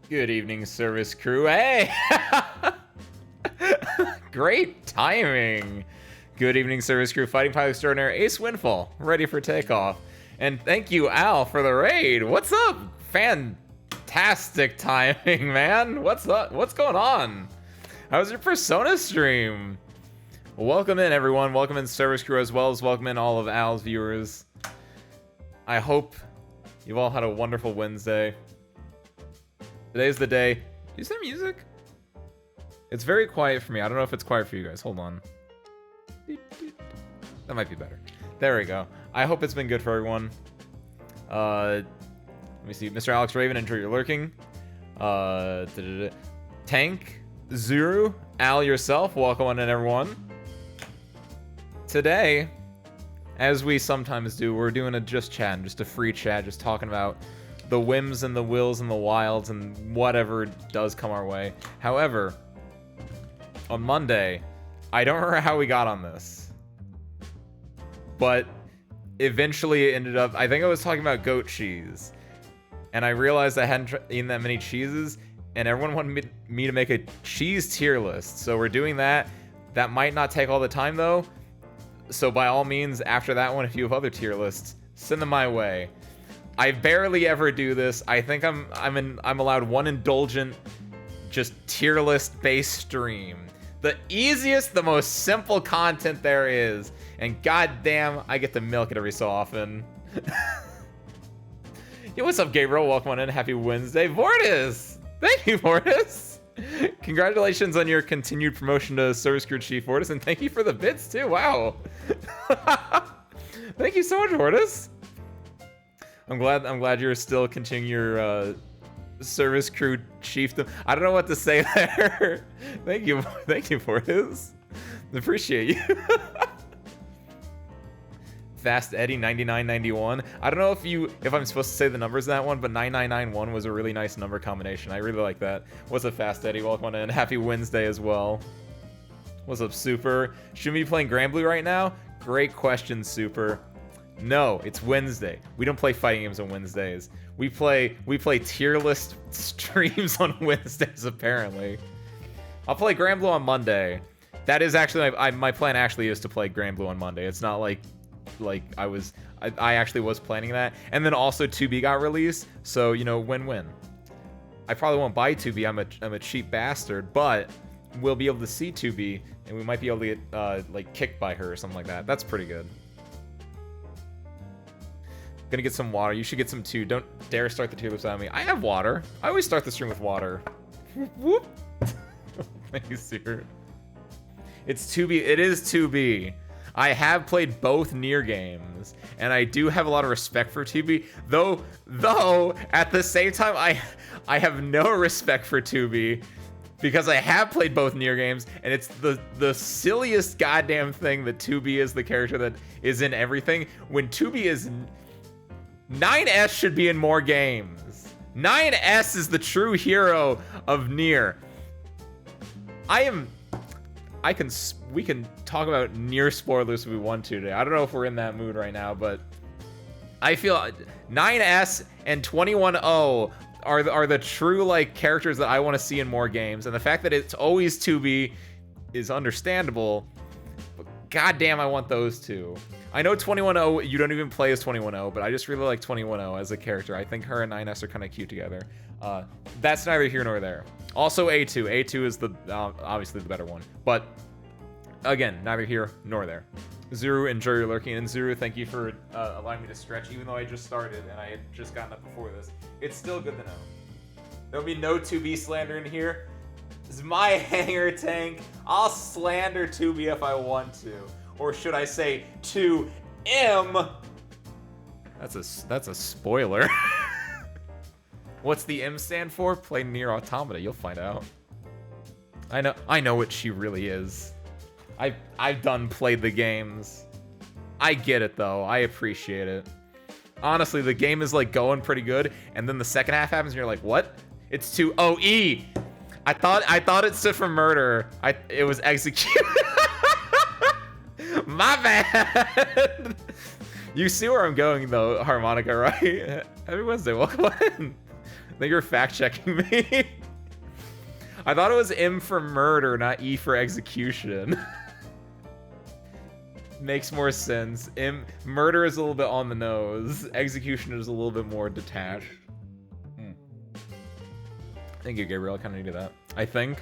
Good evening, service crew. Hey! Great timing. Good evening, service crew. Fighting pilot extraordinaire Ace Windfall, ready for takeoff. And thank you, Al, for the raid. What's up? Fantastic timing, man. What's up? What's going on? How's your Persona stream? Welcome in, everyone. Welcome in, service crew, as well as welcome in all of Al's viewers. I hope you've all had a wonderful Wednesday. Today's the day. Is there music? It's very quiet for me. I don't know if it's quiet for you guys. Hold on. That might be better. There we go. I hope it's been good for everyone. Let me see. Mr. Alex Raven, enjoy your lurking. Tank, Zuru, Al yourself, welcome on in, everyone. Today, as we sometimes do, we're doing a just chat, just a free chat, just talking about the whims and the wills and the wilds and whatever does come our way. However, on Monday, I don't remember how we got on this, but eventually it ended up, I think I was talking about goat cheese, and I realized I hadn't eaten that many cheeses, and everyone wanted me to make a cheese tier list. So we're doing that. That might not take all the time though. So by all means, after that one, if you have other tier lists, send them my way. I barely ever do this. I think I'm allowed one indulgent, just tier list based stream. The easiest, the most simple content there is, and goddamn, I get to milk it every so often. Yo, what's up, Gabriel? Welcome on in. Happy Wednesday, Vortis. Thank you, Vortis. Congratulations on your continued promotion to Service Crew Chief, Vortis, and thank you for the bits too. Wow. Thank you so much, Vortis. I'm glad you're still continuing your Service Crew Chiefdom. I don't know what to say there. Thank you Vortis. Appreciate you. Fast Eddie 9991. I don't know if I'm supposed to say the numbers in that one, but 9991 was a really nice number combination. I really like that. What's up, Fast Eddie? Welcome on in. Happy Wednesday as well. What's up, Super? Should we be playing Grand Blue right now? Great question, Super. No, it's Wednesday. We don't play fighting games on Wednesdays. We play tier list streams on Wednesdays, apparently. I'll play Grand Blue on Monday. That is actually my plan. Actually, is to play Grand Blue on Monday. It's not like I actually was planning that. And then also 2B got released, so you know, win-win. I probably won't buy 2B. I'm a cheap bastard, but we'll be able to see 2B, and we might be able to get like kicked by her or something like that. That's pretty good. Gonna get some water. You should get some too. Don't dare start the tier list without me. I have water. I always start the stream with water. Whoop. Thank you, sir. It's 2B. It is 2B. I have played both Nier games, and I do have a lot of respect for 2B. Though at the same time, I have no respect for 2B because I have played both Nier games, and it's the silliest goddamn thing that 2B is the character that is in everything. When 2B is 9S should be in more games. 9S is the true hero of Nier. We can talk about Nier spoilers if we want to today. I don't know if we're in that mood right now, but I feel 9S and 21O are the true like characters that I want to see in more games. And the fact that it's always 2B is understandable, but goddamn, I want those two. I know 21O, you don't even play as 21O, but I just really like 21O as a character. I think her and 9S are kind of cute together. That's neither here nor there. Also A2. A2 is the obviously the better one. But again, neither here nor there. Zuru, enjoy your lurking. And Zuru, thank you for allowing me to stretch, even though I just started and I had just gotten up before this. It's still good to know. There'll be no 2B slander in here. This is my hanger tank. I'll slander 2B if I want to. Or should I say 2M? That's a spoiler. What's the M stand for? Play Nier Automata. You'll find out. I know what she really is. I've done played the games. I get it though. I appreciate it. Honestly, the game is like going pretty good, and then the second half happens, and you're like, what? It's 2OE. I thought it stood for murder. It was execute. My bad. You see where I'm going though, Harmonica, right? Happy Wednesday, welcome in. think you're fact-checking me. I thought it was M for murder, not E for execution. Makes more sense. Murder is a little bit on the nose. Execution is a little bit more detached. Thank you, Gabriel. I kind of needed that. I think.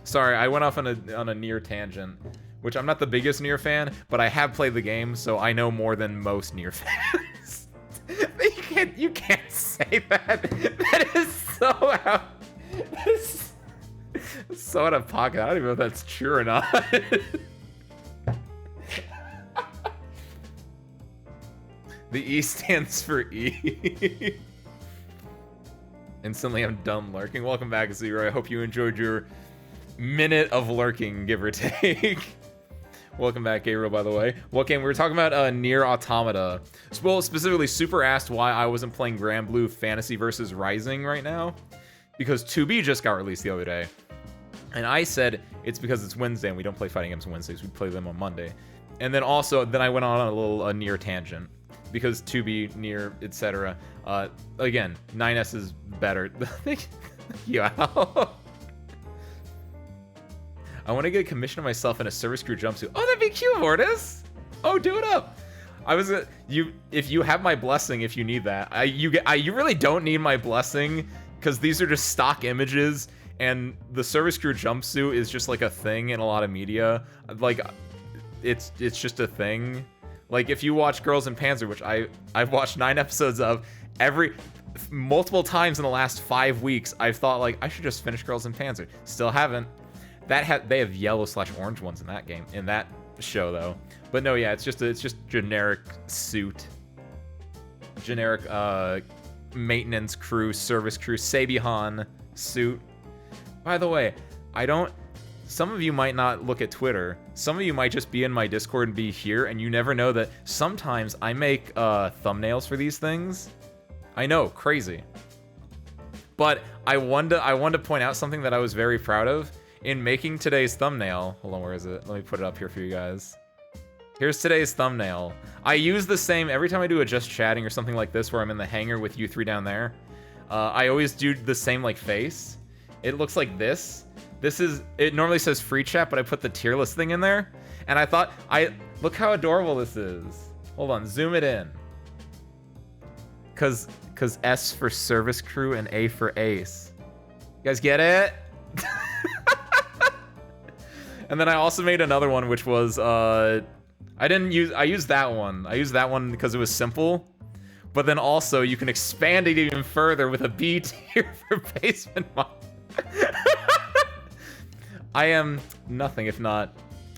Sorry, I went off on a Nier tangent, which I'm not the biggest Nier fan, but I have played the game, so I know more than most Nier fans. You can't say that. That is so out. That is so out of pocket. I don't even know if that's true or not. The E stands for E. Instantly, I'm done lurking. Welcome back, Zero. I hope you enjoyed your minute of lurking, give or take. Welcome back, Gabriel, by the way. What game? We were talking about Nier Automata. Well, specifically, Super asked why I wasn't playing Grand Blue Fantasy versus Rising right now. Because 2B just got released the other day. And I said, it's because it's Wednesday and we don't play fighting games on Wednesdays. We play them on Monday. And then also, I went on a little Nier tangent. Because 2B, Nier, etc. Again, 9S is better. Yeah. I want to get a commission of myself in a service crew jumpsuit. Oh, that'd be cute, Mortis. Oh, do it up. If you have my blessing, if you need that. You really don't need my blessing because these are just stock images, and the service crew jumpsuit is just like a thing in a lot of media. Like, it's just a thing. Like, if you watch Girls in Panzer, which I've watched 9 episodes of, multiple times in the last 5 weeks, I've thought, like, I should just finish Girls in Panzer. Still haven't. They have yellow/orange ones in that game, in that show, though. But no, yeah, it's just generic suit. Generic, maintenance crew, service crew, Sabihan suit. By the way, some of you might not look at Twitter. Some of you might just be in my Discord and be here, and you never know that sometimes I make thumbnails for these things. I know, crazy. But I wanted to point out something that I was very proud of in making today's thumbnail. Hold on, where is it? Let me put it up here for you guys. Here's today's thumbnail. I use the same every time I do a just chatting or something like this where I'm in the hangar with you three down there. I always do the same like face. It looks like this. It normally says free chat, but I put the tier list thing in there. And I thought, look how adorable this is. Hold on, zoom it in. Cause S for service crew and A for ace. You guys get it? And then I also made another one, which was, I used that one. I used that one because it was simple. But then also, you can expand it even further with a B tier for basement mod. I am nothing if not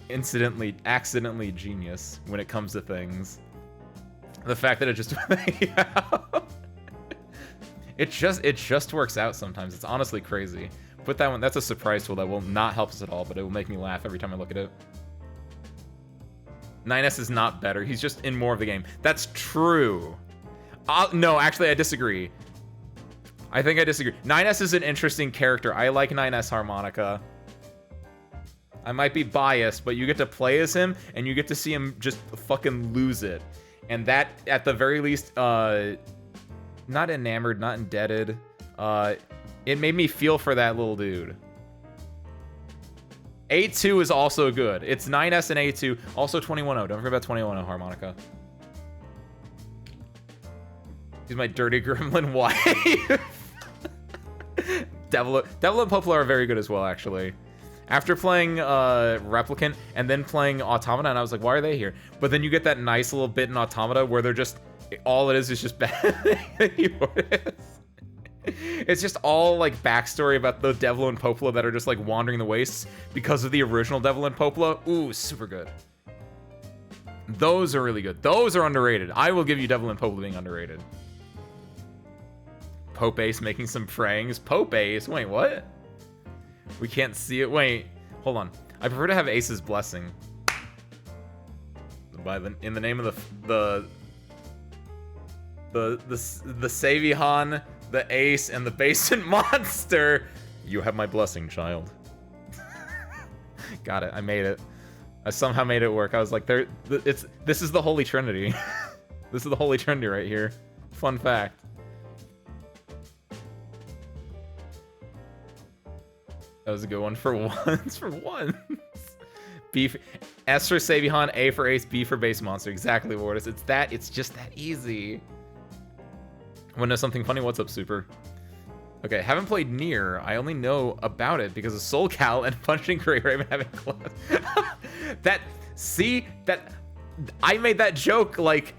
accidentally genius when it comes to things. The fact that it just it just works out sometimes. It's honestly crazy. Put that one. That's a surprise tool that will not help us at all, but it will make me laugh every time I look at it. 9S is not better. He's just in more of the game. That's true. No, actually, I disagree. I think I disagree. 9S is an interesting character. I like 9S Harmonica. I might be biased, but you get to play as him, and you get to see him just fucking lose it. And that, at the very least, not enamored, not indebted, it made me feel for that little dude. A2 is also good. It's 9S and A2. Also 21-0. Don't forget about 21-0 Harmonica. He's my dirty gremlin wife. Devil and Poplar are very good as well, actually. After playing Replicant and then playing Automata, and I was like, why are they here? But then you get that nice little bit in Automata where they're just, all it is just bad. It's just all like backstory about the Devil and Poplar that are just like wandering the wastes because of the original Devil and Poplar. Ooh, super good. Those are really good. Those are underrated. I will give you Devil and Poplar being underrated. Pope Ace making some prayings. Pope Ace? Wait, what? We can't see it. Wait, hold on. I prefer to have Ace's blessing. In the name of the Savihan, the Ace, and the Basement Monster, you have my blessing, child. Got it. I made it. I somehow made it work. I was like, this is the Holy Trinity. This is the Holy Trinity right here. Fun fact. That was a good one for once. For once. B for S for Sabihan, A for Ace, B for Base Monster. Exactly what it is. It's just that easy. Want to know something funny? What's up, Super? Okay, haven't played Nier. I only know about it because of Soul Cal and Punching Gray Raven having class. I made that joke like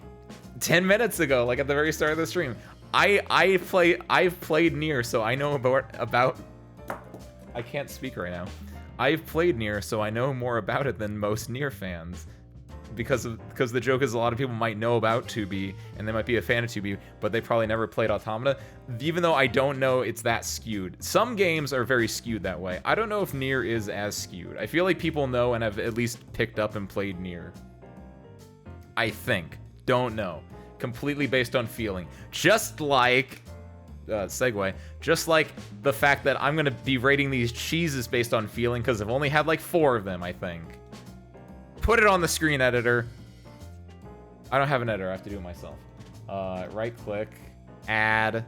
10 minutes ago, like at the very start of the stream. I've played Nier, so I know about I can't speak right now. I've played Nier, so I know more about it than most Nier fans. Because the joke is a lot of people might know about 2B, and they might be a fan of 2B, but they probably never played Automata, even though I don't know it's that skewed. Some games are very skewed that way. I don't know if Nier is as skewed. I feel like people know and have at least picked up and played Nier. I think. Don't know. Completely based on feeling. Just like... segue. Just like the fact that I'm going to be rating these cheeses based on feeling, because I've only had like 4 of them, I think. Put it on the screen, editor. I don't have an editor. I have to do it myself. Right click, add,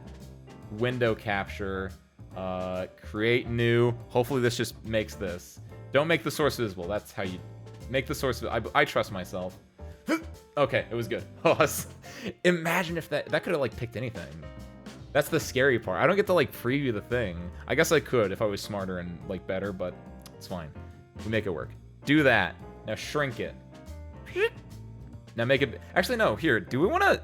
window capture, create new. Hopefully this just makes this. Don't make the source visible. That's how you make the source. I trust myself. Okay, it was good. Imagine if that could have like picked anything. That's the scary part. I don't get to like preview the thing. I guess I could if I was smarter and like better, but it's fine. We make it work. Do that. Now shrink it. Now make it... Actually, no. Here, do we want to...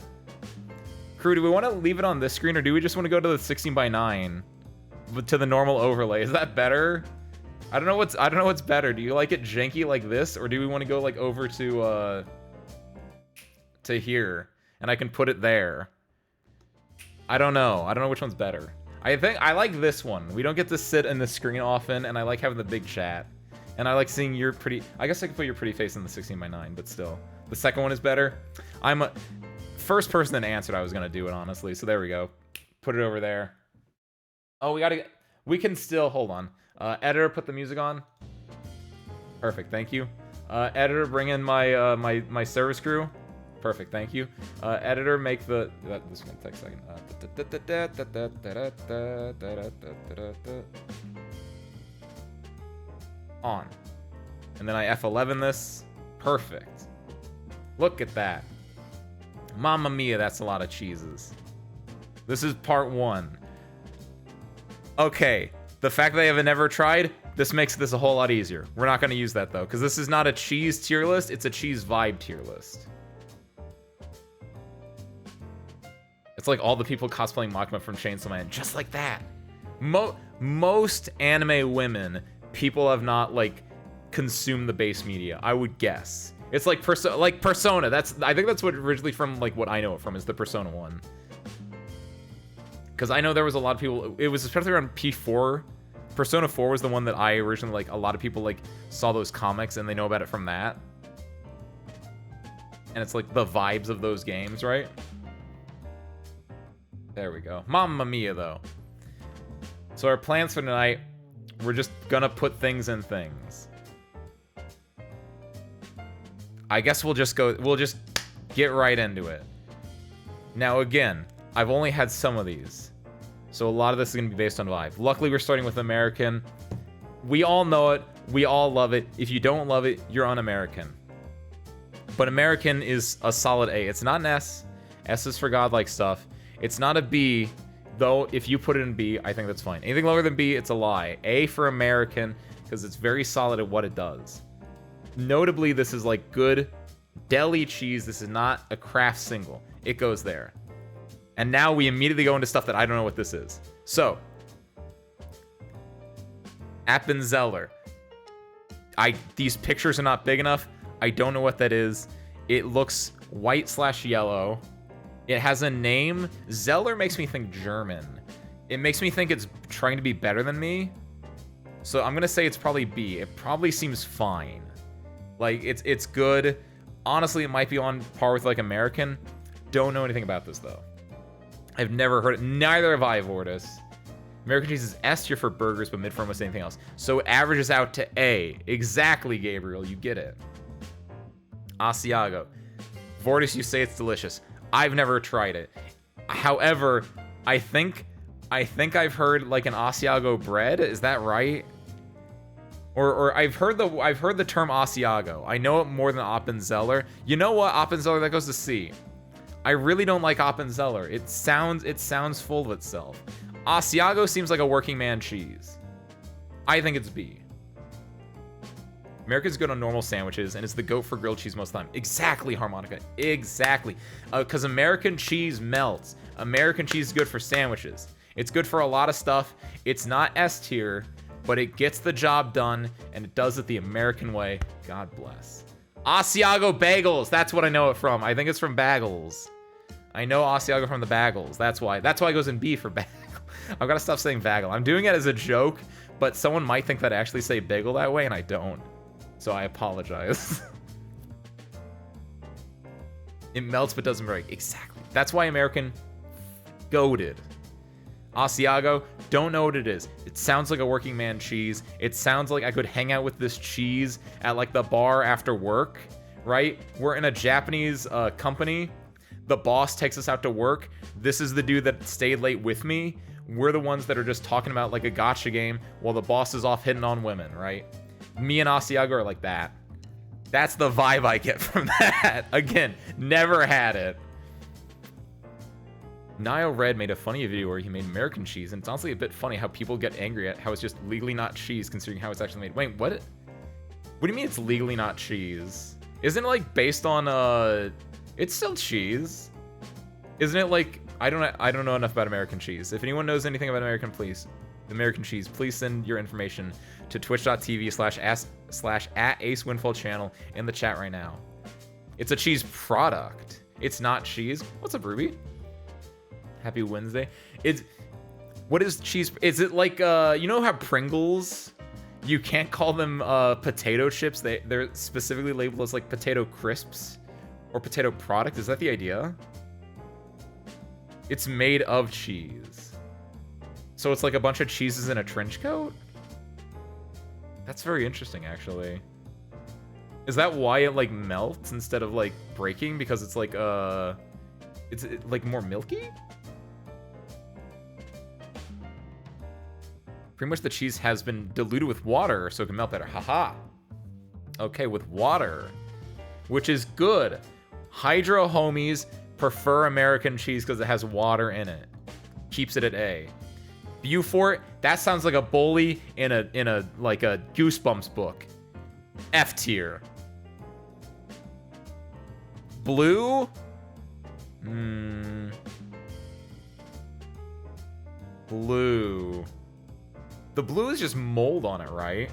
Crew, do we want to leave it on this screen, or do we just want to go to the 16:9? To the normal overlay. Is that better? I don't know what's better. Do you like it janky like this, or do we want to go like over to here, and I can put it there? I don't know. I don't know which one's better. I think I like this one. We don't get to sit in the screen often, and I like having the big chat. And I like seeing your pretty... I guess I could put your pretty face in the 16:9, but still. The second one is better. I'm a... First person that answered, I was going to do it, honestly. So there we go. Put it over there. Oh, we got to... We can still... Hold on. Editor, put the music on. Perfect, thank you. Editor, bring in my my service crew. Perfect, thank you. Editor, make the... This is going to take a second. On. And then I F11 this. Perfect. Look at that. Mamma mia, that's a lot of cheeses. This is part 1. Okay, the fact that I have never tried, this makes this a whole lot easier. We're not going to use that, though, because this is not a cheese tier list, it's a cheese vibe tier list. It's like all the people cosplaying Makima from Chainsaw Man, just like that. Most anime women... people have not like consumed the base media, I would guess. It's like Persona. I think that's what originally from like what I know it from is the Persona one. Because I know there was a lot of people. It was especially around P4. Persona 4 was the one that I originally like. A lot of people like saw those comics and they know about it from that. And it's like the vibes of those games, right? There we go. Mamma mia, though. So our plans for tonight. We're just gonna put things in things. I guess we'll just get right into it. Now again, I've only had some of these. So a lot of this is gonna be based on vibe. Luckily we're starting with American. We all know it, we all love it. If you don't love it, you're un-American. But American is a solid A. It's not an S. S is for godlike stuff. It's not a B. Though, if you put it in B, I think that's fine. Anything lower than B, it's a lie. A for American, because it's very solid at what it does. Notably, this is like good deli cheese. This is not a craft single. It goes there. And now we immediately go into stuff that I don't know what this is. So, Appenzeller. These pictures are not big enough. I don't know what that is. It looks white/yellow. It has a name. Zeller makes me think German. It makes me think it's trying to be better than me. So I'm gonna say it's probably B. It probably seems fine. Like, it's good. Honestly, it might be on par with, like, American. Don't know anything about this, though. I've never heard it. Neither have I, Vortis. American cheese is S tier for burgers, but mid-form with anything else. So it averages out to A. Exactly, Gabriel. You get it. Asiago. Vortis, you say it's delicious. I've never tried it. However, I think I've heard like an Asiago bread. Is that right? Or I've heard the term Asiago. I know it more than Appenzeller. You know what? Appenzeller, that goes to C. I really don't like Appenzeller. It sounds full of itself. Asiago seems like a working man cheese. I think it's B. America's good on normal sandwiches, and it's the goat for grilled cheese most of the time. Exactly, Harmonica. Exactly. Because American cheese melts. American cheese is good for sandwiches. It's good for a lot of stuff. It's not S tier, but it gets the job done, and it does it the American way. God bless. Asiago bagels. That's what I know it from. I think it's from Bagels. I know Asiago from the Bagels. That's why. That's why it goes in B for bagel. I've got to stop saying bagel. I'm doing it as a joke, but someone might think that I actually say bagel that way, and I don't. So I apologize. It melts but doesn't break. Exactly. That's why American goated. Asiago, don't know what it is. It sounds like a working man cheese. It sounds like I could hang out with this cheese at like the bar after work, right? We're in a Japanese company. The boss takes us out to work. This is the dude that stayed late with me. We're the ones that are just talking about like a gotcha game while the boss is off hitting on women, right? Me and Asiago are like that. That's the vibe I get from that. Again, never had it. Nile Red made a funny video where he made American cheese, and it's honestly a bit funny how people get angry at how it's just legally not cheese considering how it's actually made. Wait, what? What do you mean it's legally not cheese? Isn't it like based on it's still cheese. Isn't it like I don't know enough about American cheese. If anyone knows anything about American cheese, please send your information to twitch.tv/@AceWindfall channel in the chat right now. It's a cheese product. It's not cheese. What's up, Ruby? Happy Wednesday. What is cheese? Is it like you know how Pringles? You can't call them potato chips. They're specifically labeled as like potato crisps or potato product. Is that the idea? It's made of cheese. So it's like a bunch of cheeses in a trench coat? That's very interesting, actually. Is that why it like melts instead of like breaking? Because it's like it's like more milky? Pretty much the cheese has been diluted with water so it can melt better. Haha. Okay, with water, which is good. Hydro homies prefer American cheese because it has water in it. Keeps it at A. Beaufort, that sounds like a bully in a like a Goosebumps book. F tier. Blue? Blue. The blue is just mold on it, right?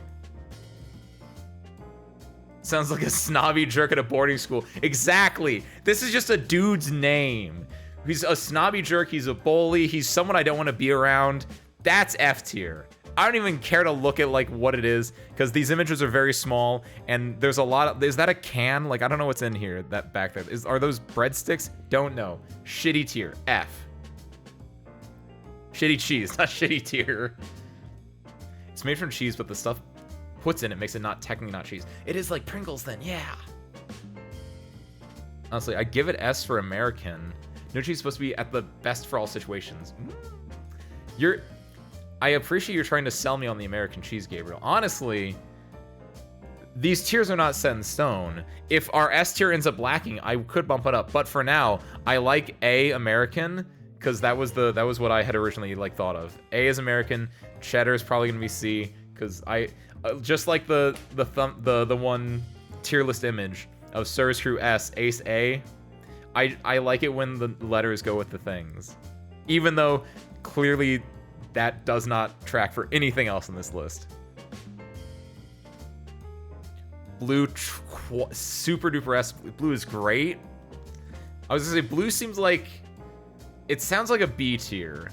Sounds like a snobby jerk at a boarding school. Exactly. This is just a dude's name. He's a snobby jerk. He's a bully. He's someone I don't want to be around. That's F tier. I don't even care to look at like what it is because these images are very small and there's a lot of. Is that a can? Like I don't know what's in here. That back there are those breadsticks? Don't know. Shitty tier. F. Shitty cheese, not shitty tier. It's made from cheese, but the stuff puts in it makes it not technically not cheese. It is like Pringles then, yeah. Honestly, I give it S for American. No cheese is supposed to be at the best for all situations. I appreciate you're trying to sell me on the American cheese, Gabriel. Honestly, these tiers are not set in stone. If our S tier ends up lacking, I could bump it up. But for now, I like A, American, because that was what I had originally like thought of. A is American. Cheddar is probably gonna be C, because I just like the one tier list image of Service Crew S, Ace A. I like it when the letters go with the things, even though clearly that does not track for anything else in this list. Blue, super duper S. Blue is great. I was gonna say blue seems like it sounds like a B tier.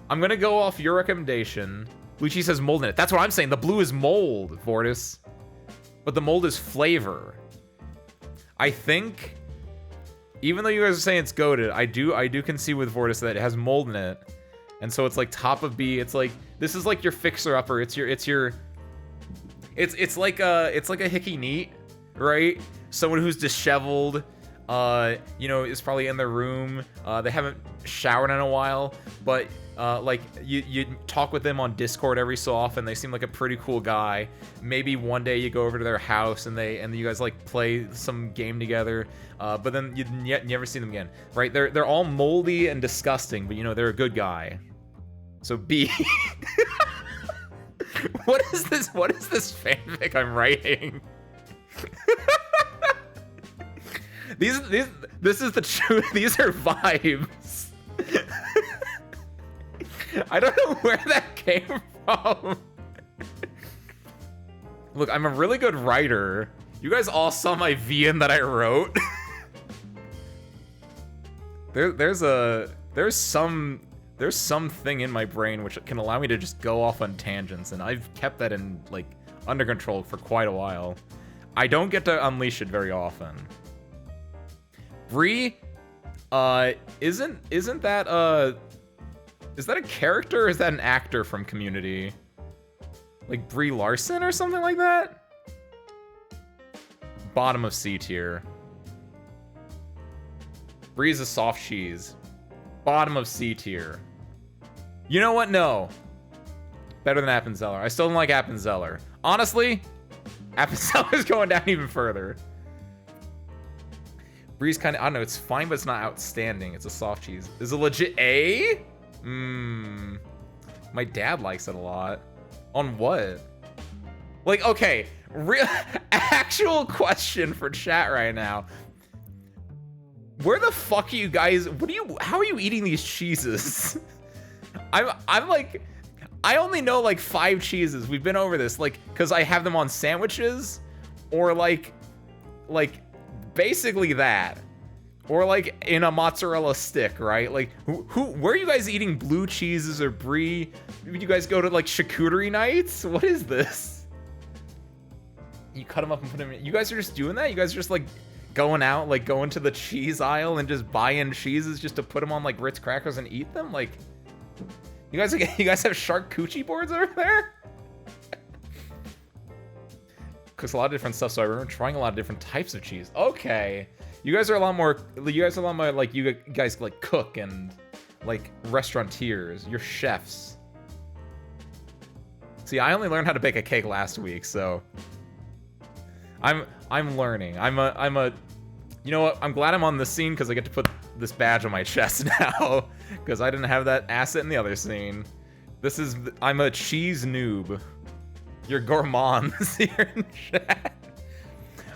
I'm gonna go off your recommendation. Blue cheese has mold in it. That's what I'm saying. The blue is mold, Vortis. But the mold is flavor. I think, even though you guys are saying it's goated, I do concede with Vortis that it has mold in it. And so it's like top of B. It's like, this is like your fixer upper. It's like a hickey neat, right? Someone who's disheveled, you know, is probably in their room. They haven't showered in a while, but like you talk with them on Discord every so often. They seem like a pretty cool guy. Maybe one day you go over to their house and you guys like play some game together. But then you never see them again, right? They're all moldy and disgusting, but you know they're a good guy. So B. What is this? What is this fanfic I'm writing? This is the truth. These are vibes. I don't know where that came from. Look, I'm a really good writer. You guys all saw my VN that I wrote. There's something in my brain which can allow me to just go off on tangents, and I've kept that in like under control for quite a while. I don't get to unleash it very often. Bree, isn't that is that a character or is that an actor from Community? Like Brie Larson or something like that? Bottom of C tier. Brie's a soft cheese. Bottom of C tier. You know what? No. Better than Appenzeller. I still don't like Appenzeller. Honestly, Appenzeller's going down even further. Brie's kind of, I don't know, it's fine, but it's not outstanding. It's a soft cheese. Is it legit A? My dad likes it a lot. On what? Like, okay, real actual question for chat right now. Where the fuck are you guys? How are you eating these cheeses? I'm like, I only know like 5 cheeses. We've been over this, like, cause I have them on sandwiches, or like basically that, or like in a mozzarella stick, right? Like, where are you guys eating blue cheeses or brie? You guys go to like charcuterie nights? What is this? You cut them up and put them in. You guys are just doing that? You guys are just like going out, like going to the cheese aisle and just buying cheeses just to put them on like Ritz crackers and eat them? Like, you guys have charcuterie boards over there? Cooks a lot of different stuff, so I remember trying a lot of different types of cheese. Okay, you guys are a lot more like you guys like cook and like restaurateurs. You're chefs. See, I only learned how to bake a cake last week, so I'm learning. I'm a you know what? I'm glad I'm on this scene because I get to put this badge on my chest now because I didn't have that asset in the other scene. I'm a cheese noob. You're gourmands here in chat.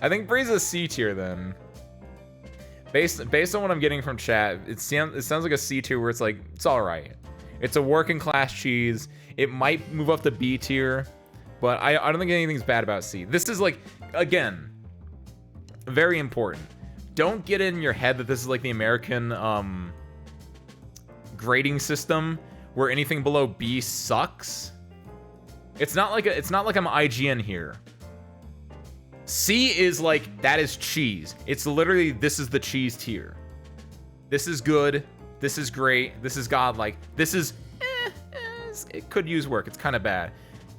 I think Bree's a C tier then. Based on what I'm getting from chat, it sounds like a C tier where it's like, it's alright. It's a working class cheese. It might move up to B tier, but I don't think anything's bad about C. This is like, again, very important. Don't get in your head that this is like the American grading system where anything below B sucks. It's not like I'm IGN here. C is like, that is cheese. It's literally, this is the cheese tier. This is good. This is great. This is godlike. This is, it could use work. It's kind of bad.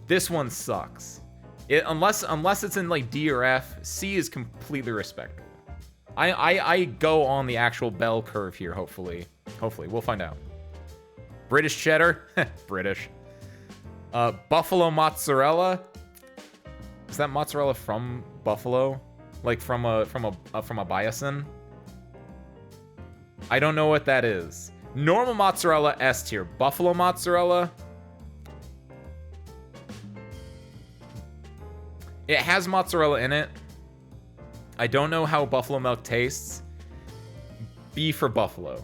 This one sucks. Unless it's in like D or F, C is completely respectable. I go on the actual bell curve here, hopefully. Hopefully, we'll find out. British cheddar, British. Buffalo mozzarella. Is that mozzarella from Buffalo? Like from a bison? I don't know what that is. Normal mozzarella, S tier. Buffalo mozzarella. It has mozzarella in it. I don't know how buffalo milk tastes. B for buffalo.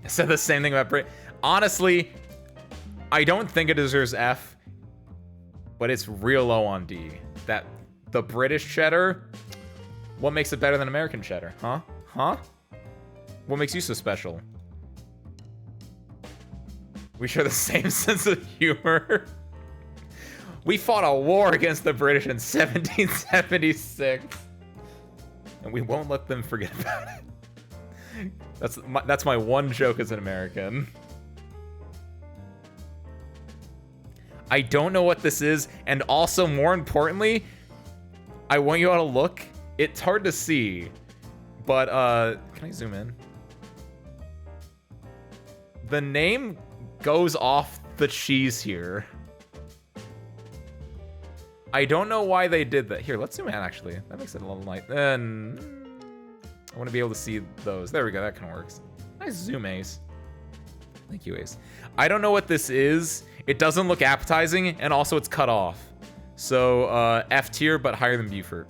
I said the same thing about Brit. Honestly, I don't think it deserves F, but it's real low on D. The British cheddar, what makes it better than American cheddar? Huh? What makes you so special? We share the same sense of humor. We fought a war against the British in 1776, and we won't let them forget about it. That's my one joke as an American. I don't know what this is, and also, more importantly, I want you all to look. It's hard to see. But can I zoom in? The name goes off the cheese here. I don't know why they did that. Here, let's zoom in, actually. That makes it a little light. Then I want to be able to see those. There we go. That kind of works. Nice zoom, Ace. Thank you, Ace. I don't know what this is. It doesn't look appetizing, and also it's cut off. So, F tier, but higher than Buford.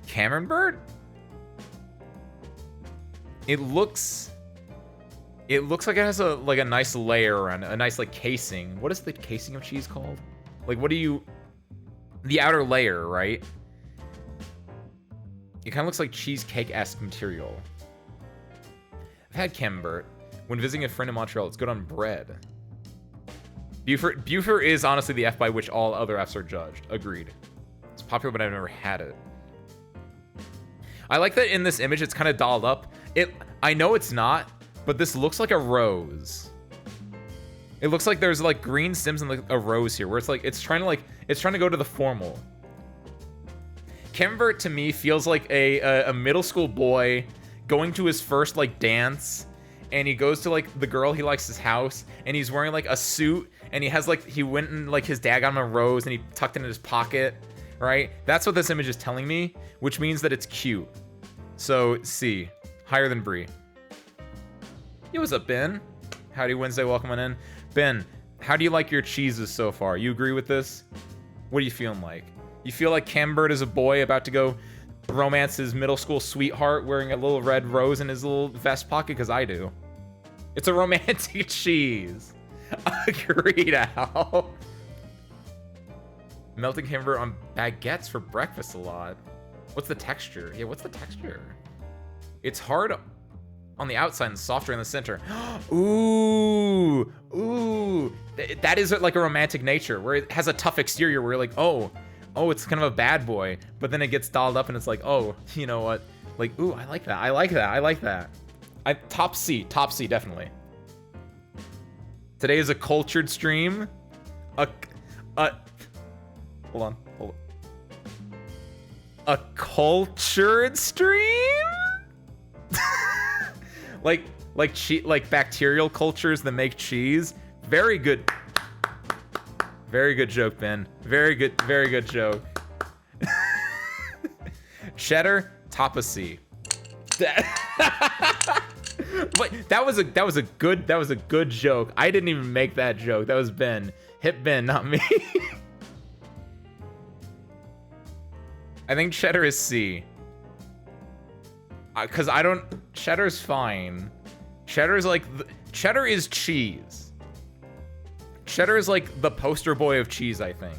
Cameron Bird? It looks like it has a nice layer around it, a nice like casing. What is the casing of cheese called? Like, what do you... The outer layer, right? It kind of looks like cheesecake-esque material. I've had Camembert. When visiting a friend in Montreal, it's good on bread. Buford is honestly the F by which all other Fs are judged. Agreed. It's popular, but I've never had it. I like that in this image, it's kind of dolled up. I know it's not, but this looks like a rose. It looks like there's like green stems and like a rose here, where it's trying to go to the formal. Camembert to me feels like a middle school boy going to his first like dance, and he goes to like the girl he likes' house, and he's wearing like a suit, and he went and like his dad got him a rose and he tucked it in his pocket, right? That's what this image is telling me, which means that it's cute. So C, higher than Brie. Yo, what's up, Ben? Howdy Wednesday, welcome on in. Ben, how do you like your cheeses so far? You agree with this? What are you feeling like? You feel like Camembert is a boy about to go romance his middle school sweetheart wearing a little red rose in his little vest pocket? Because I do. It's a romantic cheese. Agreed, Al. Melting Camembert on baguettes for breakfast a lot. What's the texture? Yeah, what's the texture? It's hard on the outside and softer in the center. Ooh, ooh. That is like a romantic nature where it has a tough exterior where you're like, oh, it's kind of a bad boy. But then it gets dolled up and it's like, oh, you know what? Like, ooh, I like that. I like that. I like that. Top C, definitely. Today is a cultured stream. Hold on. A cultured stream? like bacterial cultures that make cheese. Very good. Very good joke, Ben. Very good joke. Cheddar, top of C. But that was a good joke. I didn't even make that joke. That was Ben. Hit Ben, not me. I think cheddar is C. Cause cheddar's fine. Cheddar is cheese. Cheddar is like the poster boy of cheese, I think.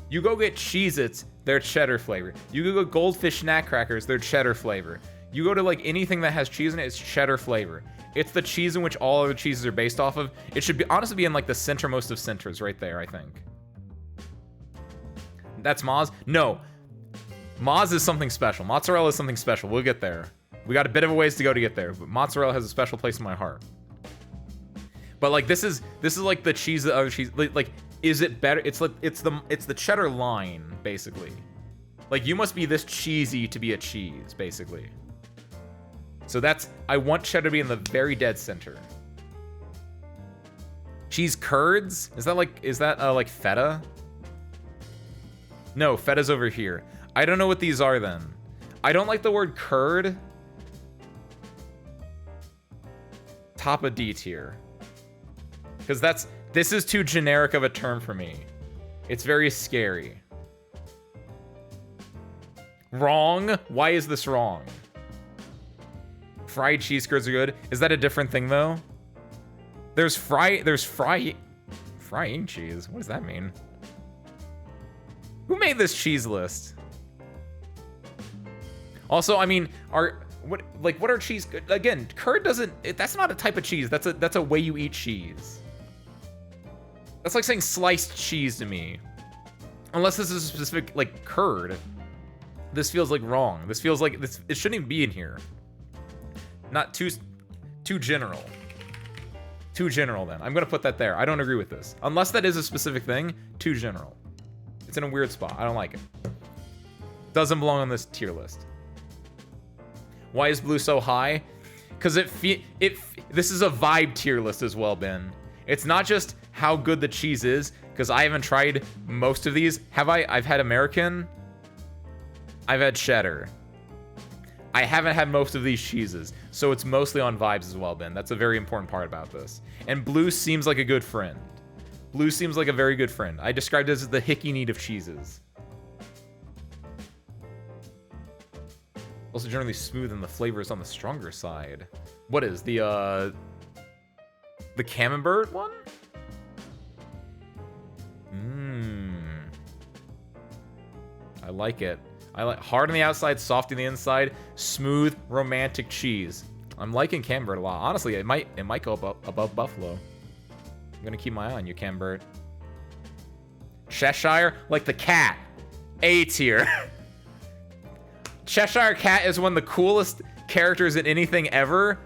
You go get Cheez-Its, they're cheddar flavor. You go get Goldfish snack crackers, they're cheddar flavor. You go to like anything that has cheese in it, it's cheddar flavor. It's the cheese in which all other cheeses are based off of. It should honestly be in like the centermost of centers right there, I think. That's Moz? No. Moz is something special. Mozzarella is something special. We'll get there. We got a bit of a ways to go to get there, but mozzarella has a special place in my heart. But like this is like the cheese that other cheese like is it better? It's the cheddar line basically. Like you must be this cheesy to be a cheese basically. So I want cheddar to be in the very dead center. Cheese curds? Is that like feta? No, feta's over here. I don't know what these are then. I don't like the word curd. Top of D tier. Because this is too generic of a term for me. It's very scary. Wrong? Why is this wrong? Fried cheese curds are good. Is that a different thing though? There's frying cheese. What does that mean? Who made this cheese list? Also, I mean, what are cheese? Again, curd doesn't. That's not a type of cheese. That's a way you eat cheese. That's like saying sliced cheese to me. Unless this is a specific like curd. This feels like wrong. This feels like this. It shouldn't even be in here. Not too general. Too general then. I'm gonna put that there. I don't agree with this. Unless that is a specific thing. Too general. It's in a weird spot. I don't like it. Doesn't belong on this tier list. Why is blue so high? Because this is a vibe tier list as well, Ben. It's not just how good the cheese is, because I haven't tried most of these. Have I? I've had American. I've had cheddar. I haven't had most of these cheeses, so it's mostly on vibes as well, Ben. That's a very important part about this. And blue seems like a good friend. Blue seems like a very good friend. I described it as the hickey need of cheeses. Also generally smooth and the flavor is on the stronger side. What is the camembert one? I like it. I like hard on the outside, soft on the inside, smooth, romantic cheese. I'm liking camembert a lot. Honestly, it might go above buffalo. I'm gonna keep my eye on you, camembert. Cheshire, like the cat. A tier. Cheshire Cat is one of the coolest characters in anything ever.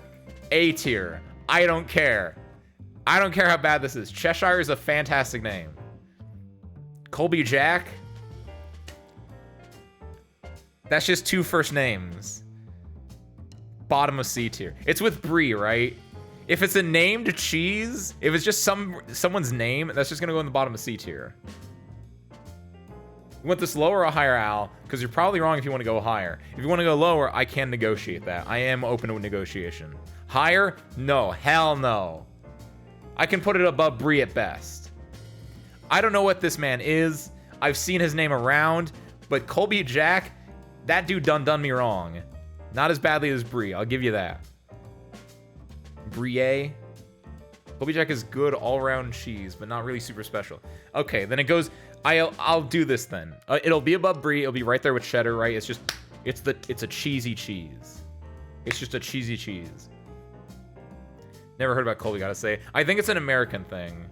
A tier. I don't care. I don't care how bad this is. Cheshire is a fantastic name. Colby Jack. That's just 2 first names. Bottom of C tier. It's with Brie, right? If it's a named cheese, if it's just someone's name, that's just gonna go in the bottom of C tier. You want this lower or higher, Al? Because you're probably wrong if you want to go higher. If you want to go lower, I can negotiate that. I am open to negotiation. Higher? No. Hell no. I can put it above Brie at best. I don't know what this man is. I've seen his name around, but Colby Jack, that dude done me wrong. Not as badly as Brie, I'll give you that. Brie. Colby Jack is good all-around cheese, but not really super special. Okay, then it goes... I'll do this then. It'll be above Brie. It'll be right there with cheddar, right? It's a cheesy cheese. It's just a cheesy cheese. Never heard about Colby, gotta say. I think it's an American thing.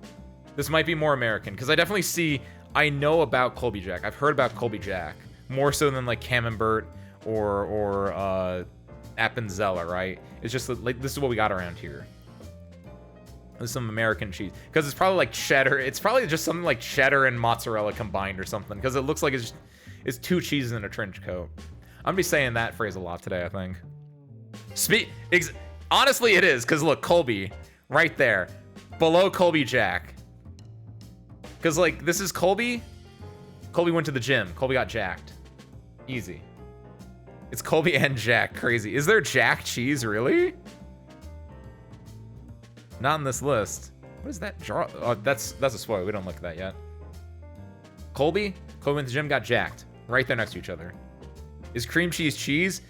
This might be more American, because I know about Colby Jack. I've heard about Colby Jack more so than like Camembert or Appenzeller, right? It's just like this is what we got around here. There's some American cheese. Because it's probably like cheddar. It's probably just something like cheddar and mozzarella combined or something. Because it looks like it's 2 cheeses in a trench coat. I'm going to be saying that phrase a lot today, I think. Honestly, it is. Because look, Colby. Right there. Below Colby Jack. Because like, this is Colby. Colby went to the gym. Colby got jacked. Easy. It's Colby and Jack. Crazy. Is there Jack cheese, really? Not on this list. What is that jar? Oh, that's a spoiler. We don't look at that yet. Colby went to the gym, got jacked. Right there next to each other. Is cream cheese cheese?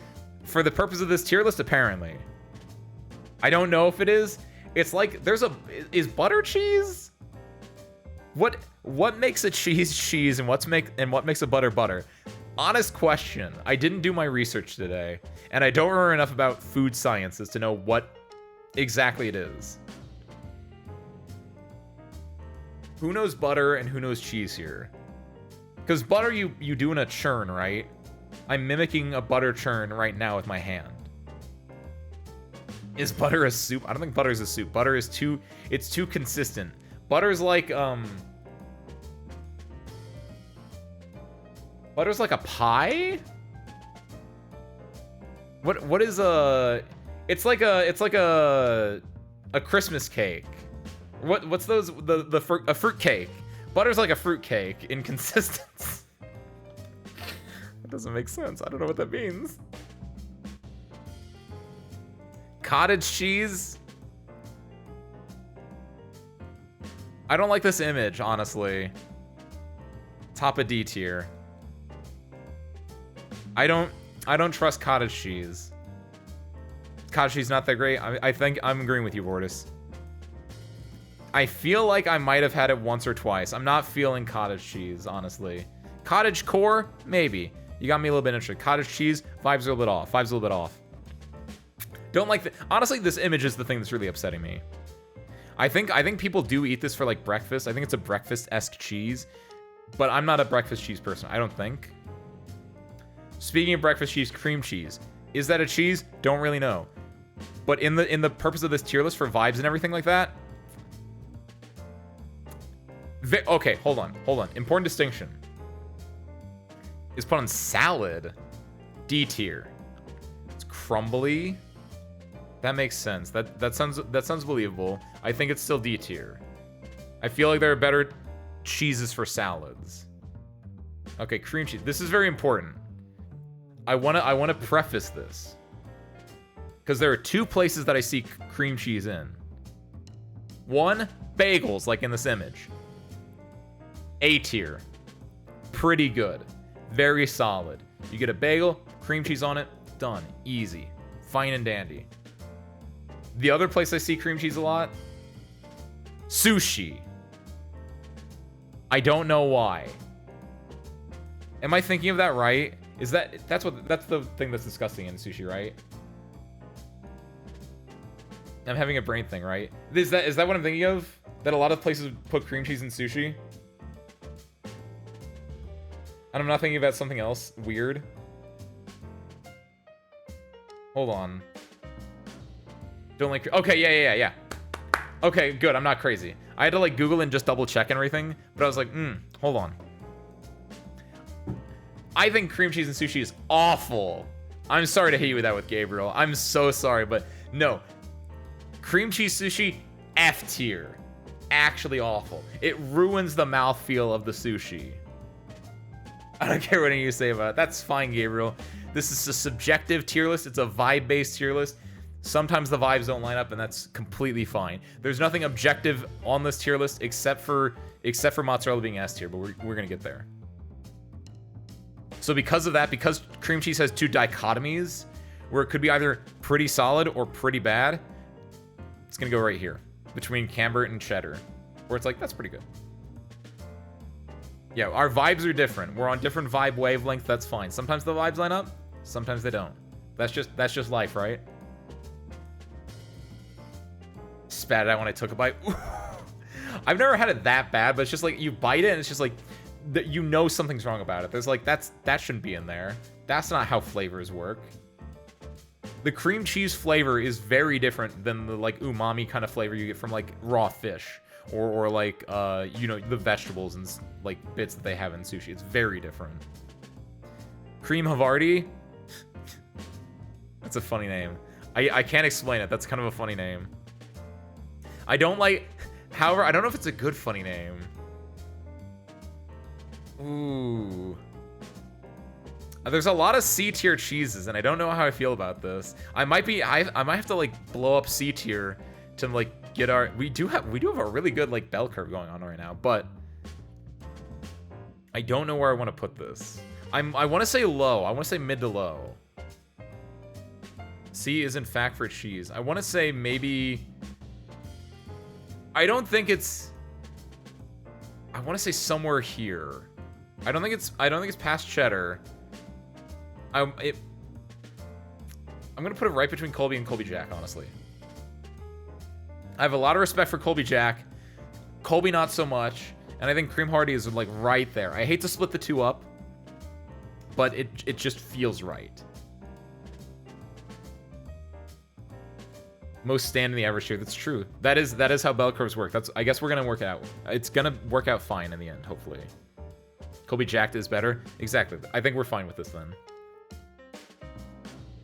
For the purpose of this tier list, apparently. I don't know if it is. It's like, is butter cheese? What makes a cheese cheese and what makes a butter butter? Honest question. I didn't do my research today. And I don't remember enough about food sciences to know what exactly it is. Who knows butter and who knows cheese here? Because butter you do in a churn, right? I'm mimicking a butter churn right now with my hand. Is butter a soup? I don't think butter is a soup. Butter is too consistent. Butter's like butter's like a pie? What is a... It's like a Christmas cake. What's those? A fruit cake. Butter's like a fruit cake in consistency. That doesn't make sense. I don't know what that means. Cottage cheese. I don't like this image, honestly. Top of D tier. I don't trust cottage cheese. Cottage cheese not that great. I think I'm agreeing with you, Vortis. I feel like I might have had it once or twice. I'm not feeling cottage cheese, honestly. Cottage core, maybe. You got me a little bit interested. Cottage cheese, vibes are a little bit off. Vibes a little bit off. Don't like the... Honestly, this image is the thing that's really upsetting me. I think people do eat this for like breakfast. I think it's a breakfast-esque cheese, but I'm not a breakfast cheese person. I don't think. Speaking of breakfast cheese, cream cheese. Is that a cheese? Don't really know. But in the purpose of this tier list for vibes and everything like that. Okay, hold on. Important distinction. is put on salad. D tier. It's crumbly. That makes sense. That sounds believable. I think it's still D tier. I feel like there are better cheeses for salads. Okay, cream cheese. This is very important. I wanna preface this. Because there are two places that I see cream cheese in. One, bagels, like in this image. A tier. Pretty good. Very solid. You get a bagel, cream cheese on it, done. Easy. Fine and dandy. The other place I see cream cheese a lot, sushi. I don't know why. Am I thinking of that right? That's the thing that's disgusting in sushi, right? I'm having a brain thing, right? Is that what I'm thinking of? That a lot of places put cream cheese in sushi? And I'm not thinking about something else weird. Hold on. Don't like... Okay, yeah. Okay, good. I'm not crazy. I had to like Google and just double check and everything, but I was like, hold on. I think cream cheese and sushi is awful. I'm sorry to hit you with that with Gabriel. I'm so sorry, but no. Cream cheese sushi, F tier. Actually awful. It ruins the mouthfeel of the sushi. I don't care what any of you say about it. That's fine, Gabriel. This is a subjective tier list. It's a vibe-based tier list. Sometimes the vibes don't line up, and that's completely fine. There's nothing objective on this tier list except for mozzarella being S tier, but we're gonna get there. So because of that, because cream cheese has two dichotomies, where it could be either pretty solid or pretty bad, it's gonna go right here between Camembert and cheddar, where it's like, that's pretty good. Yeah, our vibes are different. We're on different vibe wavelengths. That's fine. Sometimes the vibes line up, sometimes they don't. That's just life, right? Spat it out when I took a bite. I've never had it that bad, but it's just like you bite it and it's just like you know something's wrong about it. There's like that shouldn't be in there. That's not how flavors work. The cream cheese flavor is very different than the like umami kind of flavor you get from like raw fish or like you know, the vegetables and like bits that they have in sushi. It's very different. Cream Havarti. That's a funny name. I can't explain it. That's kind of a funny name. I don't like, however, I don't know if it's a good funny name. Ooh. There's a lot of C tier cheeses, and I don't know how I feel about this. I might have to like blow up C tier to like get our. We do have a really good like bell curve going on right now, but I don't know where I want to put this. I want to say low. I want to say mid to low. C is in fact for cheese. I want to say maybe. I don't think it's. I want to say somewhere here. I don't think it's past cheddar. I'm gonna put it right between Colby and Colby Jack, honestly. I have a lot of respect for Colby Jack. Colby not so much, and I think Cream Hardy is like right there. I hate to split the two up, but it just feels right. Most stand in the average tier. That's true. That is how bell curves work. I guess we're gonna work out. It's gonna work out fine in the end, hopefully. Colby Jack is better. Exactly. I think we're fine with this then.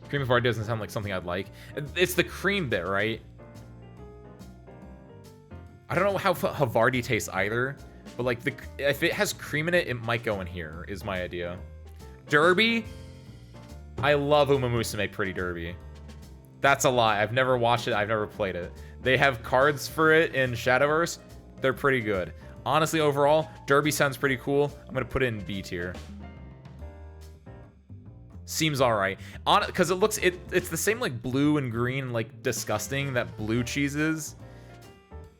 Cream of Art doesn't sound like something I'd like. It's the cream bit, right? I don't know how Havarti tastes either, but like if it has cream in it, it might go in here, is my idea. Derby? I love Umamusume Pretty Derby. That's a lie. I've never watched it. I've never played it. They have cards for it in Shadowverse. They're pretty good. Honestly, overall, Derby sounds pretty cool. I'm going to put it in B tier. Seems alright. Because it's the same like blue and green, like disgusting that blue cheese is.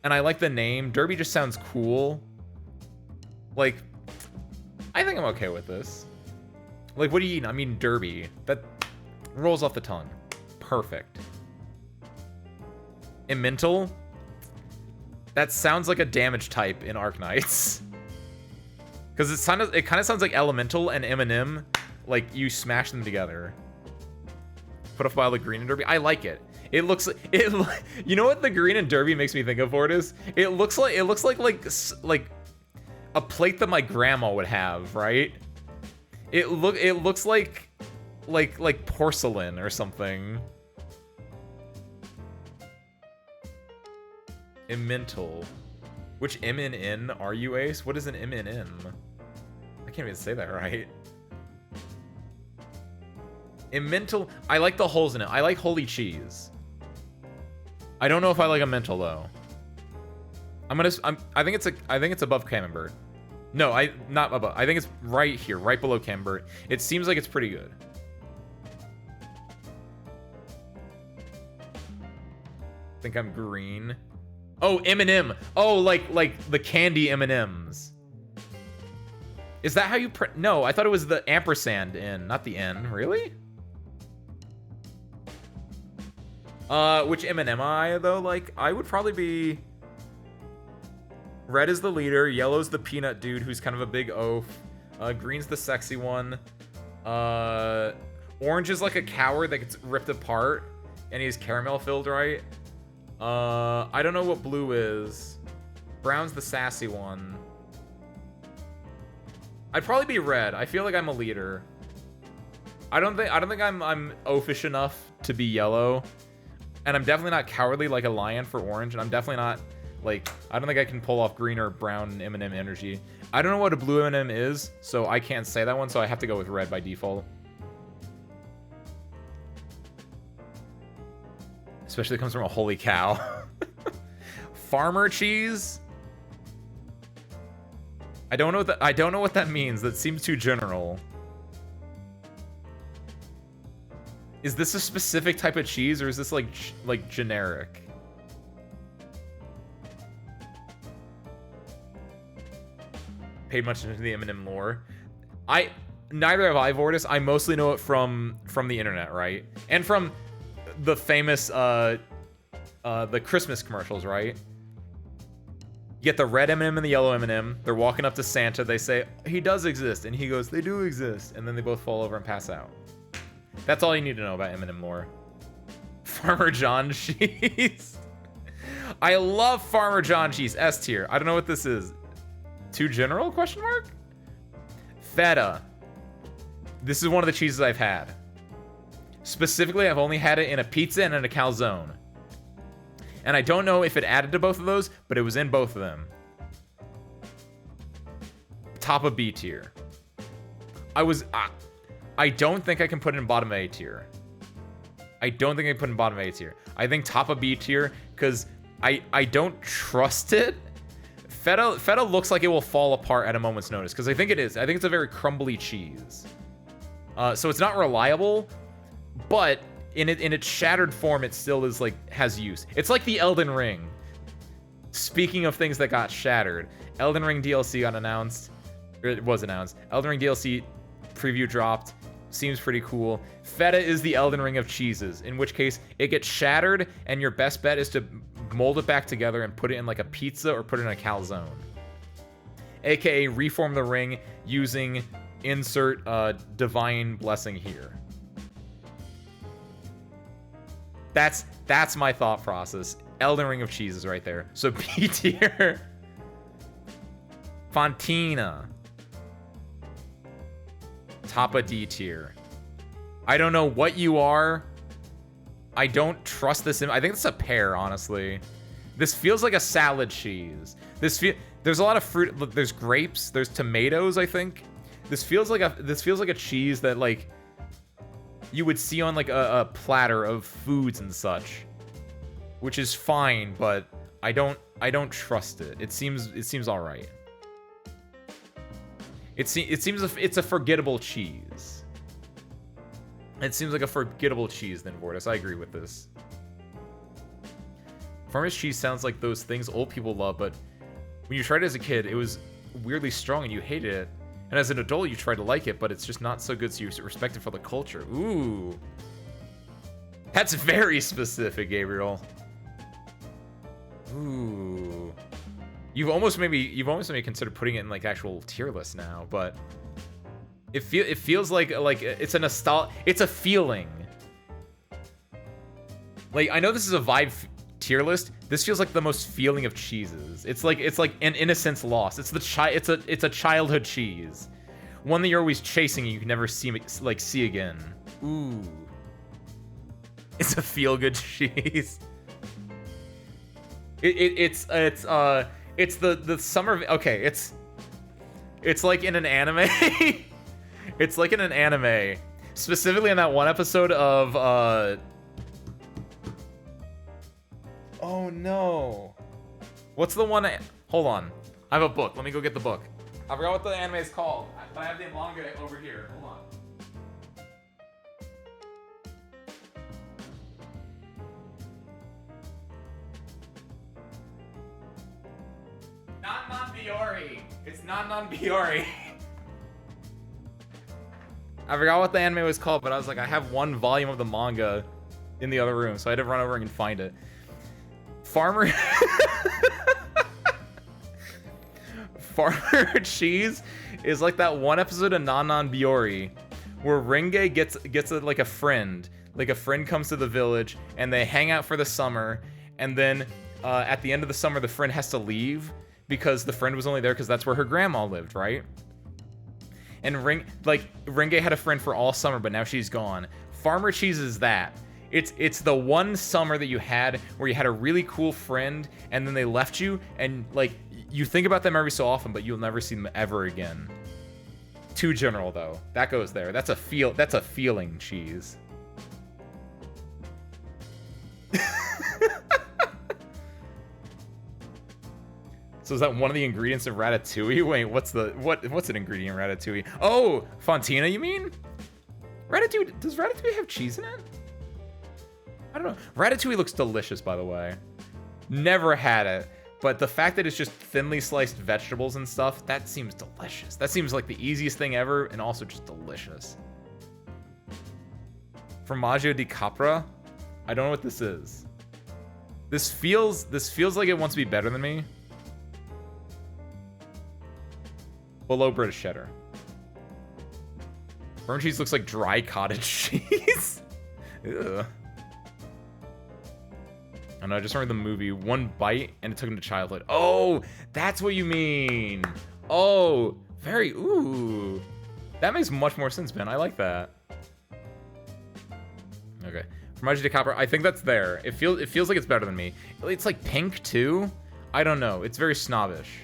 And I like the name. Derby just sounds cool. Like, I think I'm okay with this. Like, what do you eat? I mean, Derby. That rolls off the tongue. Perfect. Emmental? That sounds like a damage type in Arknights. Because it kind of sounds like Elemental and M&M. Like, you smash them together. Put a file of green and Derby. I like it. It looks like you know what the green and Derby makes me think of, Vortis? It looks like a plate that my grandma would have, right? It looks like porcelain or something. Emmental. Which M and N are you, Ace? What is an M and N? I can't even say that right. Emmental. I like the holes in it. I like holy cheese. I don't know if I like Emmental though. I think it's above Camembert. No, not above. I think it's right here, right below Camembert. It seems like it's pretty good. I think I'm green. Oh, M&M. Oh, like the candy M&Ms. Is that how you no, I thought it was the ampersand N, not the N. Really? Which M&M am I, though? Like, I would probably be... Red is the leader. Yellow's the peanut dude who's kind of a big oaf. Green's the sexy one. Orange is like a coward that gets ripped apart. And he's caramel filled, right? I don't know what blue is. Brown's the sassy one. I'd probably be red. I feel like I'm a leader. I don't think I'm oafish enough to be yellow. And I'm definitely not cowardly like a lion for orange. And I'm definitely not, like, I don't think I can pull off green or brown M&M energy. I don't know what a blue M&M is, so I can't say that one, so I have to go with red by default. Especially if it comes from a holy cow. Farmer cheese? I don't know what that means. That seems too general. Is this a specific type of cheese, or is this like generic? Paid much into the M&M lore. Neither have I, Vortis. I mostly know it from the internet, right? And from the famous the Christmas commercials, right? You get the red M&M and the yellow M&M. They're walking up to Santa. They say, he does exist. And he goes, they do exist. And then they both fall over and pass out. That's all you need to know about M&M lore. Farmer John cheese. I love Farmer John cheese. S tier. I don't know what this is. Too general? Question mark? Feta. This is one of the cheeses I've had. Specifically, I've only had it in a pizza and in a calzone. And I don't know if it added to both of those, but it was in both of them. Top of B tier. I don't think I can put it in bottom A tier. I don't think I can put it in bottom A tier. I think top of B tier, because I don't trust it. Feta looks like it will fall apart at a moment's notice, because I think it is. I think it's a very crumbly cheese. So it's not reliable, but in its shattered form, it still is has use. It's like the Elden Ring. Speaking of things that got shattered, Elden Ring DLC got announced. Or it was announced. Elden Ring DLC preview dropped. Seems pretty cool. Feta is the Elden Ring of cheeses, in which case it gets shattered, and your best bet is to mold it back together and put it in like a pizza or put it in a calzone. AKA reform the ring using insert divine blessing here. That's my thought process. Elden Ring of cheeses right there. So B tier. Fontina. Top of D tier. I don't know what you are. I don't trust this. I think it's a pear, honestly. This feels like a salad cheese. There's a lot of fruit. There's grapes. There's tomatoes, I think. This feels like a cheese that you would see on a platter of foods and such, which is fine, but I don't trust it. It seems all right. It seems it's a forgettable cheese. It seems like a forgettable cheese then, Vortis. I agree with this. Farmer's cheese sounds like those things old people love, but when you tried it as a kid, it was weirdly strong and you hated it. And as an adult, you try to like it, but it's just not so good, so you respect it for the culture. Ooh. That's very specific, Gabriel. Ooh. You've almost made me consider putting it in actual tier list now, but it feels like it's a it's a feeling. I know this is a vibe tier list. This feels like the most feeling of cheeses. It's like an innocence lost. It's a childhood cheese, One that you're always chasing and you can never see again. Ooh. It's a feel-good cheese. It's the summer. Okay, it's like in an anime. It's like in an anime, specifically in that one episode of oh no, what's the one? Hold on, I have a book. Let me go get the book. I forgot what the anime is called, but I have the manga over here. Hold on. Non-non-Biori. It's non-non-Biori. I forgot what the anime was called, but I was like, I have one volume of the manga in the other room, so I had to run over and find it. Farmer Cheese is like that one episode of Non-Non-Biori where Renge gets like a friend. Like a friend comes to the village and they hang out for the summer, and then at the end of the summer the friend has to leave because the friend was only there because that's where her grandma lived, right? And Renge had a friend for all summer, but now she's gone. Farmer Cheese is that. It's the one summer that you had where you had a really cool friend and then they left you, and like you think about them every so often, but you'll never see them ever again. Too general though. That goes there. That's a feeling cheese. So is that one of the ingredients of ratatouille? Wait, what's an ingredient in ratatouille? Oh, fontina, you mean? Ratatouille, does ratatouille have cheese in it? I don't know. Ratatouille looks delicious, by the way. Never had it, but the fact that it's just thinly sliced vegetables and stuff, that seems delicious. That seems like the easiest thing ever, and also just delicious. Formaggio di Capra? I don't know what this is. This feels like it wants to be better than me. Below British cheddar. Burnt cheese looks like dry cottage cheese. Ugh. I know, I just remember the movie, one bite and it took him to childhood. Oh, that's what you mean. Oh, ooh. That makes much more sense, Ben. I like that. Okay. Formaggio di Capra, I think that's there. It feels like it's better than me. It's like pink too. I don't know. It's very snobbish.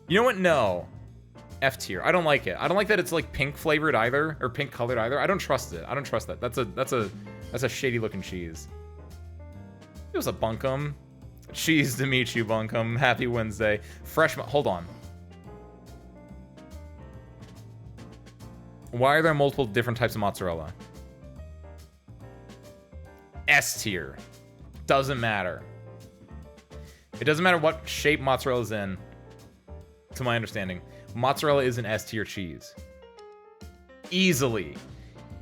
You know what? No. F tier. I don't like it. I don't like that it's like pink flavored either, or pink colored either. I don't trust it. I don't trust that. That's a shady looking cheese. It was a bunkum. Cheese to meet you, bunkum. Happy Wednesday. Fresh. Hold on. Why are there multiple different types of mozzarella? S tier. Doesn't matter. It doesn't matter what shape mozzarella is in. To my understanding, mozzarella is an S tier cheese. Easily.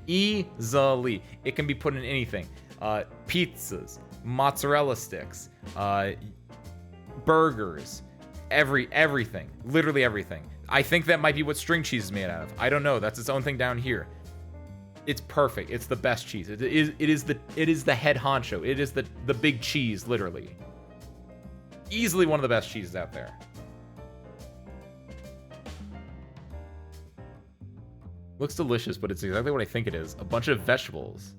It can be put in anything. Pizzas, mozzarella sticks, burgers, everything. Literally everything. I think that might be what string cheese is made out of. I don't know. That's its own thing down here. It's perfect. It's the best cheese. It is the head honcho. It is the big cheese, literally. Easily one of the best cheeses out there. Looks delicious, but it's exactly what I think it is. A bunch of vegetables.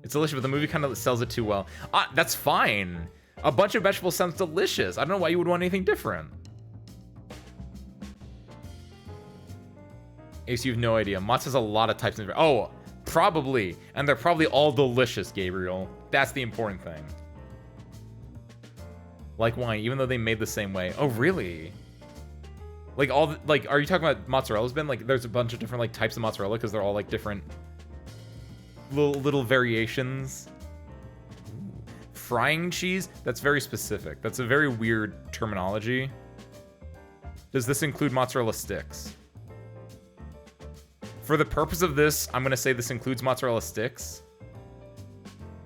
It's delicious, but the movie kind of sells it too well. That's fine. A bunch of vegetables sounds delicious. I don't know why you would want anything different. Ace, you have no idea. Mozz has a lot of types of... Oh, probably. And they're probably all delicious, Gabriel. That's the important thing. Like wine, even though they made the same way. Oh, really? Like are you talking about mozzarella's been? Like there's a bunch of different like types of mozzarella because they're all like different little variations. Ooh. Frying cheese? That's very specific. That's a very weird terminology. Does this include mozzarella sticks? For the purpose of this, I'm gonna say this includes mozzarella sticks.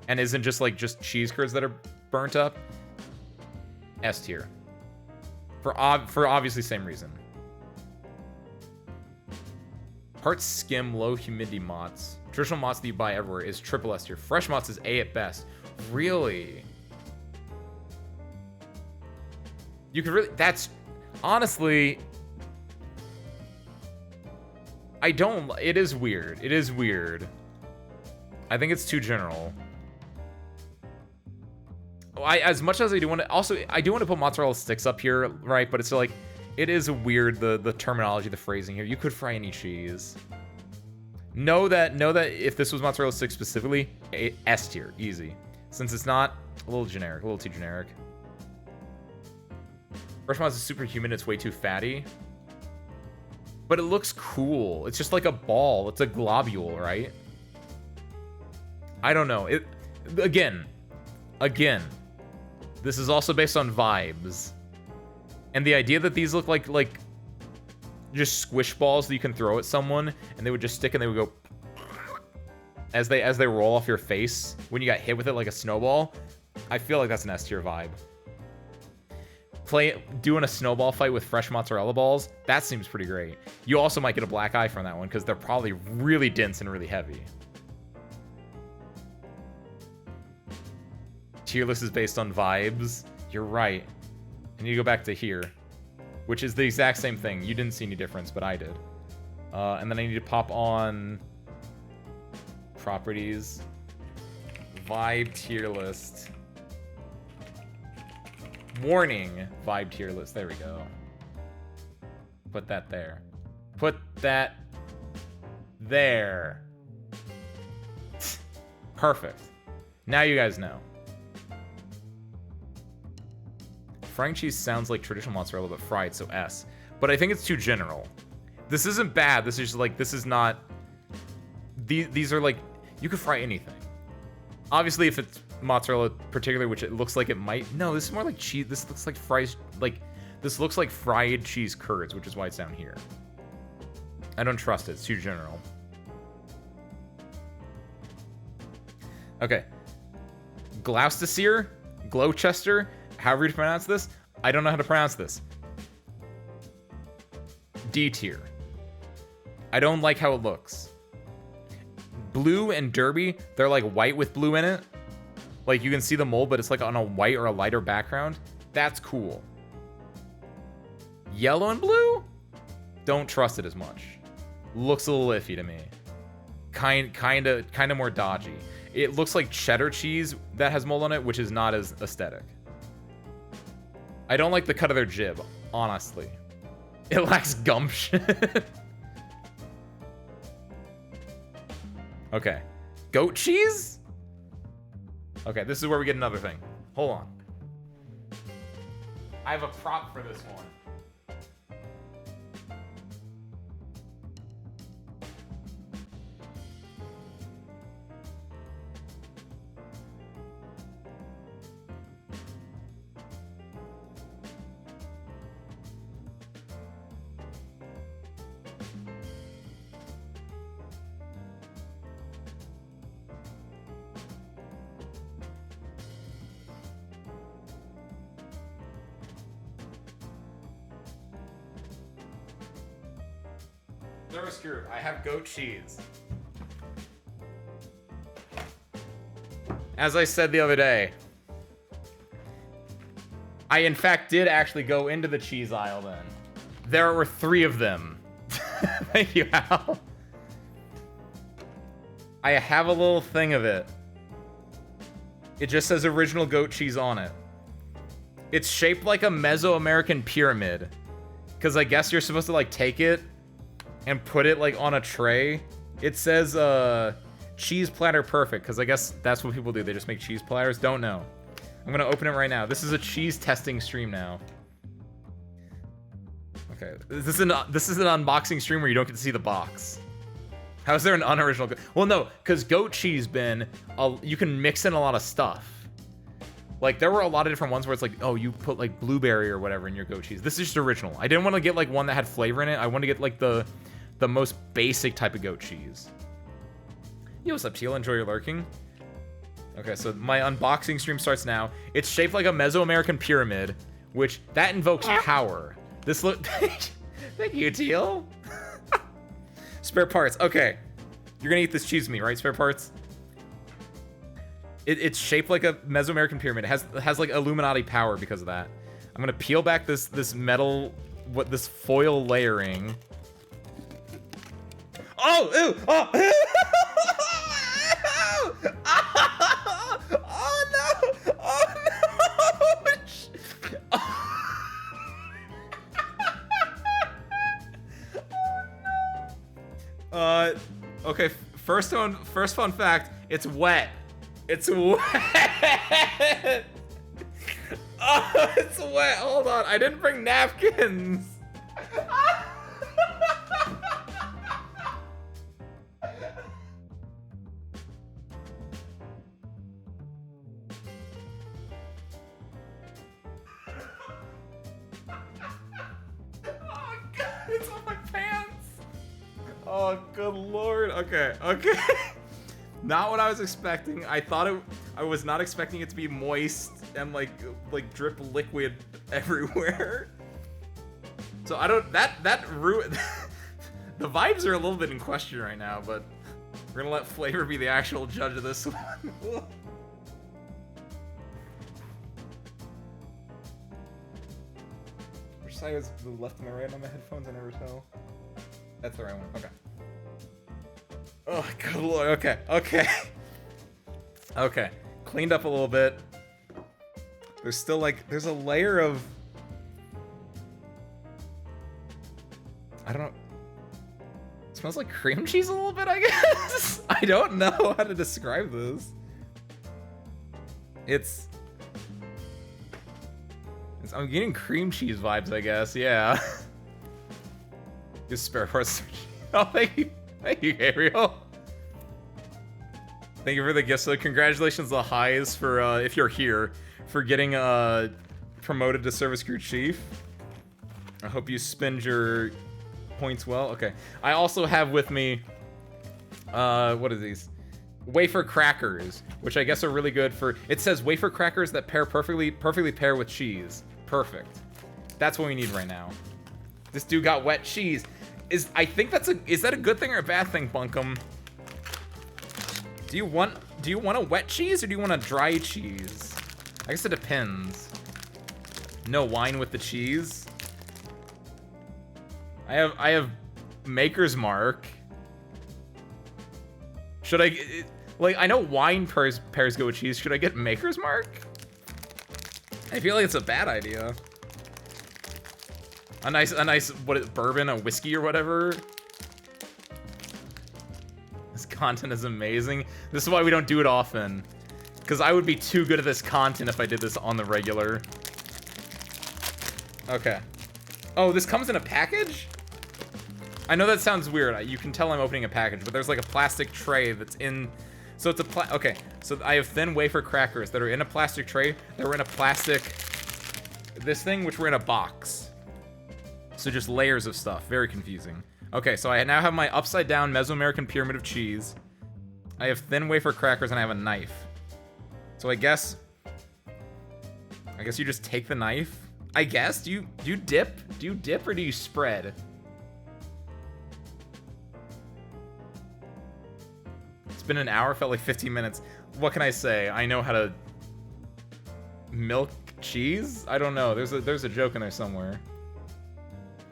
And isn't just cheese curds that are burnt up. S tier. For obviously same reason. Part skim, low humidity mozz. Traditional mozz that you buy everywhere is triple S tier. Fresh mozz is A at best. Really? You could really... That's... Honestly... I don't... It is weird. It is weird. I think it's too general. As much as I do want to... Also, I do want to put mozzarella sticks up here, right? But it's like... It is weird, the terminology, the phrasing here. You could fry any cheese. Know that if this was mozzarella sticks specifically, S tier. Easy. Since it's not, a little generic. A little too generic. Fresh Moz is superhuman. It's way too fatty. But it looks cool. It's just like a ball. It's a globule, right? I don't know. Again, this is also based on vibes. And the idea that these look like just squish balls that you can throw at someone and they would just stick and they would go as they roll off your face when you got hit with it like a snowball. I feel like that's an S tier vibe. Doing a snowball fight with fresh mozzarella balls, that seems pretty great. You also might get a black eye from that one because they're probably really dense and really heavy. Tier list is based on vibes. You're right. I need to go back to here, which is the exact same thing. You didn't see any difference, but I did. And then I need to pop on properties, vibe tier list. Warning, vibe tier list. There we go. Put that there. Put that there. Perfect. Now you guys know. Frying cheese sounds like traditional mozzarella, but fried, so S. But I think it's too general. This isn't bad. This is just like, this is not... These are like, you could fry anything. Obviously, if it's mozzarella particularly, which it looks like it might... No, this is more like cheese. This looks like fries... Like, this looks like fried cheese curds, which is why it's down here. I don't trust it. It's too general. Okay. Gloucestershire? Gloucester? However you pronounce this, I don't know how to pronounce this. D tier. I don't like how it looks. Blue and Derby, they're like white with blue in it. Like you can see the mold, but it's like on a white or a lighter background. That's cool. Yellow and blue? Don't trust it as much. Looks a little iffy to me. Kind of more dodgy. It looks like cheddar cheese that has mold on it, which is not as aesthetic. I don't like the cut of their jib, honestly. It lacks gumption. Okay. Goat cheese? Okay, this is where we get another thing. Hold on. I have a prop for this one. Never screwed. I have goat cheese. As I said the other day, I in fact did actually go into the cheese aisle then. There were 3 of them. Thank you, Al. I have a little thing of it. It just says original goat cheese on it. It's shaped like a Mesoamerican pyramid. Because I guess you're supposed to like take it and put it like on a tray. It says cheese platter perfect, because I guess that's what people do. They just make cheese platters. Don't know. I'm gonna open it right now. This is a cheese testing stream now. Okay, this is an unboxing stream where you don't get to see the box. How is there an unoriginal? Well, no, because goat cheese bin, you can mix in a lot of stuff. Like, there were a lot of different ones where it's like, oh, you put, like, blueberry or whatever in your goat cheese. This is just original. I didn't want to get, like, one that had flavor in it. I want to get, like, the most basic type of goat cheese. Yo, what's up, Teal? Enjoy your lurking. Okay, so my unboxing stream starts now. It's shaped like a Mesoamerican pyramid, which, that invokes power. This look... Thank you, Teal. Spare parts. Okay. You're gonna eat this cheese with me, right? Spare parts? It's shaped like a Mesoamerican pyramid. It has like Illuminati power because of that. I'm gonna peel back this metal, this foil layering. Oh, ew, oh, oh no, oh no. Okay, first fun fact, it's wet. It's wet. Oh, it's wet. Hold on, I didn't bring napkins. Oh god, it's on my pants. Oh good lord. Okay, okay. Not what I was expecting. I was not expecting it to be moist and like drip liquid everywhere. So I don't that the vibes are a little bit in question right now, but we're gonna let flavor be the actual judge of this one. Which side is the left and the right on my headphones? I never tell. That's the right one. Okay. Oh, good lord. Okay. Okay. Okay. Cleaned up a little bit. There's still like, there's a layer of... I don't know. It smells like cream cheese a little bit, I guess? I don't know how to describe this. I'm getting cream cheese vibes, I guess. Yeah. Just spare parts. Oh, thank you. Thank you, Gabriel. Thank you for the gift. So congratulations, the highs, for if you're here, for getting promoted to service crew chief. I hope you spend your points well. Okay. I also have with me, what are these? Wafer crackers, which I guess are really good for. It says wafer crackers that pair perfectly pair with cheese. Perfect. That's what we need right now. This dude got wet cheese. Is that a good thing or a bad thing, Bunkum? Do you want a wet cheese or do you want a dry cheese? I guess it depends. No wine with the cheese. I have Maker's Mark. Should I like, I know wine pairs go with cheese. Should I get Maker's Mark? I feel like it's a bad idea. A nice, what is it, bourbon, a whiskey or whatever. This content is amazing. This is why we don't do it often. Because I would be too good at this content if I did this on the regular. Okay. Oh, this comes in a package? I know that sounds weird. You can tell I'm opening a package, but there's like a plastic tray that's in... So it's a okay, so I have thin wafer crackers that are in a plastic tray. That were in a plastic... This thing, which were in a box. So just layers of stuff. Very confusing. Okay, so I now have my upside down Mesoamerican pyramid of cheese. I have thin wafer crackers and I have a knife. So I guess you just take the knife. I guess. Do you dip? Do you dip or do you spread? It's been an hour, felt like 15 minutes. What can I say? I know how to milk cheese? I don't know. There's a joke in there somewhere.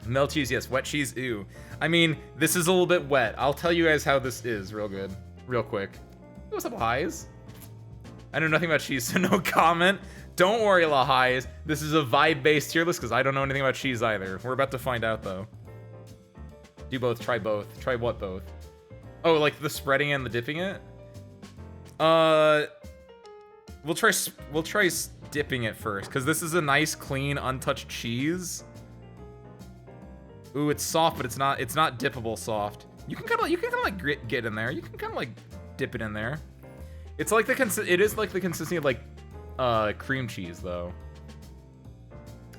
Melt cheese, yes. Wet cheese, ew. I mean, this is a little bit wet. I'll tell you guys how this is real quick. What's up, Highs? I know nothing about cheese, so no comment. Don't worry, La Highs. This is a vibe-based tier list because I don't know anything about cheese either. We're about to find out, though. Do both. Try both. Try what both? Oh, like the spreading and the dipping it? We'll try dipping it first because this is a nice, clean, untouched cheese. Ooh, it's soft, but it's not dippable soft. You can kind of like get in there. You can kind of like dip it in there. It's like it is like the consistency of like cream cheese though.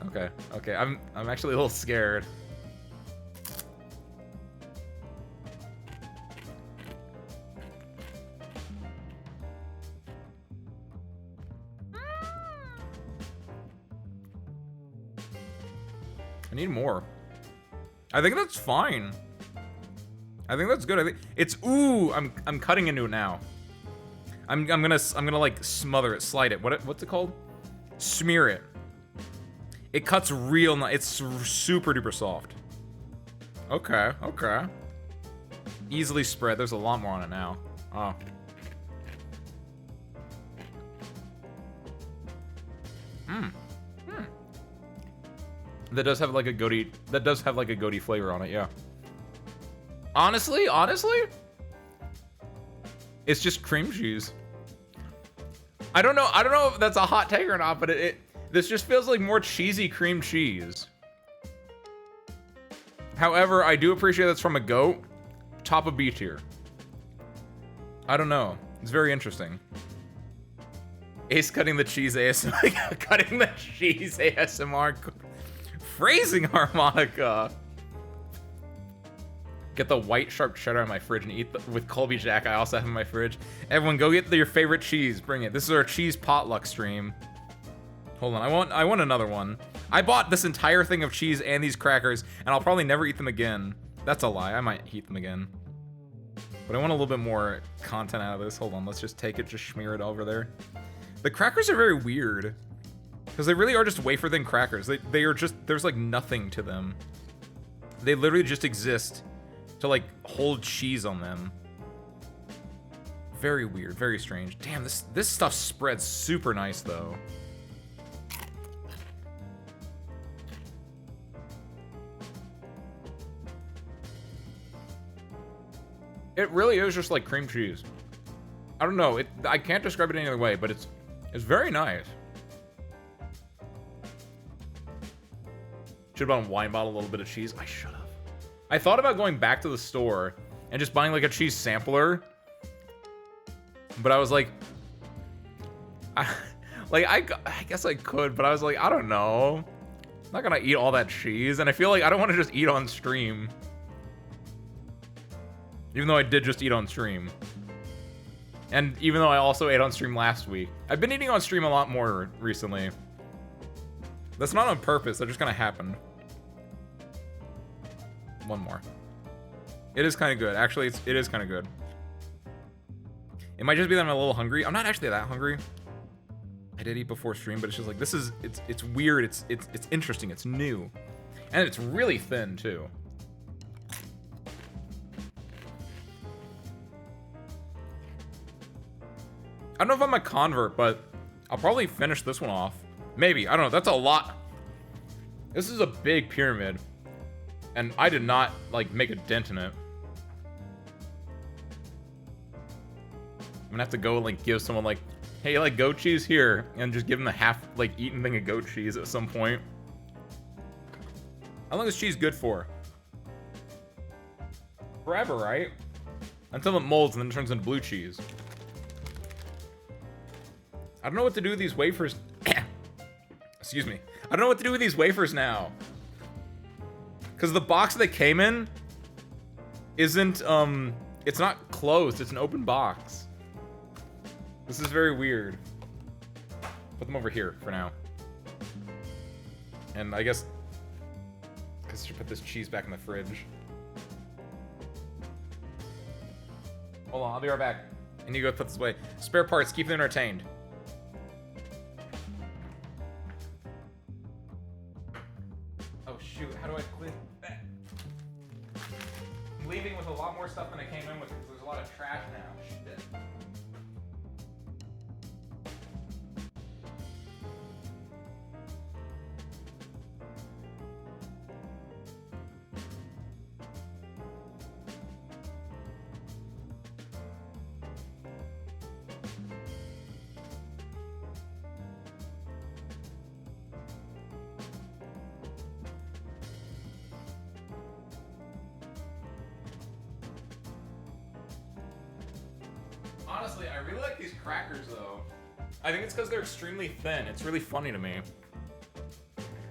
Okay. I'm actually a little scared. I need more. I think that's fine. I think that's good. I think it's ooh. I'm cutting into it now. I'm gonna like smother it, slide it. What's it called? Smear it. It cuts real nice. It's super duper soft. Okay. Easily spread. There's a lot more on it now. Oh. That does have like a goaty. That does have like a goaty flavor on it. Yeah. Honestly, it's just cream cheese. I don't know if that's a hot take or not, but this just feels like more cheesy cream cheese. However, I do appreciate that's from a goat. Top of B tier. I don't know. It's very interesting. Ace cutting the cheese ASMR. Cutting the cheese ASMR. Phrasing harmonica. Get the white sharp cheddar in my fridge and eat with Colby Jack. I also have in my fridge. Everyone, go get your favorite cheese. Bring it. This is our cheese potluck stream. Hold on. I want another one. I bought this entire thing of cheese and these crackers, and I'll probably never eat them again. That's a lie. I might eat them again. But I want a little bit more content out of this. Hold on. Let's just take it. Just smear it over there. The crackers are very weird. Because they really are just wafer thin crackers. They are just, there's like nothing to them. They literally just exist to like hold cheese on them. Very weird, very strange. Damn, this stuff spreads super nice though. It really is just like cream cheese. I don't know, I can't describe it any other way, but it's very nice. Should have bought a wine bottle, a little bit of cheese. I should have. I thought about going back to the store and just buying like a cheese sampler. But I was like, I guess I could, but I was like, I don't know. I'm not gonna eat all that cheese. And I feel like I don't want to just eat on stream. Even though I did just eat on stream. And even though I also ate on stream last week. I've been eating on stream a lot more recently. That's not on purpose, that just kind of happened. One more. It is kind of good. Actually, it is kind of good. It might just be that I'm a little hungry. I'm not actually that hungry. I did eat before stream, but it's just like, it's weird. It's interesting. It's new. And it's really thin, too. I don't know if I'm a convert, but I'll probably finish this one off. Maybe. I don't know. That's a lot. This is a big pyramid. And I did not, like, make a dent in it. I'm gonna have to go, like, give someone, like, hey, like, goat cheese here. And just give them a half, like, eaten thing of goat cheese at some point. How long is cheese good for? Forever, right? Until it molds and then turns into blue cheese. I don't know what to do with these wafers. Excuse me. I don't know what to do with these wafers now. Because the box they came in isn't, it's not closed. It's an open box. This is very weird. Put them over here for now. And I guess I should put this cheese back in the fridge. Hold on, I'll be right back. I need to go put this away. Spare parts, keep them entertained. Oh shoot, how do I quit? I'm leaving with a lot more stuff than I came in with because there's a lot of trash now. Shit. Honestly, I really like these crackers though. I think it's because they're extremely thin. It's really funny to me.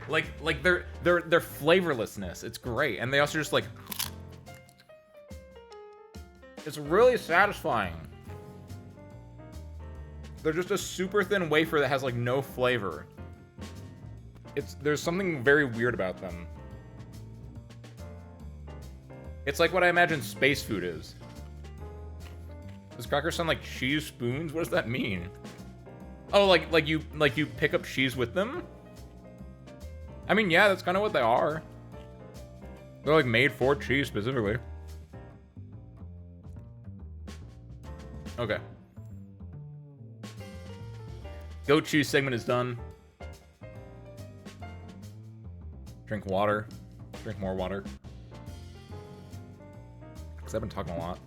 Like their flavorlessness. It's great, and they also just like. It's really satisfying. They're just a super thin wafer that has like no flavor. There's something very weird about them. It's like what I imagine space food is. Does crackers sound like cheese spoons? What does that mean? Oh, like you pick up cheese with them? I mean, yeah, that's kind of what they are. They're like made for cheese specifically. Okay. Goat cheese segment is done. Drink water. Drink more water. Because I've been talking a lot.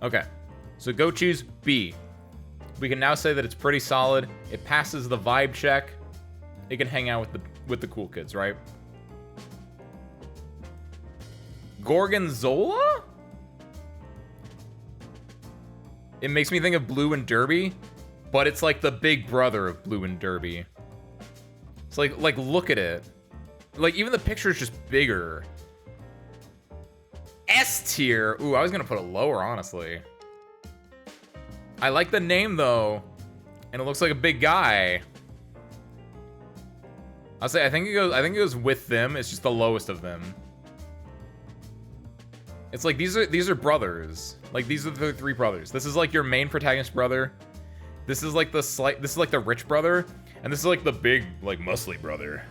Okay. So goat cheese, B. We can now say that it's pretty solid. It passes the vibe check. It can hang out with the cool kids, right? Gorgonzola? It makes me think of Blue and Derby, but it's like the big brother of Blue and Derby. It's like look at it. Like even the picture is just bigger. S tier. Ooh, I was gonna put it lower, honestly. I like the name though, and it looks like a big guy. I'll say I think it goes with them. It's just the lowest of them. It's like these are brothers. Like these are the three brothers. This is like your main protagonist brother. This is like the rich brother, and this is like the big like muscly brother.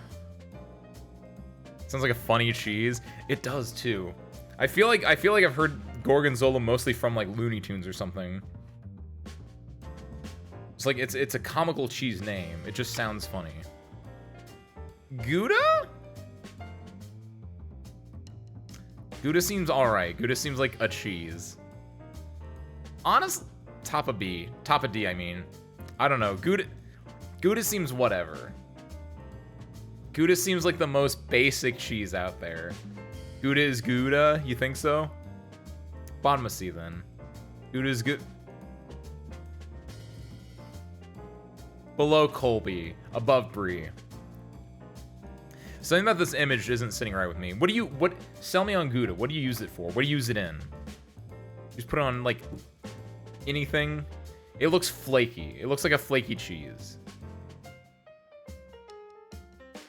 Sounds like a funny cheese. It does too. I feel like I've heard Gorgonzola mostly from like Looney Tunes or something. It's like it's a comical cheese name. It just sounds funny. Gouda? Gouda seems alright. Gouda seems like a cheese. Honest, top of B. Top of D, I mean. I don't know. Gouda seems whatever. Gouda seems like the most basic cheese out there. Gouda is Gouda? You think so? Bottom of C, then. Gouda is good. Below Colby. Above Brie. Something about this image isn't sitting right with me. Sell me on Gouda. What do you use it for? What do you use it in? Just put it on, like, anything. It looks flaky. It looks like a flaky cheese.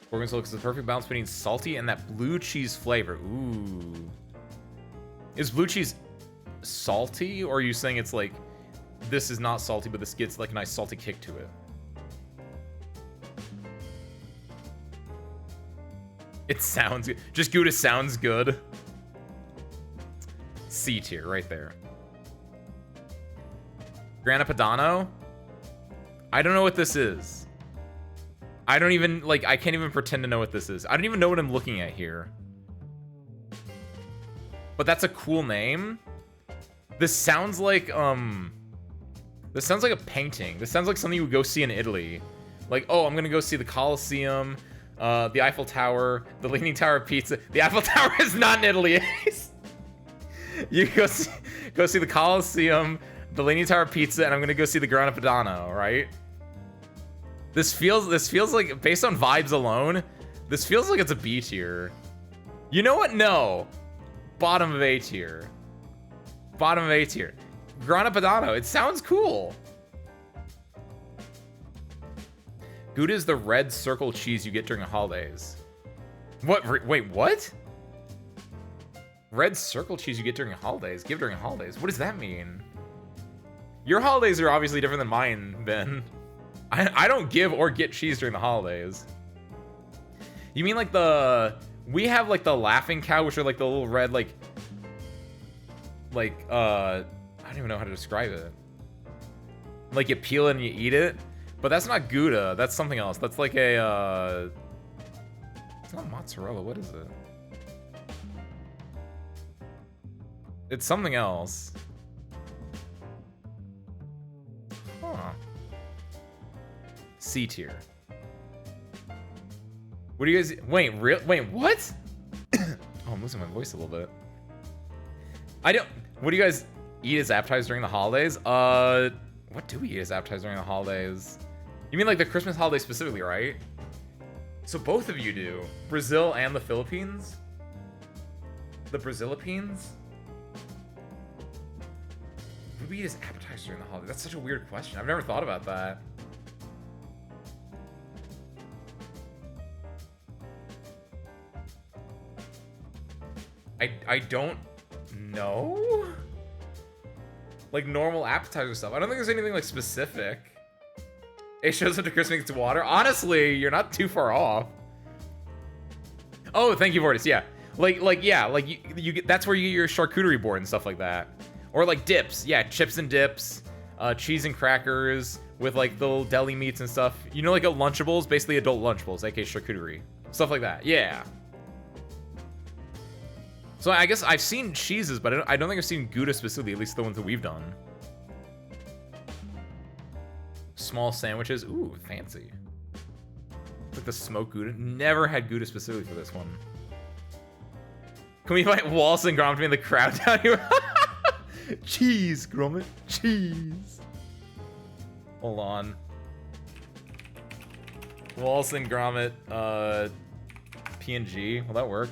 Gorgonzola looks the perfect balance between salty and that blue cheese flavor. Ooh. Is blue cheese salty? Or are you saying it's like, this is not salty, but this gets, like, a nice salty kick to it? It sounds good. Just Gouda sounds good. C tier, right there. Grana Padano? I don't know what this is. I don't even, like, I can't even pretend to know what this is. I don't even know what I'm looking at here. But that's a cool name. This sounds like a painting. This sounds like something you would go see in Italy. Like, oh, I'm gonna go see the Colosseum. The Eiffel Tower, the Leaning Tower of Pizza. The Eiffel Tower is not in Italy. You go see the Colosseum, the Leaning Tower of Pizza, and I'm gonna go see the Grana Padano, right? This feels like, based on vibes alone, this feels like it's a B tier. You know what? No. Bottom of A tier. Bottom of A tier. Grana Padano. It sounds cool. Gouda is the red circle cheese you get during the holidays. What? Wait, what? Red circle cheese you get during the holidays? Give during the holidays? What does that mean? Your holidays are obviously different than mine, Ben. I don't give or get cheese during the holidays. You mean like we have like the laughing cow, which are like the little red I don't even know how to describe it. Like you peel it and you eat it. But that's not Gouda. That's something else. That's like a, it's not mozzarella. What is it? It's something else. Huh. C tier. What do you guys, wait, what? Oh, I'm losing my voice a little bit. What do you guys eat as appetizers during the holidays? What do we eat as appetizers during the holidays? You mean like the Christmas holiday specifically, right? So both of you do. Brazil and the Philippines? The Brazilipeens? What do we eat as appetizers during the holiday? That's such a weird question. I've never thought about that. I don't know? Like normal appetizer stuff. I don't think there's anything like specific. It shows up to Christmas gets water. Honestly, you're not too far off. Oh, thank you, Vortis. Yeah. Yeah, like you get, that's where you get your charcuterie board and stuff like that. Or like dips, yeah, chips and dips, cheese and crackers with like the little deli meats and stuff. You know, like a Lunchables, basically adult Lunchables, aka charcuterie, stuff like that. Yeah. So I guess I've seen cheeses, but I don't think I've seen Gouda specifically, at least the ones that we've done. Small sandwiches, ooh, fancy. Like the smoked Gouda. Never had Gouda specifically for this one. Can we invite Wallace and Gromit to be in the crowd down here? Cheese, Gromit, cheese. Hold on. Wallace and Gromit, PNG, will that work?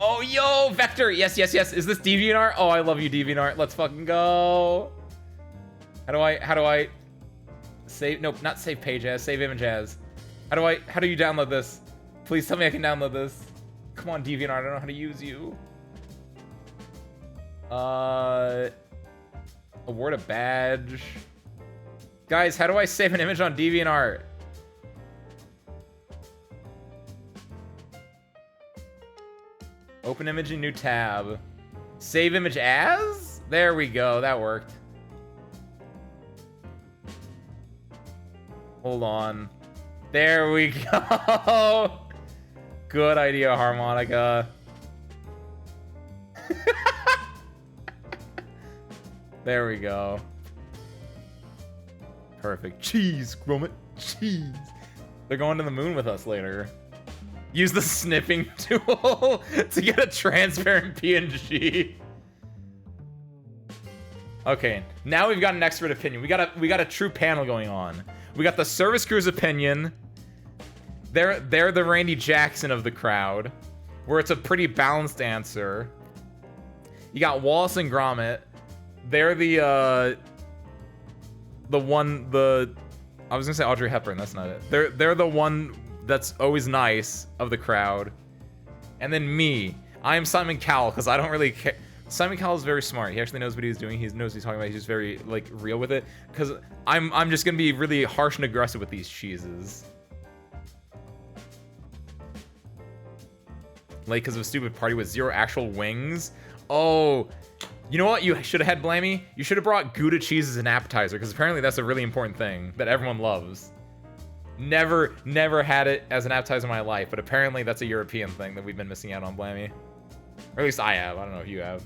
Oh, yo, Vector, yes, yes, yes. Is this DeviantArt? Oh, I love you, DeviantArt. Let's fucking go. How do I save? Nope, not save page as, save image as. How do you download this? Please tell me I can download this. Come on, DeviantArt, I don't know how to use you. Award a badge. Guys, how do I save an image on DeviantArt? Open image in new tab. Save image as? There we go, that worked. Hold on. There we go. Good idea, Harmonica. There we go. Perfect. Cheese, Gromit. Cheese. They're going to the moon with us later. Use the snipping tool to get a transparent PNG. Okay, now we've got an expert opinion. We got a true panel going on. We got the service crew's opinion. They're the Randy Jackson of the crowd, where it's a pretty balanced answer. You got Wallace and Gromit. They're I was gonna say Audrey Hepburn. That's not it. They're the one that's always nice of the crowd. And then me. I am Simon Cowell because I don't really care. Simon Cowell is very smart. He actually knows what he's doing. He knows what he's talking about. He's just very like real with it. Because I'm just gonna be really harsh and aggressive with these cheeses. Like because of a stupid party with 0 actual wings. Oh, you know what? You should have had Blammy. You should have brought Gouda cheese as an appetizer because apparently that's a really important thing that everyone loves. Never had it as an appetizer in my life, but apparently that's a European thing that we've been missing out on, Blammy. Or at least I have. I don't know if you have.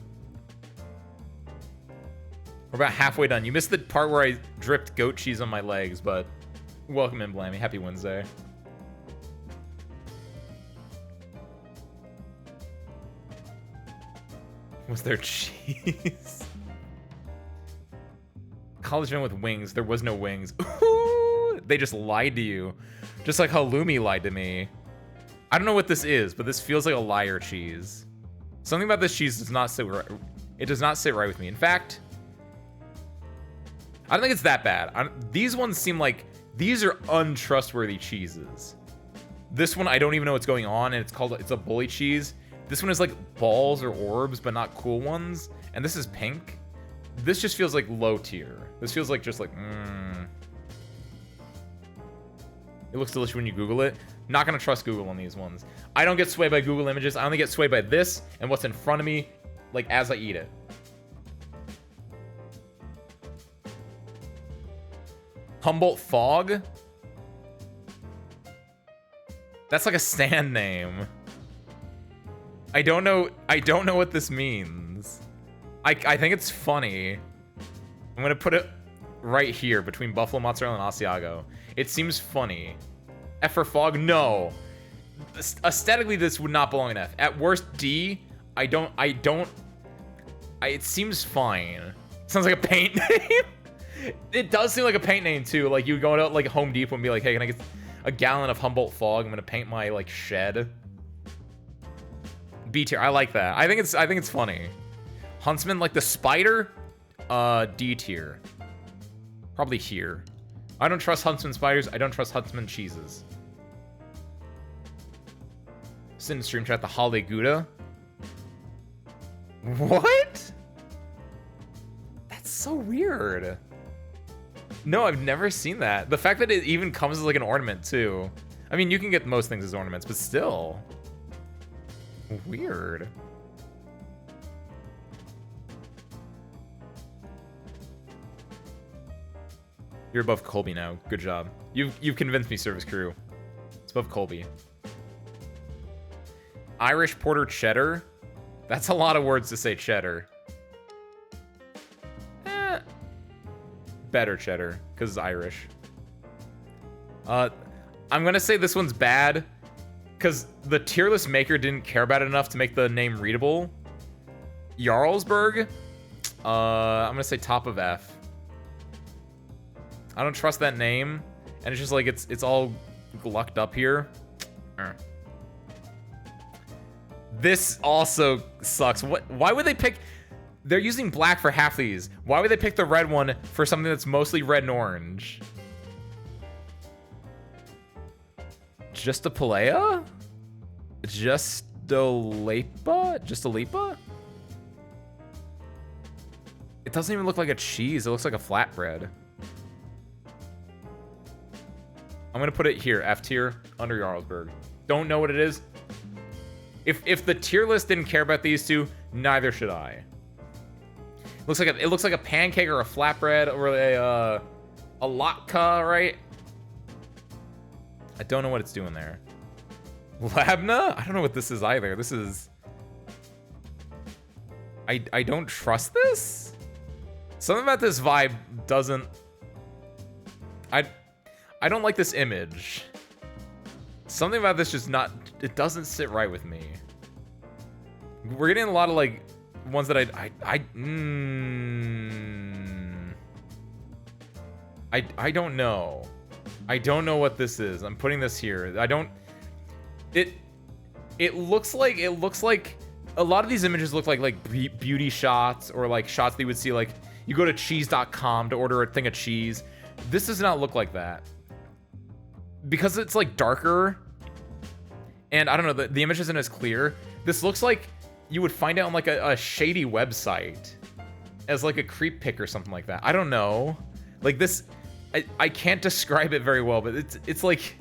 We're about halfway done. You missed the part where I dripped goat cheese on my legs, but welcome in, Blammy. Happy Wednesday. Was there cheese? College man with wings. There was no wings. Ooh, they just lied to you. Just like how Lumi lied to me. I don't know what this is, but this feels like a liar cheese. Something about this cheese does not sit right. It does not sit right with me. In fact, I don't think it's that bad. These ones seem like these are untrustworthy cheeses. This one, I don't even know what's going on, and it's a bully cheese. This one is like balls or orbs, but not cool ones. And this is pink. This just feels like low tier. This feels like just like, It looks delicious when you Google it. Not gonna trust Google on these ones. I don't get swayed by Google images. I only get swayed by this and what's in front of me, like as I eat it. Humboldt Fog? That's like a stand name. I don't know what this means. I think it's funny. I'm gonna put it right here between Buffalo Mozzarella and Asiago. It seems funny. F for fog? No. Aesthetically, this would not belong in F. At worst, D. It seems fine. Sounds like a paint name. It does seem like a paint name too. Like you go to like Home Depot and be like, hey, can I get a gallon of Humboldt Fog? I'm gonna paint my like shed. B tier. I like that. I think it's funny. Huntsman, like the spider, D tier. Probably here. I don't trust Huntsman spiders. I don't trust Huntsman cheeses. Sit in stream chat the Holiday Gouda. What? That's so weird. No, I've never seen that. The fact that it even comes as like an ornament too. I mean, you can get most things as ornaments, but still. Weird. You're above Colby now. Good job. You've convinced me, service crew. It's above Colby. Irish Porter Cheddar? That's a lot of words to say cheddar. Better cheddar, because it's Irish. I'm gonna say this one's bad, because the tier list maker didn't care about it enough to make the name readable. Jarlsberg? I'm gonna say top of F. I don't trust that name, and it's just like, it's all glucked up here. This also sucks. Why would they pick... They're using black for half these. Why would they pick the red one for something that's mostly red and orange? Just a Palea? Just a Lepa? Just a Lepa? It doesn't even look like a cheese. It looks like a flatbread. I'm gonna put it here, F tier, under Jarlsberg. Don't know what it is. If the tier list didn't care about these two, neither should I. It looks like a pancake or a flatbread or a latke, right? I don't know what it's doing there. Labna? I don't know what this is either. This is... I don't trust this? Something about this vibe doesn't... I don't like this image. Something about this just not... It doesn't sit right with me. We're getting a lot of, like, ones that I don't know. I don't know what this is. I'm putting this here. I don't... It looks like a lot of these images look like beauty shots or like shots that you would see, like you go to cheese.com to order a thing of cheese. This does not look like that. Because it's like darker and I don't know, the image isn't as clear. This looks like you would find it on like a shady website as like a creep pic or something like that. I don't know. Like this, I can't describe it very well, but it's like,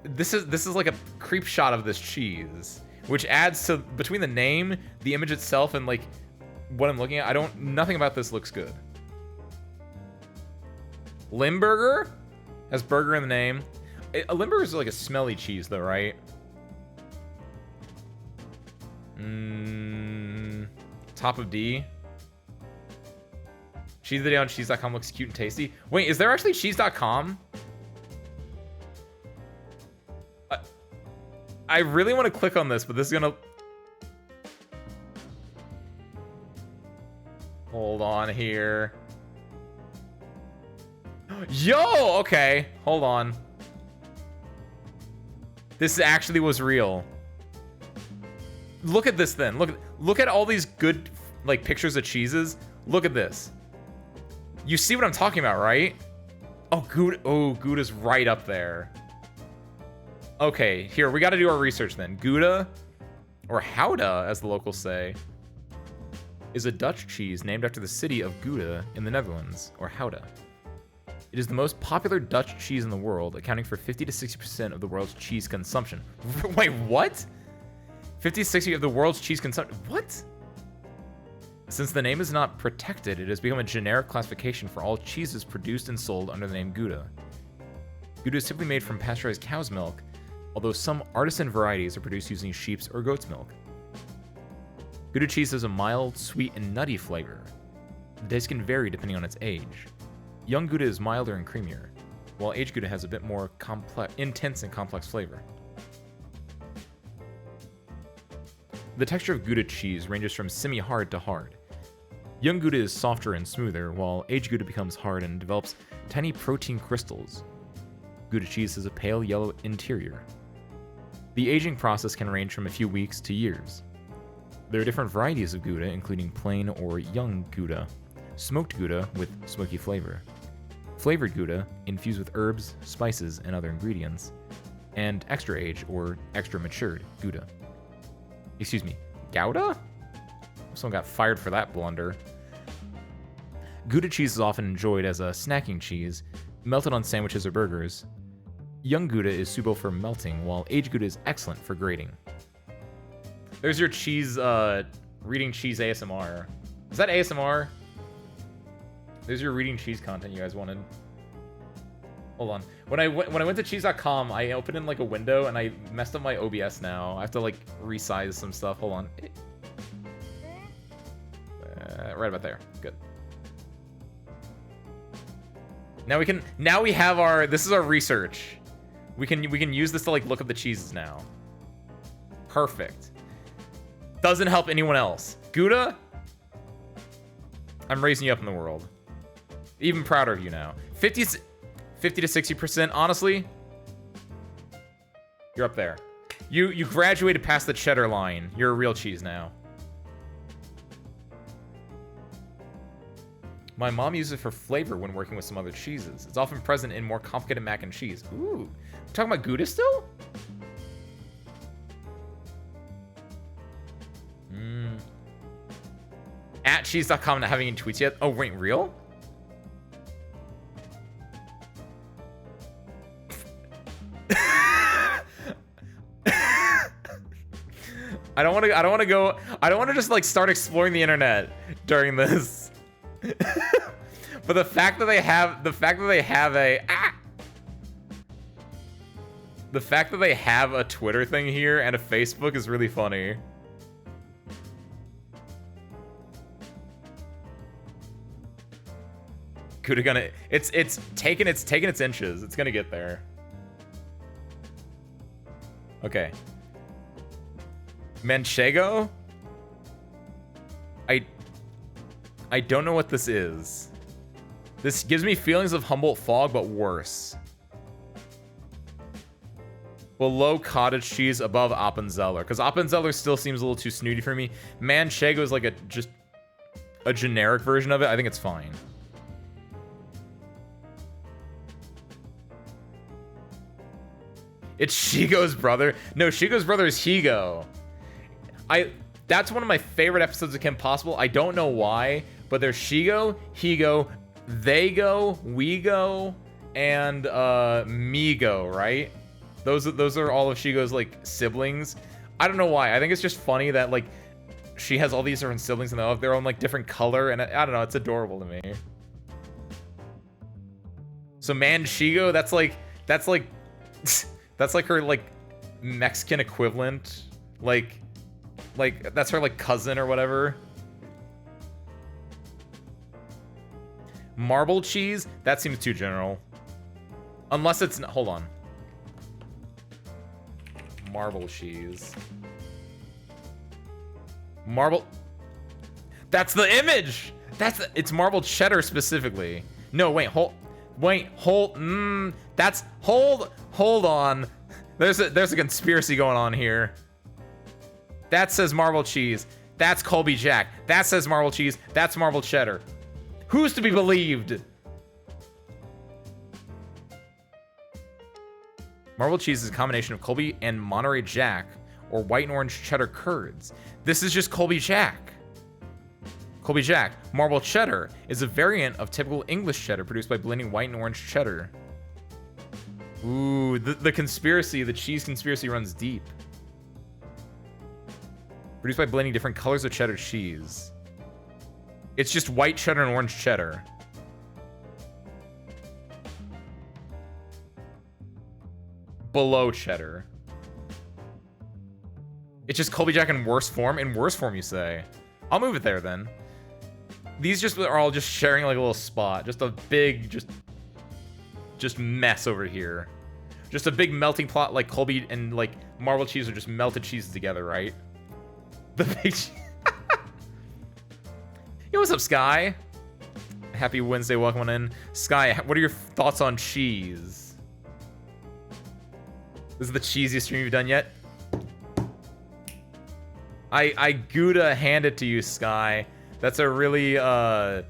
this is like a creep shot of this cheese, which adds to, between the name, the image itself, and like what I'm looking at, nothing about this looks good. Limburger has burger in the name. A Limburger is like a smelly cheese though, right? Top of D. Cheese the day on cheese.com looks cute and tasty. Wait, is there actually cheese.com? I really want to click on this, but this is gonna... Hold on here. Yo! Okay, hold on. This actually was real. Look at this then. Look at all these good like pictures of cheeses. Look at this. You see what I'm talking about, right? Oh, Gouda. Oh, Gouda's right up there. Okay, here, we got to do our research then. Gouda, or Gouda, as the locals say, is a Dutch cheese named after the city of Gouda in the Netherlands, or Gouda. It is the most popular Dutch cheese in the world, accounting for 50 to 60% of the world's cheese consumption. Wait, what? 50 to 60 of the world's cheese consumption? What? Since the name is not protected, it has become a generic classification for all cheeses produced and sold under the name Gouda. Gouda is typically made from pasteurized cow's milk, although some artisan varieties are produced using sheep's or goat's milk. Gouda cheese has a mild, sweet, and nutty flavor. The taste can vary depending on its age. Young Gouda is milder and creamier, while aged Gouda has a bit more intense and complex flavor. The texture of Gouda cheese ranges from semi-hard to hard. Young Gouda is softer and smoother, while aged Gouda becomes hard and develops tiny protein crystals. Gouda cheese has a pale yellow interior. The aging process can range from a few weeks to years. There are different varieties of Gouda, including plain or young Gouda, smoked Gouda with smoky flavor, flavored Gouda infused with herbs, spices, and other ingredients, and extra aged or extra matured Gouda. Excuse me, Gouda? Someone got fired for that blunder. Gouda cheese is often enjoyed as a snacking cheese, melted on sandwiches or burgers. Young Gouda is suitable for melting, while aged Gouda is excellent for grating. There's your cheese, reading cheese ASMR. Is that ASMR? There's your reading cheese content you guys wanted. Hold on. When I went to cheese.com, I opened in like a window and I messed up my OBS now. I have to like resize some stuff. Hold on. Right about there. Good. Now we have our, this is our research. We can use this to like look up the cheeses now. Perfect. Doesn't help anyone else. Gouda, I'm raising you up in the world. Even prouder of you now. 50 to 60%, honestly, you're up there. You graduated past the cheddar line. You're a real cheese now. My mom uses it for flavor when working with some other cheeses. It's often present in more complicated mac and cheese. Ooh, we're talking about Gouda still? At cheese.com, not having any tweets yet. Oh, wait, real? I don't want to just like start exploring the internet during this. But the fact that they have a Twitter thing here and a Facebook is really funny. Gouda gonna, it's taking its inches. It's gonna get there. Okay. Manchego? I don't know what this is. This gives me feelings of Humboldt Fog, but worse. Below cottage cheese, above Appenzeller. Because Appenzeller still seems a little too snooty for me. Manchego is like just a generic version of it. I think it's fine. It's Shigo's brother. No, Shigo's brother is Higo. That's one of my favorite episodes of Kim Possible. I don't know why, but there's Shigo, Higo, they go, we go, and me go, right? Those are all of Shigo's like siblings. I don't know why. I think it's just funny that like she has all these different siblings and they all have their own like different color, and I don't know, it's adorable to me. So Manchego, that's like that's like her like Mexican equivalent, like that's her like cousin or whatever. Marble cheese, that seems too general. Unless it's not, hold on. Marble cheese. Marble. That's the image. It's marble cheddar specifically. No, wait, hold. Hold on. There's a conspiracy going on here. That says marble cheese. That's Colby Jack. That says marble cheese. That's marble cheddar. Who's to be believed? Marble cheese is a combination of Colby and Monterey Jack, or white and orange cheddar curds. This is just Colby Jack. Colby Jack. Marble cheddar is a variant of typical English cheddar produced by blending white and orange cheddar. Ooh, the conspiracy, the cheese conspiracy runs deep. Produced by blending different colors of cheddar cheese. It's just white cheddar and orange cheddar. Below cheddar. It's just Colby Jack in worse form? In worse form, you say? I'll move it there, then. These just are all just sharing like a little spot. Just a big, just mess over here. Just a big melting pot, like Colby and like marble cheese are just melted cheeses together, right? The big... Yo, what's up, Sky? Happy Wednesday, welcome on in. Sky, what are your thoughts on cheese? This is the cheesiest stream you've done yet. I Gouda hand it to you, Sky. That's a really, that's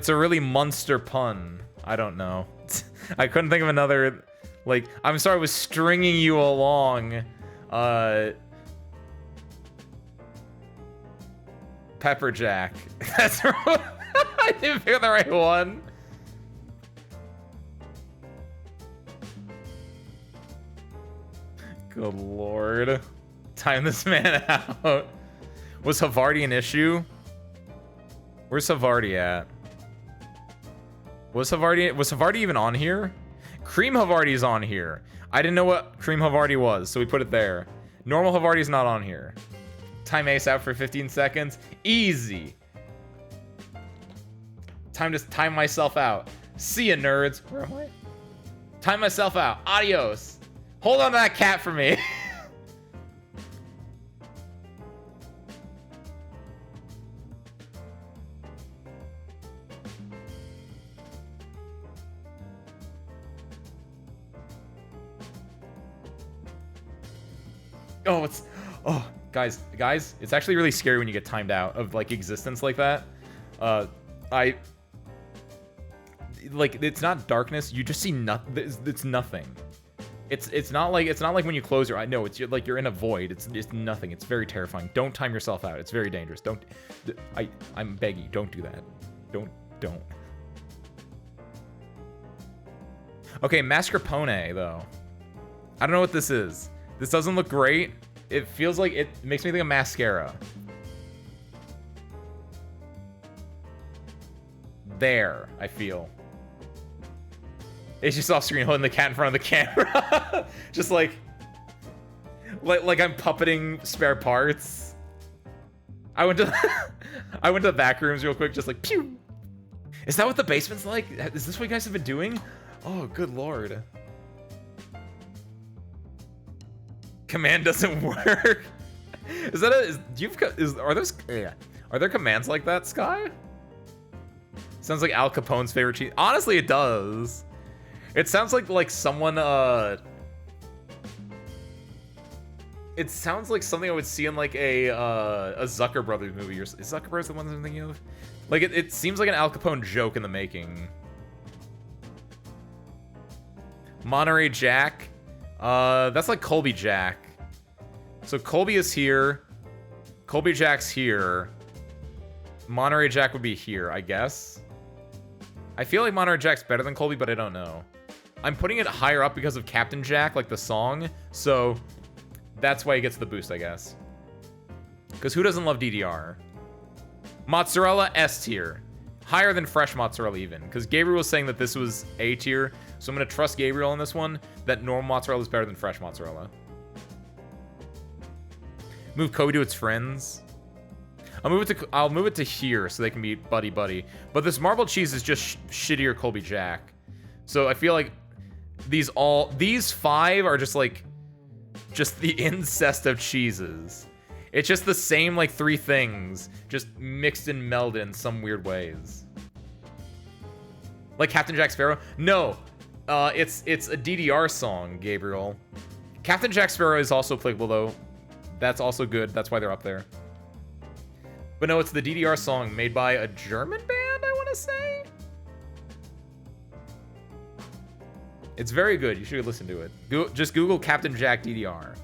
a really Munster pun. I don't know. I couldn't think of another, like, I'm sorry I was stringing you along. Pepper Jack. That's right. I didn't pick the right one. Good lord. Time this man out. Was Havarti an issue? Where's Havarti at? Was Havarti even on here? Cream Havarti is on here. I didn't know what Cream Havarti was, so we put it there. Normal Havarti is not on here. Time Ace out for 15 seconds. Easy. Time to time myself out. See ya, nerds. Where am I? Time myself out. Adios. Hold on to that cat for me. Oh, guys, it's actually really scary when you get timed out of like existence like that. It's not darkness. You just see nothing. It's nothing. It's not like when you close your eye. No, it's like you're in a void. It's nothing. It's very terrifying. Don't time yourself out. It's very dangerous. I'm begging you, don't do that. Don't. Okay, mascarpone though. I don't know what this is. This doesn't look great. It feels like it makes me think of mascara. There, I feel. It's just off screen holding the cat in front of the camera. Just like I'm puppeting spare parts. I went to the back rooms real quick, just like pew. Is that what the basement's like? Is this what you guys have been doing? Oh, good lord. Command doesn't work. Are there commands like that, Sky? Sounds like Al Capone's favorite cheese. Honestly, it does. It sounds like someone it sounds like something I would see in like a Zucker Brothers movie. Is Zucker Brothers the one I'm thinking of? Like it seems like an Al Capone joke in the making. Monterey Jack. That's like Colby Jack. So Colby is here. Colby Jack's here. Monterey Jack would be here, I guess. I feel like Monterey Jack's better than Colby, but I don't know. I'm putting it higher up because of Captain Jack, like the song. So that's why he gets the boost, I guess. Because who doesn't love DDR? Mozzarella, S tier. Higher than fresh mozzarella even. Because Gabriel was saying that this was A tier. So I'm going to trust Gabriel on this one. That normal mozzarella is better than fresh mozzarella. Move Kobe to its friends. I'll move it to here so they can be buddy. But this marbled cheese is just shittier Colby Jack. So I feel like these 5 are just the incest of cheeses. It's just the same like 3 things, just mixed and melded in some weird ways. Like Captain Jack Sparrow? No, it's a DDR song, Gabriel. Captain Jack Sparrow is also applicable though. That's also good. That's why they're up there. But no, it's the DDR song made by a German band, I want to say. It's very good. You should listen to it. Just Google Captain Jack DDR.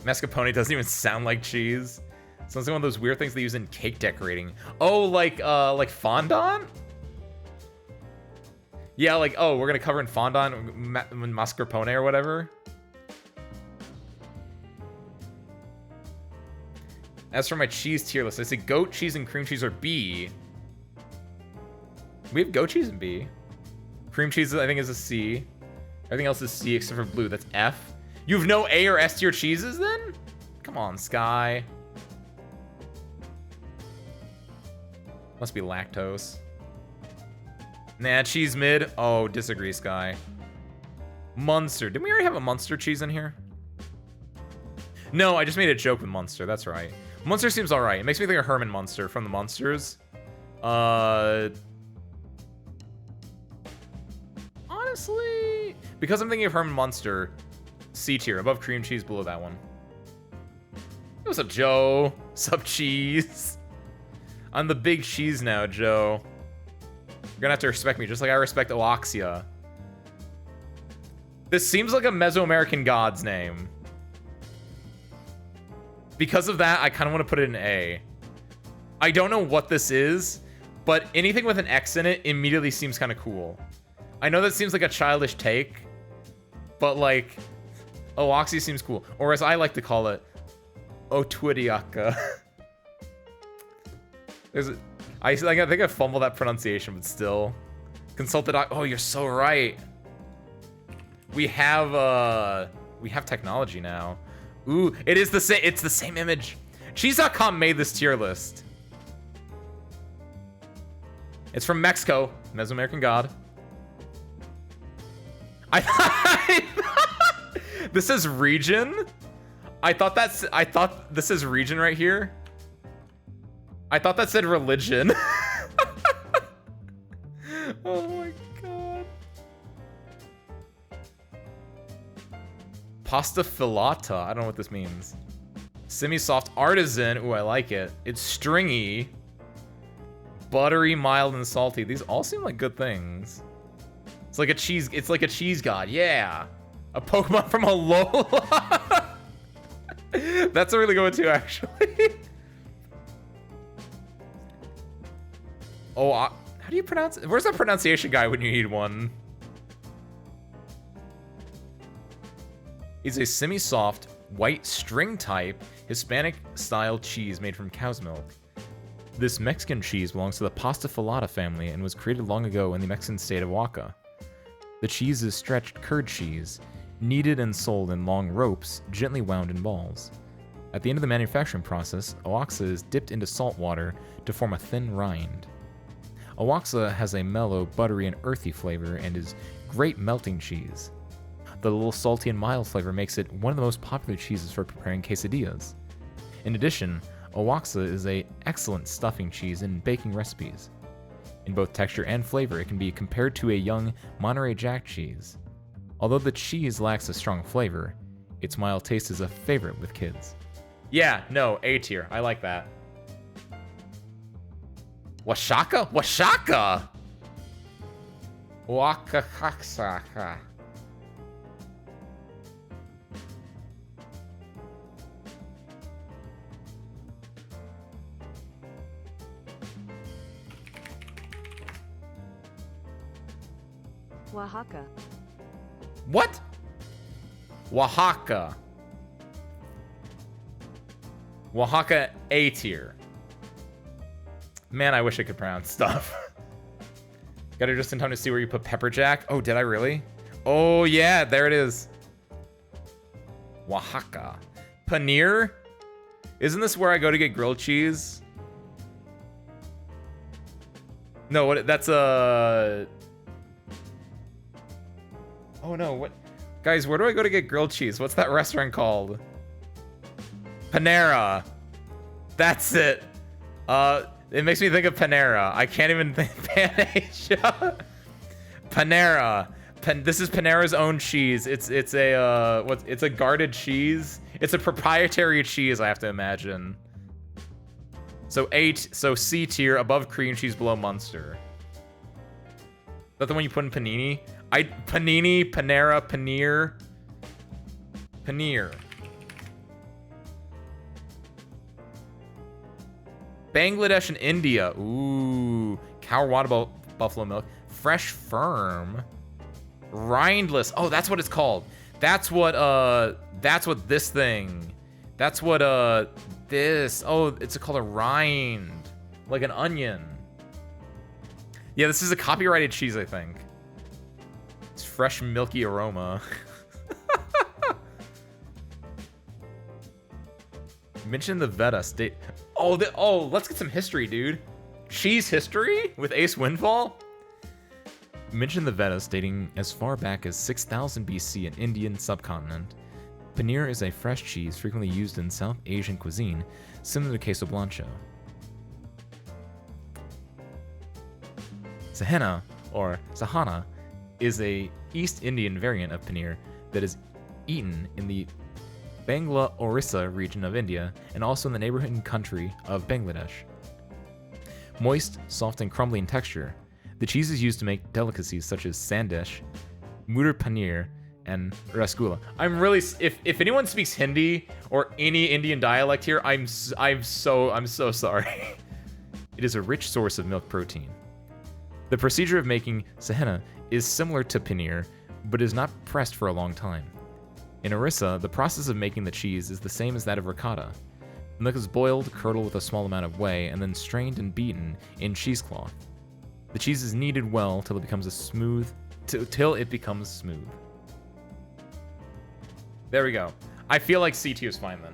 Mascarpone doesn't even sound like cheese. Sounds like one of those weird things they use in cake decorating. Oh, like fondant? Yeah, like, oh, we're gonna cover in fondant, mascarpone or whatever. As for my cheese tier list, I say goat cheese and cream cheese are B. We have goat cheese and B. Cream cheese, I think, is a C. Everything else is C except for blue. That's F. You have no A or S tier cheeses then? Come on, Sky. Must be lactose. Nah, cheese mid. Oh, disagree, Sky. Munster. Didn't we already have a Munster cheese in here? No, I just made a joke with Munster. That's right. Munster seems alright. It makes me think of Herman Munster from the Munsters. Honestly, because I'm thinking of Herman Munster, C tier, above cream cheese, below that one. What's up, Joe? Sup, cheese? I'm the big cheese now, Joe. You're gonna have to respect me, just like I respect Oaxia. This seems like a Mesoamerican god's name. Because of that, I kind of want to put it in A. I don't know what this is, but anything with an X in it immediately seems kind of cool. I know that seems like a childish take, but like, Oaxi seems cool. Or as I like to call it, Otwidiaka. I think I fumbled that pronunciation, but still. Consult the doc. Oh, you're so right. We have technology now. Ooh, it's the same image. Cheese.com made this tier list. It's from Mexico, Mesoamerican god. This is region? I thought this is region right here. I thought that said religion. Oh my god. Pasta filata. I don't know what this means. Semi-soft artisan. Ooh, I like it. It's stringy. Buttery, mild, and salty. These all seem like good things. It's like a cheese god. Yeah. A Pokemon from Alola. That's a really good one too, actually. Oh, how do you pronounce it? Where's that pronunciation guy when you need one? It's a semi-soft, white string type, Hispanic-style cheese made from cow's milk. This Mexican cheese belongs to the pasta filata family and was created long ago in the Mexican state of Oaxaca. The cheese is stretched curd cheese, kneaded and sold in long ropes, gently wound in balls. At the end of the manufacturing process, Oaxaca is dipped into salt water to form a thin rind. Oaxaca has a mellow, buttery, and earthy flavor and is great melting cheese. The little salty and mild flavor makes it one of the most popular cheeses for preparing quesadillas. In addition, Oaxaca is an excellent stuffing cheese in baking recipes. In both texture and flavor, it can be compared to a young Monterey Jack cheese. Although the cheese lacks a strong flavor, its mild taste is a favorite with kids. Yeah, no, A tier. I like that. Oaxaca? Oaxaca! Oaxaca. Oaxaca. What? Oaxaca. Oaxaca A tier. Man, I wish I could pronounce stuff. Got here just in time to see where you put pepper jack. Oh, did I really? Oh, yeah, there it is. Oaxaca. Paneer? Isn't this where I go to get grilled cheese? No, what? That's a... Oh, no, what? Guys, where do I go to get grilled cheese? What's that restaurant called? Panera. That's it. It makes me think of Panera. I can't even think Pan-Asia. Panera. This is Panera's own cheese. It's a it's a guarded cheese. It's a proprietary cheese, I have to imagine. So C tier, above cream cheese, below Munster. Is that the one you put in panini? Panini, Panera, Paneer. Bangladesh and India. Ooh. Kawarwada buffalo milk. Fresh firm. Rindless. Oh, that's what it's called. That's what this thing. That's what this. Oh, it's called a rind. Like an onion. Yeah, this is a copyrighted cheese, I think. It's fresh milky aroma. Mention the Veda state. Oh, let's get some history, dude. Cheese history with Ace Windfall? Mention the Vedas dating as far back as 6000 BC in Indian subcontinent. Paneer is a fresh cheese frequently used in South Asian cuisine, similar to queso blanco. Sahana, or Sahana, is a East Indian variant of paneer that is eaten in the Bangla Orissa region of India and also in the neighboring country of Bangladesh. Moist, soft, and crumbly in texture, the cheese is used to make delicacies such as sandesh, mutter paneer, and rasgulla. I'm really, if anyone speaks Hindi or any Indian dialect here, I'm so sorry. It is a rich source of milk protein. The procedure of making sahana is similar to paneer, but is not pressed for a long time. In harissa, the process of making the cheese is the same as that of ricotta. The milk is boiled, curdled with a small amount of whey, and then strained and beaten in cheesecloth. The cheese is kneaded well till it becomes smooth. There we go. I feel like C tier is fine then.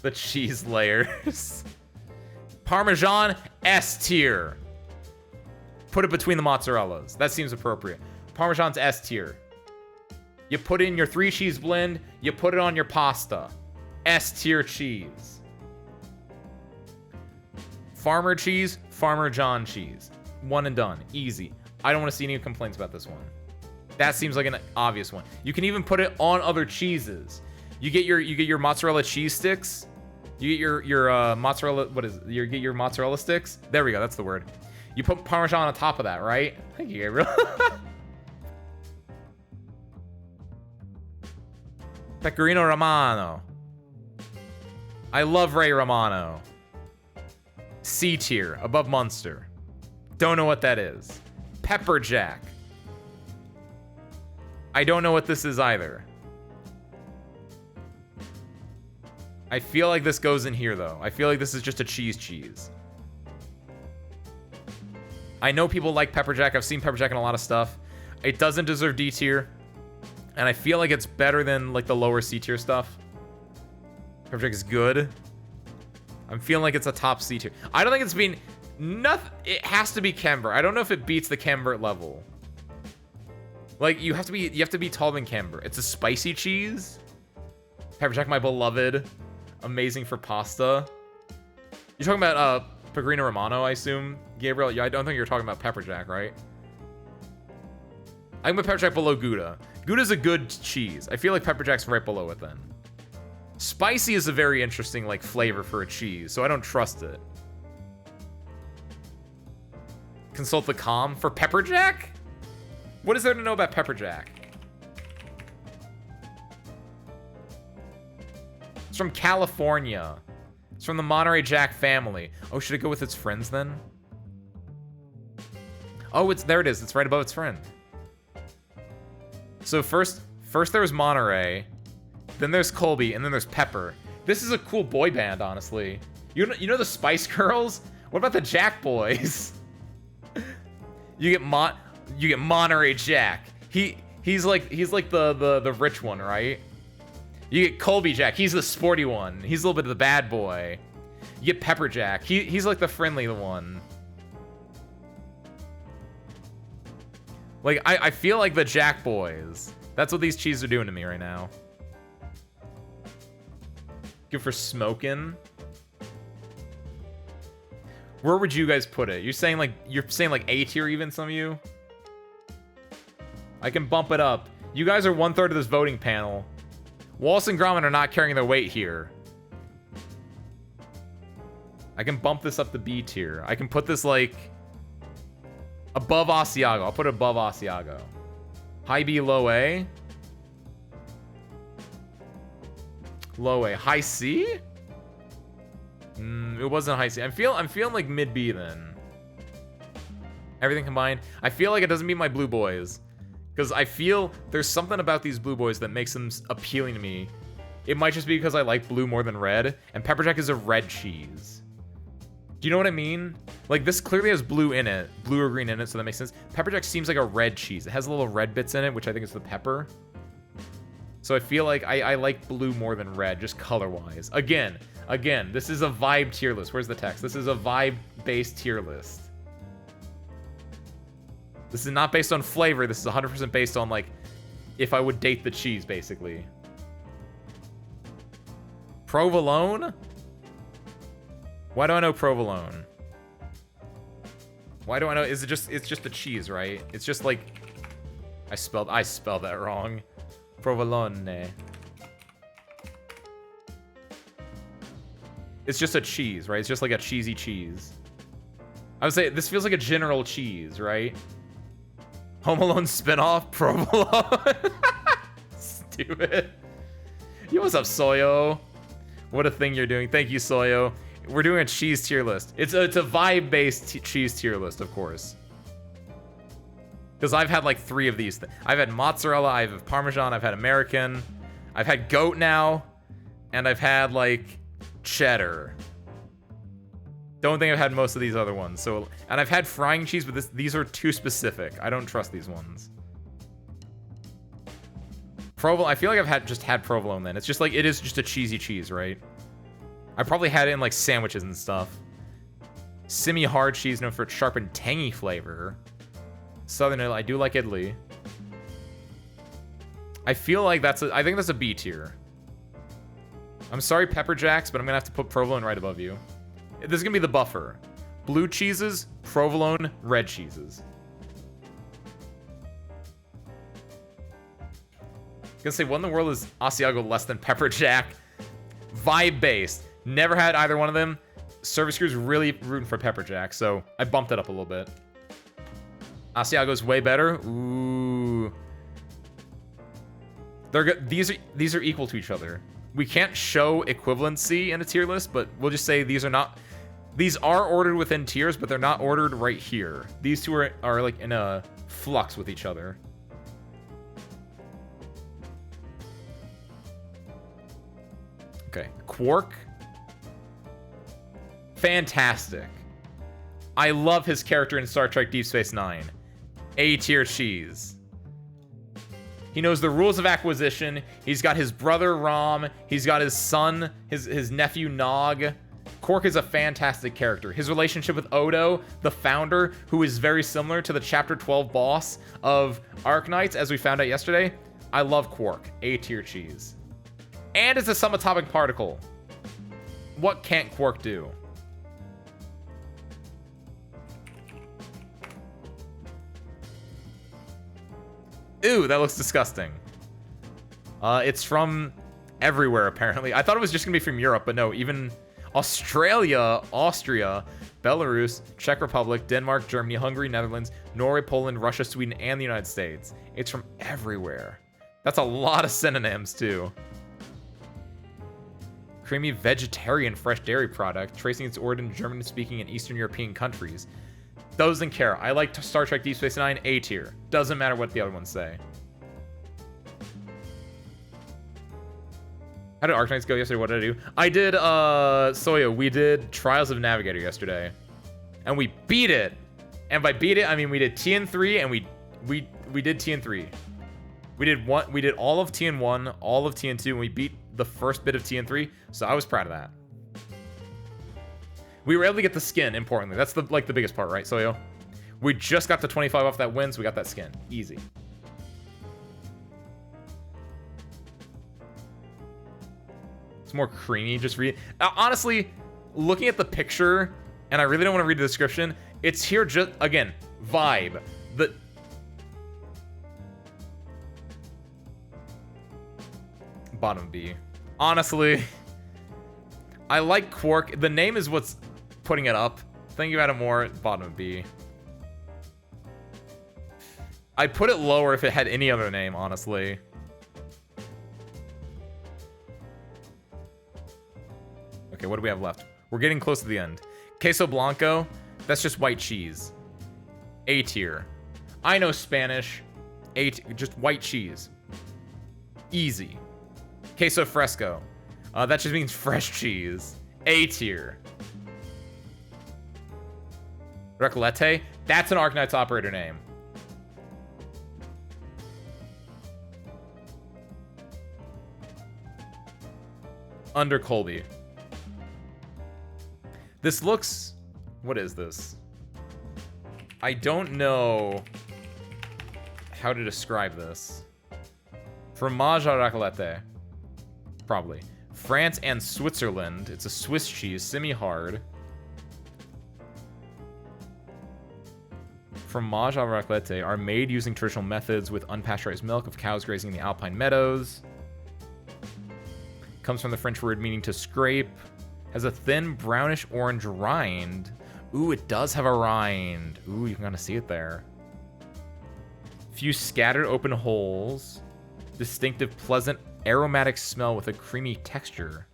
The cheese layers. Parmesan, S tier. Put it between the mozzarellas. That seems appropriate. Parmesan's S tier. You put in your 3 cheese blend, you put it on your pasta. S tier cheese. Farmer cheese, Farmer John cheese. One and done. Easy. I don't want to see any complaints about this one. That seems like an obvious one. You can even put it on other cheeses. You get your mozzarella cheese sticks. You get your mozzarella, what is it? You get your mozzarella sticks. There we go, that's the word. You put Parmesan on top of that, right? Thank you, Gabriel. Pecorino Romano. I love Ray Romano. C tier, above Munster. Don't know what that is. Pepper Jack. I don't know what this is either. I feel like this goes in here, though. I feel like this is just a cheese. I know people like Pepper Jack. I've seen Pepper Jack in a lot of stuff. It doesn't deserve D tier. And I feel like it's better than, like, the lower C tier stuff. Pepper Jack is good. I'm feeling like it's a top C tier. I don't think it's been... Nothing. It has to be Camembert. I don't know if it beats the Camembert level. Like, you have to be taller than Camembert. It's a spicy cheese. Pepper Jack, my beloved. Amazing for pasta. You're talking about Pecorino Romano, I assume, Gabriel? Yeah, I don't think you're talking about Pepper Jack, right? I'm with Pepper Jack below Gouda. Gouda's a good cheese. I feel like Pepper Jack's right below it then. Spicy is a very interesting, like, flavor for a cheese, so I don't trust it. Consult the com for Pepper Jack? What is there to know about Pepper Jack? It's from California. It's from the Monterey Jack family. Oh, should it go with its friends then? Oh, there it is. It's right above its friend. So first there was Monterey, then there's Colby, and then there's Pepper. This is a cool boy band, honestly. You know the Spice Girls? What about the Jack Boys? You get Monterey Jack. He's like the rich one, right? You get Colby Jack. He's the sporty one. He's a little bit of the bad boy. You get Pepper Jack. He's like the friendly one. Like, I feel like the Jack Boys. That's what these cheeses are doing to me right now. Good for smoking. Where would you guys put it? You're saying like A tier even, some of you? I can bump it up. You guys are 1/3 of this voting panel. Wallace and Gromit are not carrying their weight here. I can bump this up to B tier. I can put this like above Asiago. I'll put it above Asiago. High B, low A. Low A. High C? It wasn't high C. I'm feeling like mid B then. Everything combined. I feel like it doesn't beat my Blue Boys. Because I feel there's something about these Blue Boys that makes them appealing to me. It might just be because I like blue more than red. And Pepper Jack is a red cheese. Do you know what I mean? Like, this clearly has blue in it. Blue or green in it, so that makes sense. Pepper Jack seems like a red cheese. It has little red bits in it, which I think is the pepper. So I feel like I like blue more than red, just color-wise. Again, this is a vibe tier list. Where's the text? This is a vibe-based tier list. This is not based on flavor. This is 100% based on, like, if I would date the cheese, basically. Provolone? Why do I know provolone? Why do I know? Is it just? It's just the cheese, right? It's just like I spelled that wrong. Provolone. It's just a cheese, right? It's just like a cheesy cheese. I would say this feels like a general cheese, right? Home Alone spinoff, provolone. Stupid. Yo, what's up, Soyo? What a thing you're doing. Thank you, Soyo. We're doing a cheese tier list. It's a vibe-based cheese tier list, of course. Because I've had like 3 of these. I've had mozzarella, I've had Parmesan, I've had American, I've had goat now, and I've had like cheddar. Don't think I've had most of these other ones. So, and I've had frying cheese, but these are too specific. I don't trust these ones. Provolone, I feel like I've just had provolone then. It's just like, it is just a cheesy cheese, right? I probably had it in like sandwiches and stuff. Semi-hard cheese known for its sharp and tangy flavor. Southern Italy, I do like Italy. I feel like I think that's a B tier. I'm sorry, Pepper Jacks, but I'm gonna have to put provolone right above you. This is gonna be the buffer. Blue cheeses, provolone, red cheeses. I'm gonna say, what in the world is Asiago less than Pepper Jack? Vibe-based. Never had either one of them. Service crew's really rooting for Pepper Jack, so I bumped it up a little bit. Asiago's way better. Ooh. They're good. These are equal to each other. We can't show equivalency in a tier list, but we'll just say these are not. These are ordered within tiers, but they're not ordered right here. These two are like in a flux with each other. Okay, Quark. Fantastic. I love his character in Star Trek Deep Space Nine. A tier cheese. He knows the rules of acquisition. He's got his brother Rom. He's got his son, his nephew Nog. Quark is a fantastic character. His relationship with Odo, the founder, who is very similar to the Chapter 12 boss of Arknights, as we found out yesterday. I love Quark. A tier cheese. And it's a subatomic particle. What can't Quark do? Ooh, that looks disgusting. It's from everywhere, apparently. I thought it was just gonna be from Europe, but no, even Australia, Austria, Belarus, Czech Republic, Denmark, Germany, Hungary, Netherlands, Norway, Poland, Russia, Sweden, and the United States. It's from everywhere. That's a lot of synonyms, too. Creamy vegetarian fresh dairy product, tracing its origin in German-speaking and Eastern European countries. Doesn't care. I like Star Trek Deep Space Nine, A tier. Doesn't matter what the other ones say. How did Arknights go yesterday? What did I do? I did, Soya, we did Trials of Navigator yesterday. And we beat it. And by beat it, I mean we did TN3 and we did TN3. We did all of TN1, all of TN2, and we beat the first bit of TN3, so I was proud of that. We were able to get the skin, importantly. That's the biggest part, right, Soyo? We just got the 25 off that win, so we got that skin. Easy. It's more creamy, just read. Honestly, looking at the picture, and I really don't want to read the description, it's here just, again, vibe. Bottom B. Honestly, I like Quark. The name is what's putting it up. Thinking about it more, bottom B. I'd put it lower if it had any other name, honestly. Okay, what do we have left? We're getting close to the end. Queso Blanco, that's just white cheese. A tier. I know Spanish. Just white cheese. Easy. Queso Fresco. That just means fresh cheese. A tier. Recolete? That's an Arknights operator name. Under Colby. This looks... What is this? I don't know how to describe this. Fromage à raclette. Probably. France and Switzerland. It's a Swiss cheese, semi-hard. Fromage à raclette are made using traditional methods with unpasteurized milk of cows grazing in the alpine meadows. Comes from the French word meaning to scrape. Has a thin brownish orange rind. Ooh, it does have a rind. Ooh, you can kind of see it there. Few scattered open holes. Distinctive, pleasant, aromatic smell with a creamy texture.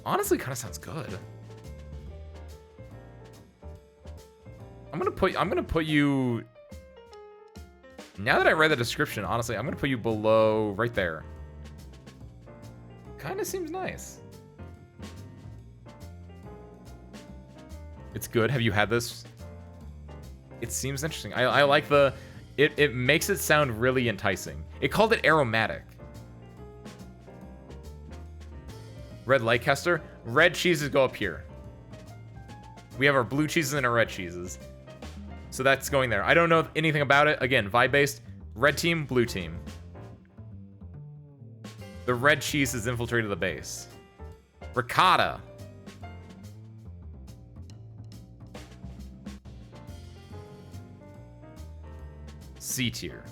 Honestly, kind of sounds good. I'm gonna put you. Now that I read the description, honestly, I'm gonna put you below right there. Kind of seems nice. It's good. Have you had this? It seems interesting. I like the. It makes it sound really enticing. It called it aromatic. Red Leicester. Red cheeses go up here. We have our blue cheeses and our red cheeses. So that's going there. I don't know anything about it. Again, vibe-based. Red team, blue team. The red cheese has infiltrated the base. Ricotta. C tier.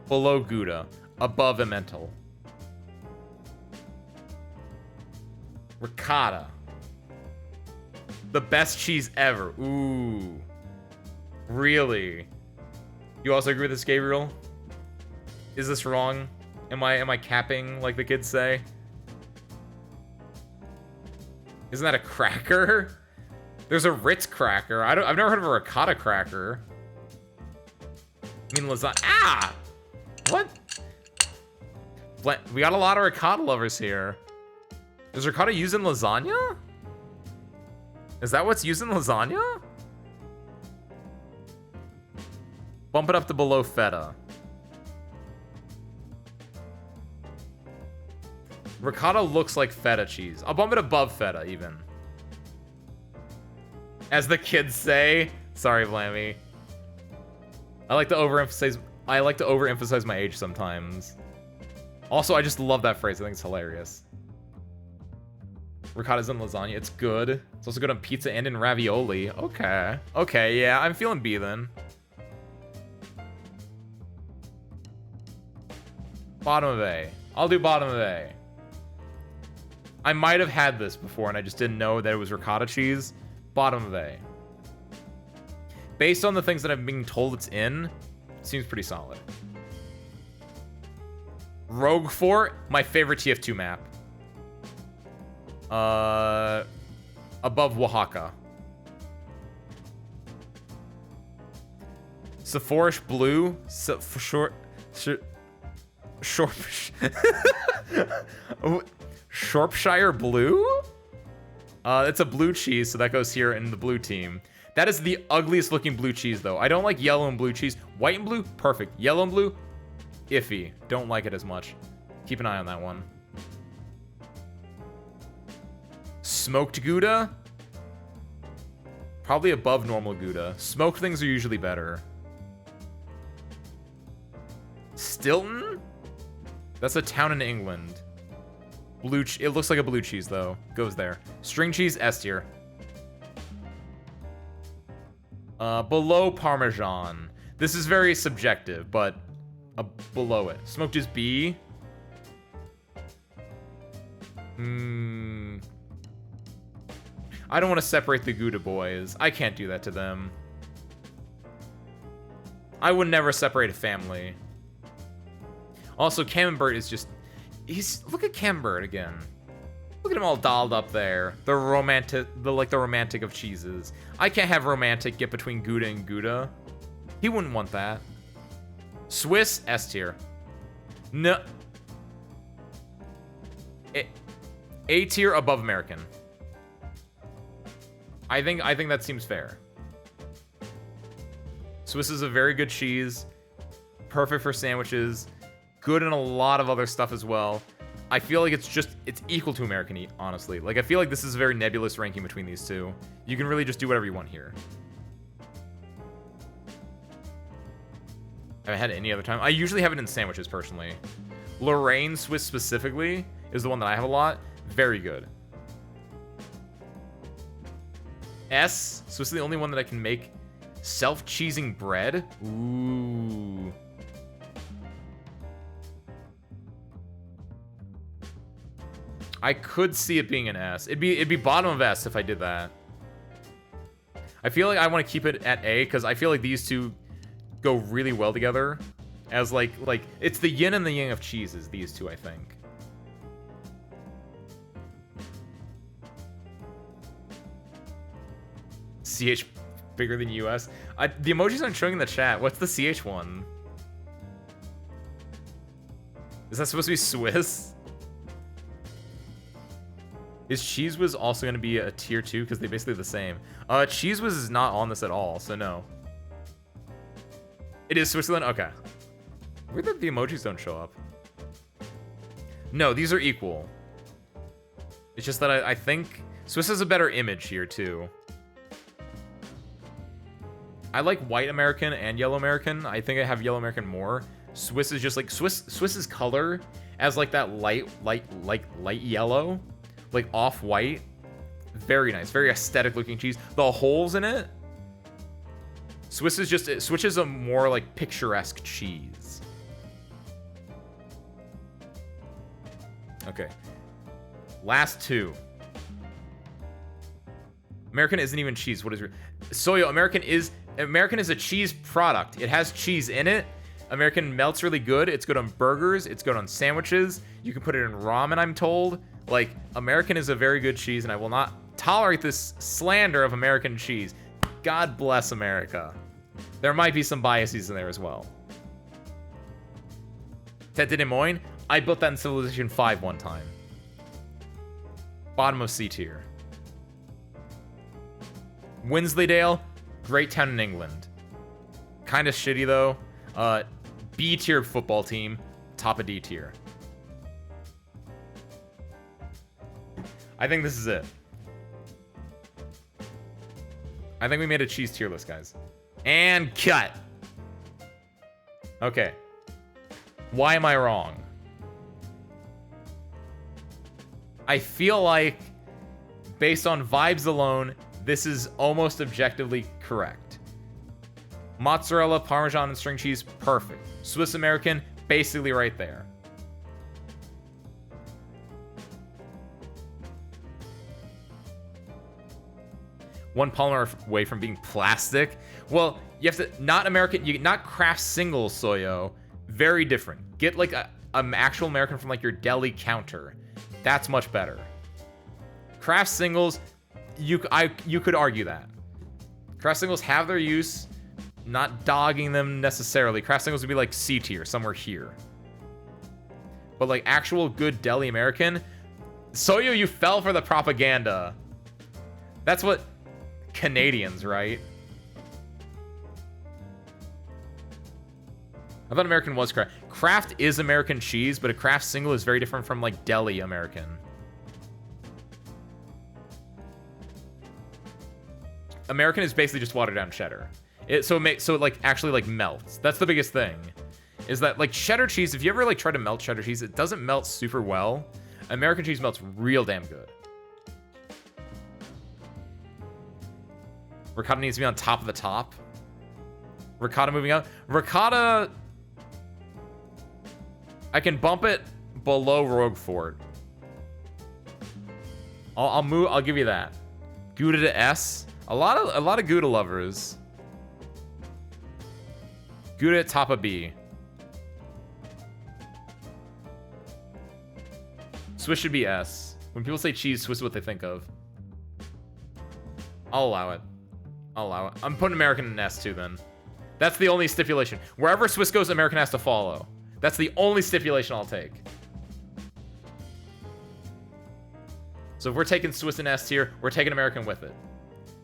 Below Gouda. Above Emmental. Ricotta. The best cheese ever. Ooh. Really? You also agree with this, Gabriel? Is this wrong? Am I capping like the kids say? Isn't that a cracker? There's a Ritz cracker. I've never heard of a ricotta cracker. I mean lasagna. Ah! What? We got a lot of ricotta lovers here. Is ricotta used in lasagna? Is that what's used in lasagna? Bump it up to below feta. Ricotta looks like feta cheese. I'll bump it above feta, even. As the kids say. Sorry, Blammy. I like to overemphasize my age sometimes. Also, I just love that phrase. I think it's hilarious. Ricotta's in lasagna. It's good. It's also good on pizza and in ravioli. Okay. Okay, yeah. I'm feeling B then. Bottom of A. I'll do bottom of A. I might have had this before and I just didn't know that it was ricotta cheese. Bottom of A. Based on the things that I'm being told it's in, it seems pretty solid. Roquefort, my favorite TF2 map. Above Oaxaca. Sephorish Blue. Shropshire Blue? It's a blue cheese, so that goes here in the blue team. That is the ugliest looking blue cheese, though. I don't like yellow and blue cheese. White and blue, perfect. Yellow and blue, iffy. Don't like it as much. Keep an eye on that one. Smoked Gouda? Probably above normal Gouda. Smoked things are usually better. Stilton? That's a town in England. It looks like a blue cheese, though. Goes there. String cheese, S tier. Below Parmesan. This is very subjective, but below it. Smoked is B. I don't want to separate the Gouda boys. I can't do that to them. I would never separate a family. Also, Camembert is just... Look at Camembert again. Look at him all dolled up there. The romantic of cheeses. I can't have romantic get between Gouda and Gouda. He wouldn't want that. Swiss, S tier. No. A tier above American. I think that seems fair. Swiss is a very good cheese. Perfect for sandwiches. Good in a lot of other stuff as well. I feel like it's equal to American, honestly. Like, I feel like this is a very nebulous ranking between these two. You can really just do whatever you want here. I haven't had it any other time. I usually have it in sandwiches, personally. Lorraine Swiss specifically is the one that I have a lot. Very good. S. Swiss is the only one that I can make self-cheesing bread. Ooh. I could see it being an S. It'd be bottom of S if I did that. I feel like I want to keep it at A because I feel like these two go really well together. As like it's the yin and the yang of cheeses, these two, I think. CH bigger than US? The emojis aren't showing in the chat. What's the CH one? Is that supposed to be Swiss? Is Cheese Whiz also going to be a tier 2? Because they're basically the same. Cheese Whiz is not on this at all, so no. It is Switzerland? Okay. Weird that the emojis don't show up. No, these are equal. It's just that I think Swiss has a better image here, too. I like white American and yellow American. I think I have yellow American more. Swiss is just like Swiss's color as like that light yellow, like off-white. Very nice, very aesthetic looking cheese. The holes in it. Swiss is a more like picturesque cheese. Okay. Last two. American isn't even cheese. What is your Soyo? American is a cheese product. It has cheese in it. American melts really good. It's good on burgers. It's good on sandwiches. You can put it in ramen, I'm told. Like, American is a very good cheese, and I will not tolerate this slander of American cheese. God bless America. There might be some biases in there as well. Tete de Des Moines, I built that in Civilization 5 one time. Bottom of C tier. Wensleydale, great town in England. Kind of shitty, though. B tier football team, top of D tier. I think this is it. I think we made a cheese tier list, guys. And cut. Okay. Why am I wrong? I feel like, based on vibes alone, this is almost objectively correct. Mozzarella, Parmesan, and string cheese, perfect. Swiss American, basically right there. One polymer away from being plastic. Well, you have to, not American, not craft single Soyo. Very different. Get like an actual American from like your deli counter. That's much better. Craft singles, you could argue that. Craft singles have their use. Not dogging them necessarily. Craft singles would be like C tier, somewhere here. But like actual good deli American, Soyo, you fell for the propaganda. That's what Canadians, right? I thought American was Kraft. Kraft is American cheese, but a Kraft single is very different from like deli American. American is basically just watered down cheddar. So it like actually like melts. That's the biggest thing. Is that like cheddar cheese, if you ever like try to melt cheddar cheese, it doesn't melt super well. American cheese melts real damn good. Ricotta needs to be on top of the top. Ricotta moving up. Ricotta, I can bump it below Roquefort. I'll give you that. Gouda to S. A lot of Gouda lovers. Gouda at top of B. Swiss should be S. When people say cheese, Swiss is what they think of. I'll allow it. I'll allow it. I'm putting American in S too then. That's the only stipulation. Wherever Swiss goes, American has to follow. That's the only stipulation I'll take. So if we're taking Swiss in S tier, we're taking American with it.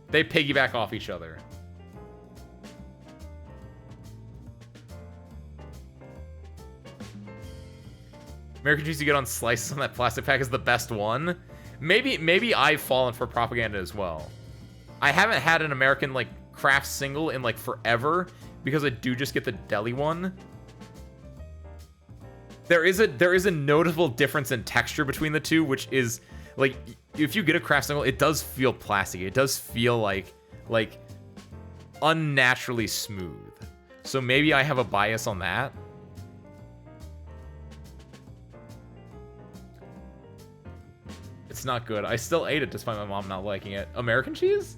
They piggyback off each other. American cheese you get on slices on that plastic pack is the best one. Maybe I've fallen for propaganda as well. I haven't had an American like craft single in like forever because I do just get the deli one. There is a noticeable difference in texture between the two, which is like if you get a craft single, it does feel plastic. It does feel like unnaturally smooth. So maybe I have a bias on that. It's not good. I still ate it despite my mom not liking it. American cheese?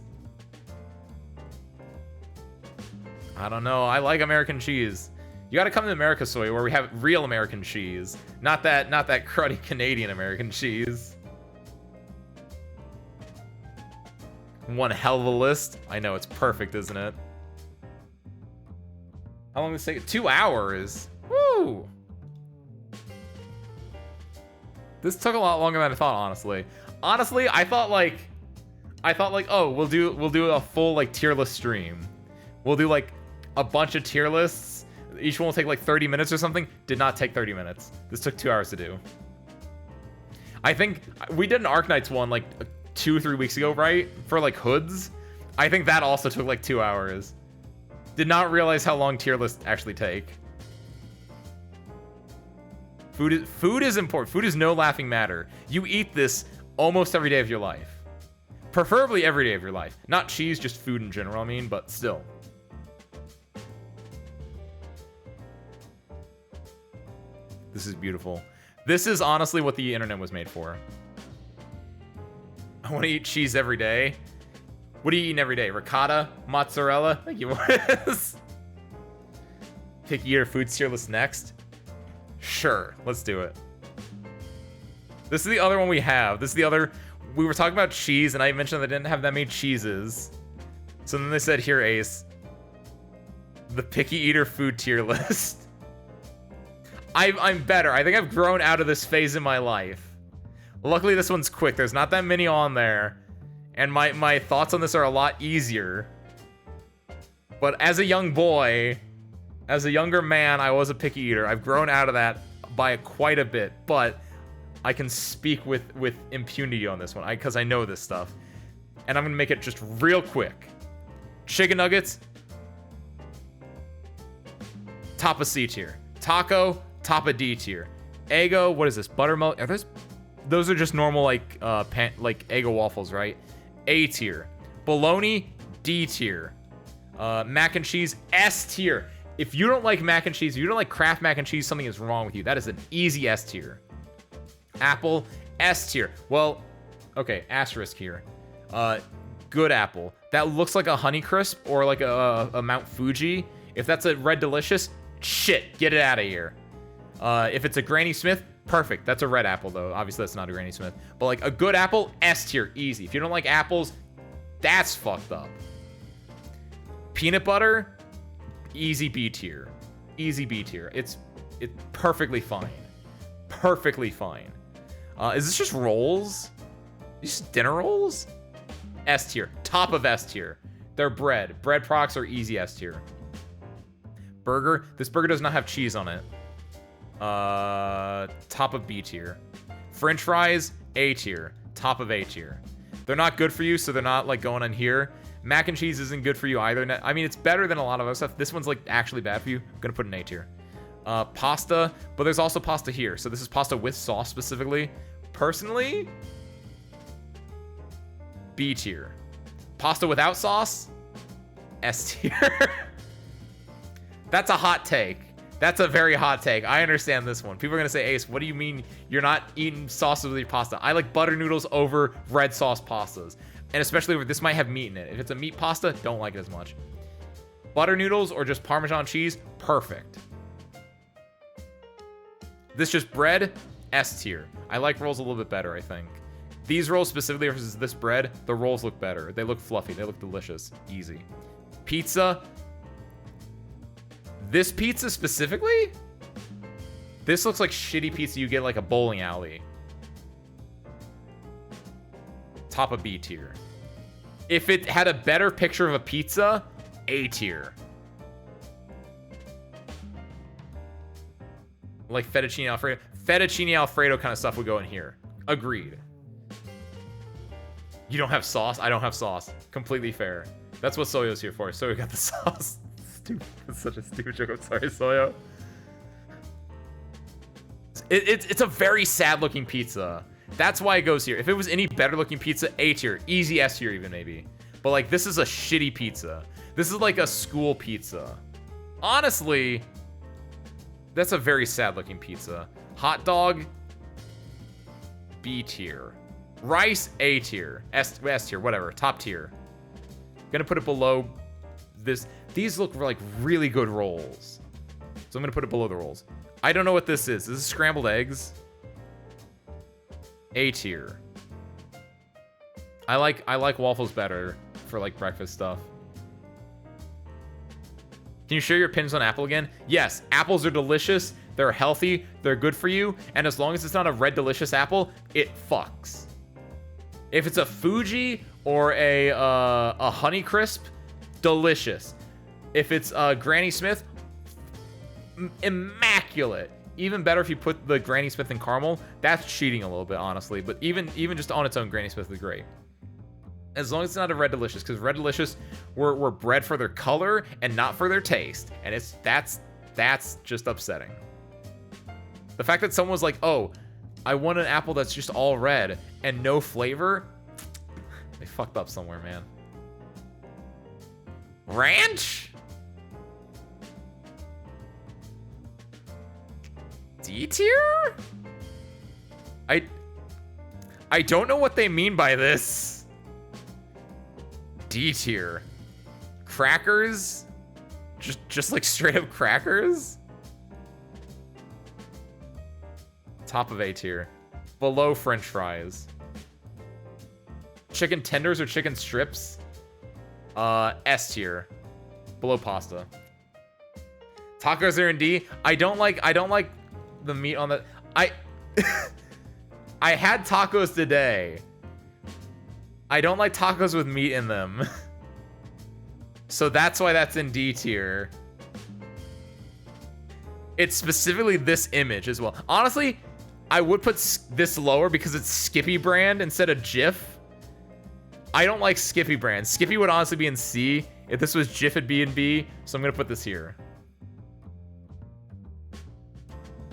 I don't know. I like American cheese. You gotta come to America, Soy, where we have real American cheese. Not that cruddy Canadian American cheese. One hell of a list. I know, it's perfect, isn't it? How long does it take? 2 hours. Woo! This took a lot longer than I thought, honestly. Honestly, I thought like, oh, we'll do a full like tier list stream. We'll do like a bunch of tier lists. Each one will take like 30 minutes or something. Did not take 30 minutes. This took 2 hours to do. I think we did an Arknights one like 2 or 3 weeks ago, right? For like hoods. I think that also took like 2 hours. Did not realize how long tier lists actually take. Food is important. Food is no laughing matter. You eat this almost every day of your life. Preferably every day of your life. Not cheese, just food in general, I mean, but still. This is beautiful. This is honestly what the internet was made for. I want to eat cheese every day. What are you eating every day? Ricotta? Mozzarella? Thank you, Morris. Pick your food tier list next. Sure, let's do it. This is the other one we have. This is the other... We were talking about cheese, and I mentioned they didn't have that many cheeses. So then they said, here, Ace. The picky eater food tier list. I'm better. I think I've grown out of this phase in my life. Luckily, this one's quick. There's not that many on there. And my thoughts on this are a lot easier. But as a young boy, as a younger man, I was a picky eater. I've grown out of that by quite a bit. But I can speak with impunity on this one because I know this stuff. And I'm going to make it just real quick. Chicken nuggets. Top of C tier. Taco. Top of D tier. Eggo, what is this? Buttermilk? Are those are just normal like Eggo waffles, right? A tier. Bologna, D tier. Mac and cheese, S tier. If you don't like mac and cheese, if you don't like Kraft mac and cheese, something is wrong with you. That is an easy S tier. Apple, S tier. Well, okay, asterisk here. Good apple. That looks like a Honeycrisp or like a Mount Fuji. If that's a Red Delicious, shit, get it out of here. If it's a Granny Smith, perfect. That's a red apple, though. Obviously, that's not a Granny Smith. But, like, a good apple, S tier, easy. If you don't like apples, that's fucked up. Peanut butter, easy B tier. Easy B tier. It's perfectly fine. Perfectly fine. Is this just rolls? These just dinner rolls? S tier. Top of S tier. They're bread. Bread products are easy S tier. Burger. This burger does not have cheese on it. Top of B tier. French fries, A tier. Top of A tier. They're not good for you, so they're not like going on here. Mac and cheese isn't good for you either. I mean, it's better than a lot of other stuff. This one's like actually bad for you. I'm gonna put an A tier. Pasta, but there's also pasta here. So this is pasta with sauce specifically. Personally, B tier. Pasta without sauce, S tier. That's a hot take. That's a very hot take. I understand this one. People are going to say, Ace, what do you mean you're not eating sauces with your pasta? I like butter noodles over red sauce pastas. And especially if this might have meat in it. If it's a meat pasta, don't like it as much. Butter noodles or just Parmesan cheese, perfect. This just bread, S tier. I like rolls a little bit better, I think. These rolls specifically versus this bread, the rolls look better. They look fluffy. They look delicious. Easy. Pizza. This pizza specifically? This looks like shitty pizza you get like a bowling alley. Top of B tier. If it had a better picture of a pizza, A tier. Like fettuccine alfredo. Fettuccine alfredo kind of stuff would go in here. Agreed. You don't have sauce? I don't have sauce. Completely fair. That's what Soyo's here for. Soyo got the sauce. Stupid. That's such a stupid joke. I'm sorry, Soyo. It's a very sad looking pizza. That's why it goes here. If it was any better looking pizza, A tier. Easy S tier even maybe. But like this is a shitty pizza. This is like a school pizza. Honestly, that's a very sad looking pizza. Hot dog, B tier. Rice, A tier. S tier, whatever. Top tier. Gonna put it below this. These look like really good rolls. So I'm gonna put it below the rolls. I don't know what this is. This is scrambled eggs. A tier. I like waffles better for like breakfast stuff. Can you share your opinions on apple again? Yes, apples are delicious. They're healthy. They're good for you. And as long as it's not a red delicious apple, it fucks. If it's a Fuji or a Honeycrisp, delicious. If it's Granny Smith, immaculate. Even better if you put the Granny Smith in caramel. That's cheating a little bit, honestly. But even just on its own, Granny Smith is great. As long as it's not a Red Delicious, because Red Delicious were bred for their color and not for their taste, and that's just upsetting. The fact that someone was like, "Oh, I want an apple that's just all red and no flavor," they fucked up somewhere, man. Ranch? D tier? I don't know what they mean by this. D tier. Crackers? Just like straight up crackers? Top of A tier. Below French fries. Chicken tenders or chicken strips? S tier. Below pasta. Tacos are in D. I don't like the meat on the I had tacos today. I don't like tacos with meat in them. So that's why that's in D tier. It's specifically this image as well. Honestly, I would put this lower because it's Skippy brand instead of Jif. I don't like Skippy brand. Skippy would honestly be in C. If this was Jif, it'd be in B. So I'm going to put this here.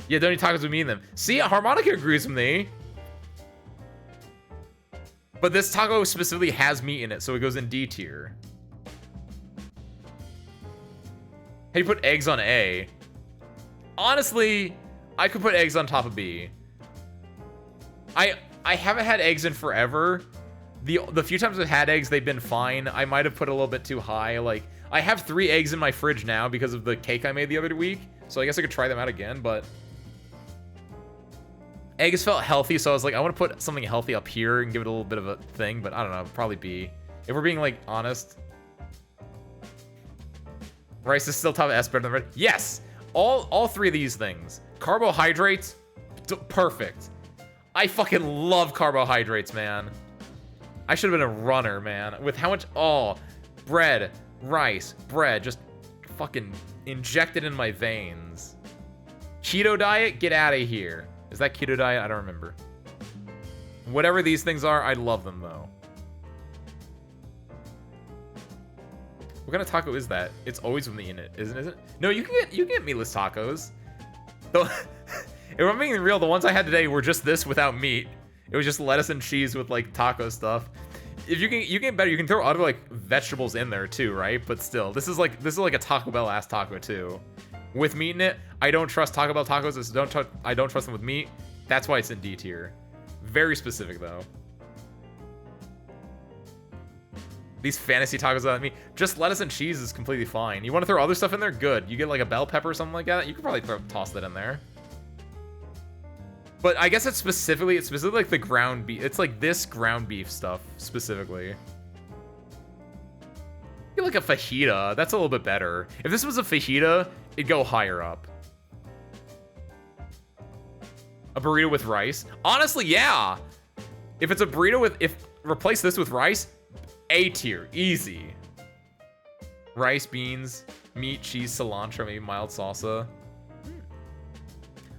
Yeah, don't eat tacos with meat in them. See, Harmonica agrees with me. But this taco specifically has meat in it, so it goes in D tier. How do you put eggs on A? Honestly, I could put eggs on top of B. I haven't had eggs in forever. The few times I've had eggs, they've been fine. I might have put a little bit too high. Like, I have 3 eggs in my fridge now because of the cake I made the other week. So I guess I could try them out again, but... Eggs felt healthy, so I was like, I want to put something healthy up here and give it a little bit of a thing, but I don't know, probably B. If we're being, like, honest. Rice is still top of S, better than red. Yes! All 3 of these things. Carbohydrates, perfect. I fucking love carbohydrates, man. I should have been a runner, man. With how much, bread, rice, bread, just fucking injected in my veins. Keto diet, get out of here. Is that keto diet? I don't remember. Whatever these things are, I love them, though. What kind of taco is that? It's always with meat in it, isn't it? No, you can get meatless tacos. Though, if I'm being real, the ones I had today were just this without meat. It was just lettuce and cheese with like taco stuff. If you get better, you can throw other like vegetables in there too, right? But still, this is like a Taco Bell ass taco too. With meat in it, I don't trust Taco Bell tacos. I don't trust them with meat. That's why it's in D tier. Very specific though. These fantasy tacos without meat, just lettuce and cheese is completely fine. You want to throw other stuff in there? Good. You get like a bell pepper or something like that. You could probably toss that in there. But I guess it's specifically like the ground beef. It's like this ground beef stuff specifically. Get like a fajita. That's a little bit better. If this was a fajita, it'd go higher up. A burrito with rice. Honestly, yeah. If it's a burrito replace this with rice, A tier, easy. Rice, beans, meat, cheese, cilantro, maybe mild salsa.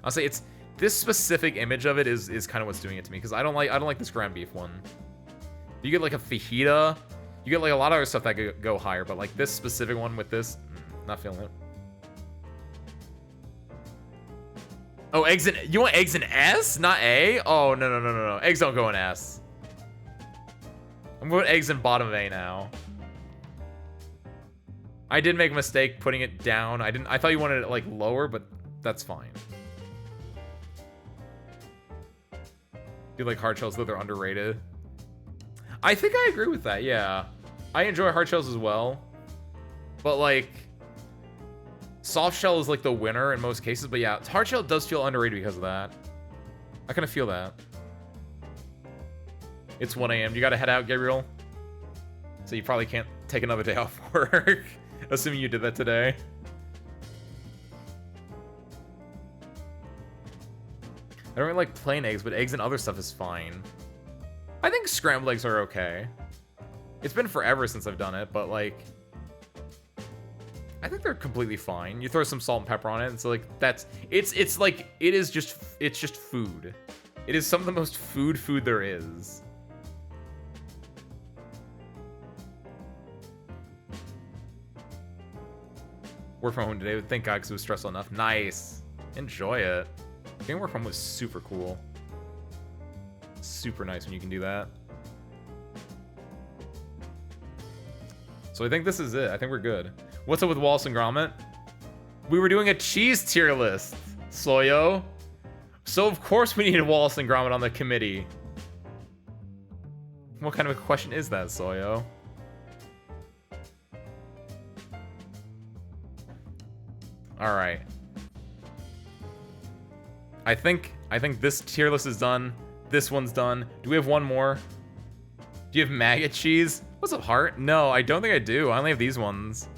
I'll say it's this specific image of it is kind of what's doing it to me because I don't like this ground beef one. You get like a fajita. You get like a lot of other stuff that could go higher, but like this specific one with this, not feeling it. Oh, eggs in, you want eggs in S, not A? Oh, no. Eggs don't go in S. I'm going to put eggs in bottom of A now. I did make a mistake putting it down. I thought you wanted it like lower, but that's fine. Do you like hard shells though? They're underrated. I think I agree with that, yeah. I enjoy hard shells as well. But like, soft shell is like the winner in most cases. But yeah, hard shell does feel underrated because of that. I kind of feel that. It's 1 a.m. You gotta head out, Gabriel. So you probably can't take another day off work. Assuming you did that today. I don't really like plain eggs, but eggs and other stuff is fine. I think scrambled eggs are okay. It's been forever since I've done it, but like, I think they're completely fine. You throw some salt and pepper on it, and so like it's like it's just food. It is some of the most food there is. Work from home today. Thank God, because it was stressful enough. Nice. Enjoy it. Getting work from home was super cool. Super nice when you can do that. So I think this is it. I think we're good. What's up with Wallace and Gromit? We were doing a cheese tier list, Soyo. So of course we needed Wallace and Gromit on the committee. What kind of a question is that, Soyo? Alright. I think this tier list is done. This one's done. Do we have one more? Do you have maggot cheese? What's up, Heart? No, I don't think I do. I only have these ones.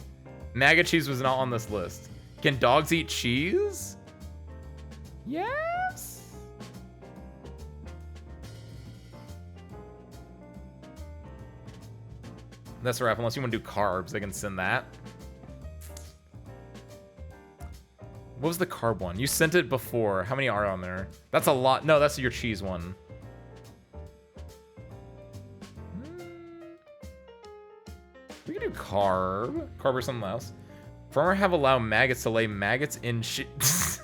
Maggot cheese was not on this list. Can dogs eat cheese? Yes. That's a wrap. Unless you want to do carbs, I can send that. What was the carb one? You sent it before. How many are on there? That's a lot. No, that's your cheese one. We can do carb. Carb or something else. Farmer have allowed maggots to lay maggots in cheese.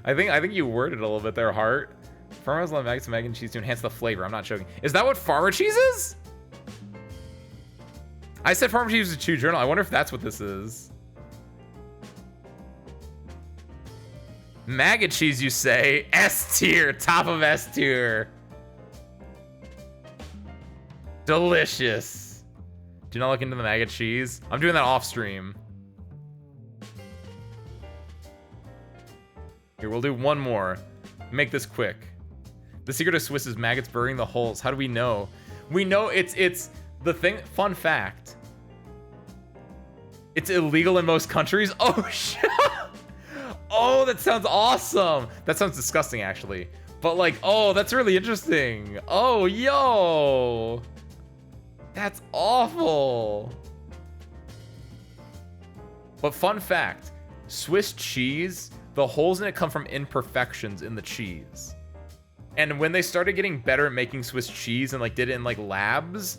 I think you worded it a little bit there, Heart. Farmer has allowed maggots and mac and cheese to enhance the flavor. I'm not joking. Is that what farmer cheese is? I said farmer cheese was a chew journal. I wonder if that's what this is. Maggot cheese, you say? S tier, top of S tier. Delicious. Do not look into the maggot cheese. I'm doing that off stream. Here, we'll do one more. Make this quick. The secret of Swiss is maggots burying the holes. How do we know? We know it's the thing. Fun fact. It's illegal in most countries. Oh, shit. Oh, that sounds awesome. That sounds disgusting, actually. But like, oh, that's really interesting. Oh, yo. That's awful. But fun fact, Swiss cheese, the holes in it come from imperfections in the cheese. And when they started getting better at making Swiss cheese and like did it in like labs,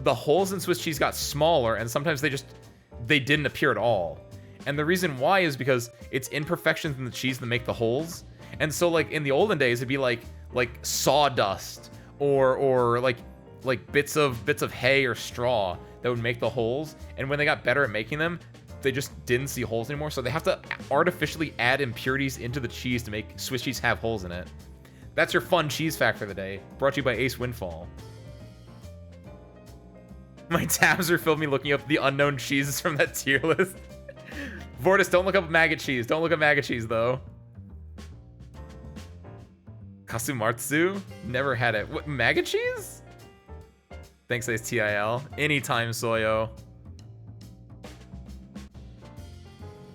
the holes in Swiss cheese got smaller and sometimes they didn't appear at all. And the reason why is because it's imperfections in the cheese that make the holes. And so like in the olden days, it'd be like sawdust or like bits of hay or straw that would make the holes. And when they got better at making them, they just didn't see holes anymore. So they have to artificially add impurities into the cheese to make Swiss cheese have holes in it. That's your fun cheese fact for the day. Brought to you by Ace Windfall. My tabs are filled me looking up the unknown cheeses from that tier list. Vortis, don't look up maggot cheese. Don't look up maggot cheese, though. Kasumatsu? Never had it. What, maggot cheese? Thanks, Ace TIL. Anytime, Soyo.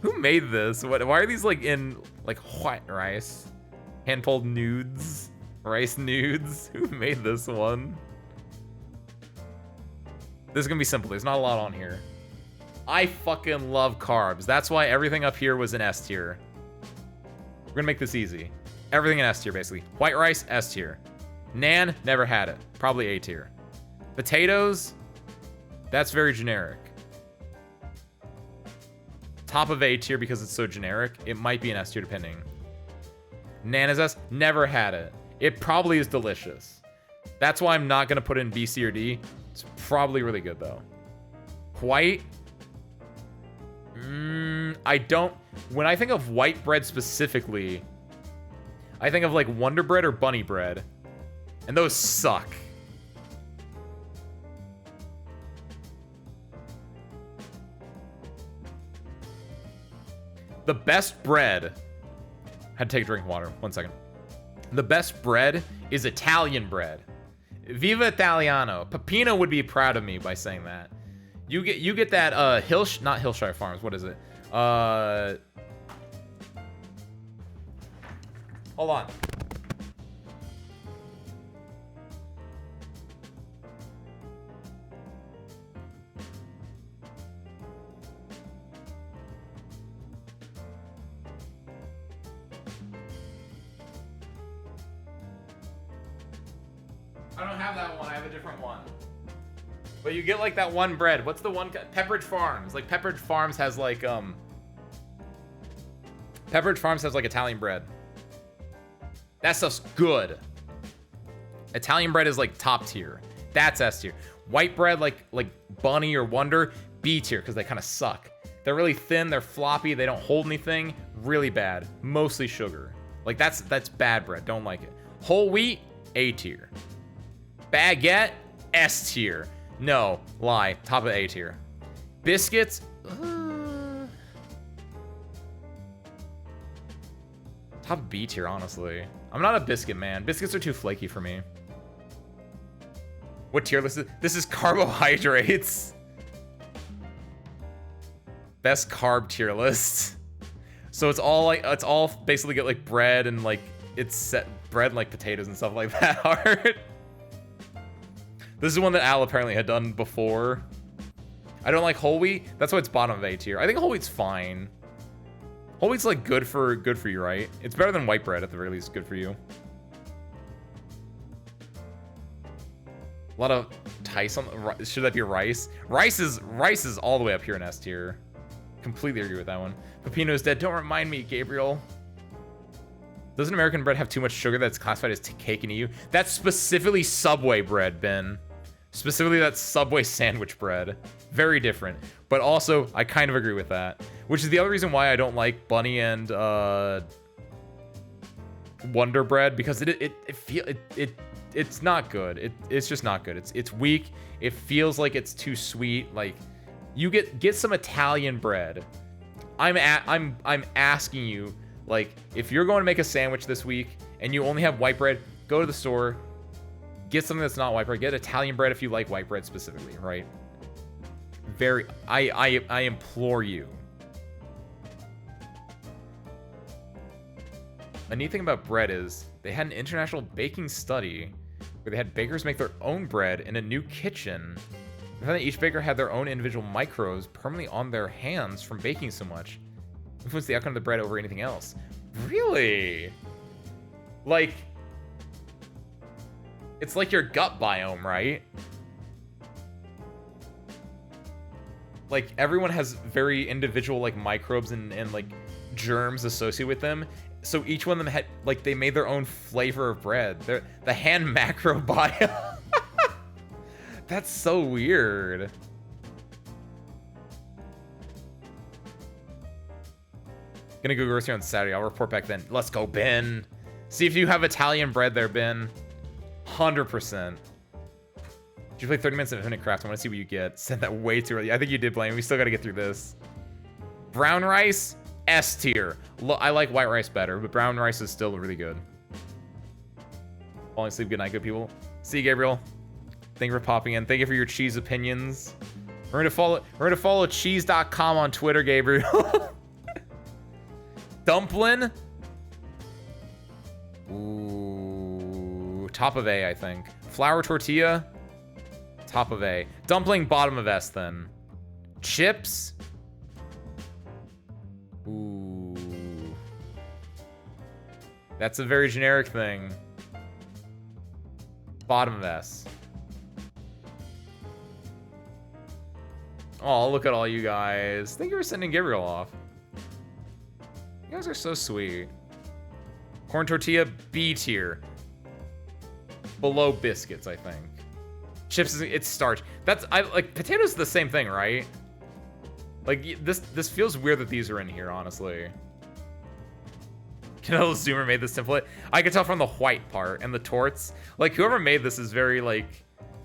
Who made this? Why are these like in like white rice? Hand-pulled nudes? Rice nudes? Who made this one? This is gonna be simple. There's not a lot on here. I fucking love carbs. That's why everything up here was an S tier. We're gonna make this easy. Everything in S tier, basically. White rice, S tier. Nan, never had it. Probably A tier. Potatoes, that's very generic. Top of A tier because it's so generic. It might be an S tier depending. Nan is S, never had it. It probably is delicious. That's why I'm not gonna put it in B, C, or D. It's probably really good though. White, I don't, when I think of white bread specifically, I think of like Wonder Bread or Bunny Bread. And those suck. The best bread, had to take a drink of water, 1 second. The best bread is Italian bread. Viva Italiano. Peppino would be proud of me by saying that. You get that not Hillshire Farms. What is it? Hold on. I don't have that one. I have a different one. But you get like that one bread. What's the one? Pepperidge Farms. Like Pepperidge Farms has like Pepperidge Farms has like Italian bread. That stuff's good. Italian bread is like top tier. That's S tier. White bread like Bunny or Wonder, B tier because they kind of suck. They're really thin. They're floppy. They don't hold anything. Really bad. Mostly sugar. Like that's bad bread. Don't like it. Whole wheat, A tier. Baguette, S tier. No, lie. Top of A tier. Biscuits, top of B tier, honestly. I'm not a biscuit man. Biscuits are too flaky for me. What tier list is this? Is carbohydrates. Best carb tier list. So it's all basically get like bread and like it's set bread and like potatoes and stuff like that hard. This is one that Al apparently had done before. I don't like whole wheat. That's why it's bottom of A tier. I think whole wheat's fine. Whole wheat's like good for you, right? It's better than white bread at the very least. Good for you. A lot of Tyson. Should that be rice? Rice is all the way up here in S tier. Completely agree with that one. Peppino's dead. Don't remind me, Gabriel. Doesn't American bread have too much sugar that's classified as cake in EU? That's specifically Subway bread, Ben. Specifically, that's Subway sandwich bread. Very different. But also, I kind of agree with that. Which is the other reason why I don't like Bunny and Wonder bread, because it's not good. It's just not good. It's weak. It feels like it's too sweet. Like, you get some Italian bread. I'm asking you, like, if you're going to make a sandwich this week and you only have white bread, go to the store, get something that's not white bread. Get Italian bread if you like white bread specifically, right? I implore you. A neat thing about bread is they had an international baking study where they had bakers make their own bread in a new kitchen. They found that each baker had their own individual microbes permanently on their hands from baking so much. Influence the outcome of the bread over anything else. Really? Like, it's like your gut biome, right? Like, everyone has very individual, like, microbes and like, germs associated with them. So each one of them had, like, they made their own flavor of bread. They're the hand macrobiome. That's so weird. Gonna go grocery on Saturday. I'll report back then. Let's go, Ben. See if you have Italian bread there, Ben. 100%. Did you play 30 minutes of Infinite Craft? I want to see what you get. Sent that way too early. I think you did, Blaine. We still got to get through this. Brown rice, S tier. I like white rice better, but brown rice is still really good. Falling asleep. Good night, good people. See you, Gabriel. Thank you for popping in. Thank you for your cheese opinions. We're gonna follow cheese.com on Twitter, Gabriel. Dumpling. Ooh, top of A, I think. Flour tortilla, top of A. Dumpling, bottom of S, then. Chips. Ooh. That's a very generic thing. Bottom of S. Oh, look at all you guys. Thank you for sending Gabriel off. You guys are so sweet. Corn tortilla, B tier. Below biscuits, I think. Chips, it's starch. Like, potatoes the same thing, right? Like, this feels weird that these are in here, honestly. Canelo Zoomer made this template. I could tell from the white part and the torts. Like, whoever made this is very, like,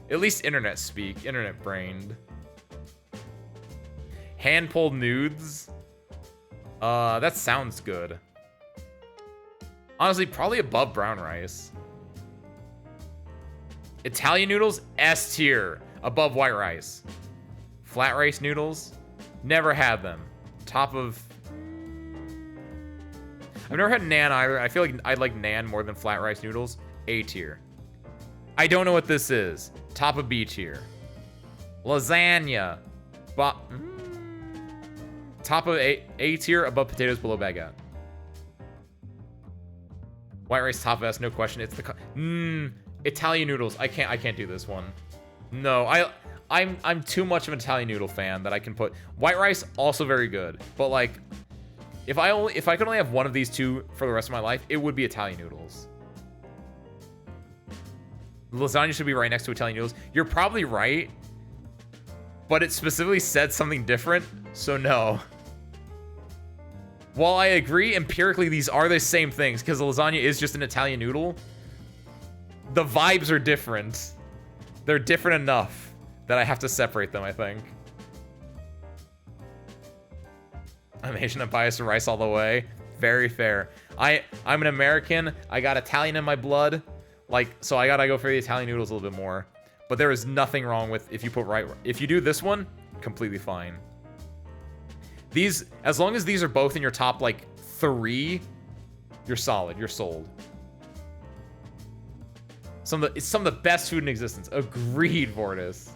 at least internet speak, internet brained. Hand-pulled nudes. That sounds good. Honestly, probably above brown rice. Italian noodles, S tier, above white rice. Flat rice noodles, never had them. Top of... I've never had naan either. I feel like I like naan more than flat rice noodles. A tier. I don't know what this is. Top of B tier. Lasagna. Top of A tier, above potatoes, below baguette. White rice, top of S, no question. It's the... Italian noodles. I can't do this one. No, I'm too much of an Italian noodle fan that I can put... White rice, also very good. But, like... If I could only have one of these two for the rest of my life, it would be Italian noodles. Lasagna should be right next to Italian noodles. You're probably right, but it specifically said something different, so no. While I agree, empirically, these are the same things, because lasagna is just an Italian noodle, the vibes are different. They're different enough that I have to separate them, I think. I'm Asian and biased to rice all the way. Very fair. I'm an American. I got Italian in my blood. Like, so I gotta go for the Italian noodles a little bit more. But there is nothing wrong with if you put if you do this one, completely fine. These, as long as these are both in your top, like, 3, you're solid. You're sold. It's some of the best food in existence. Agreed, Vortis.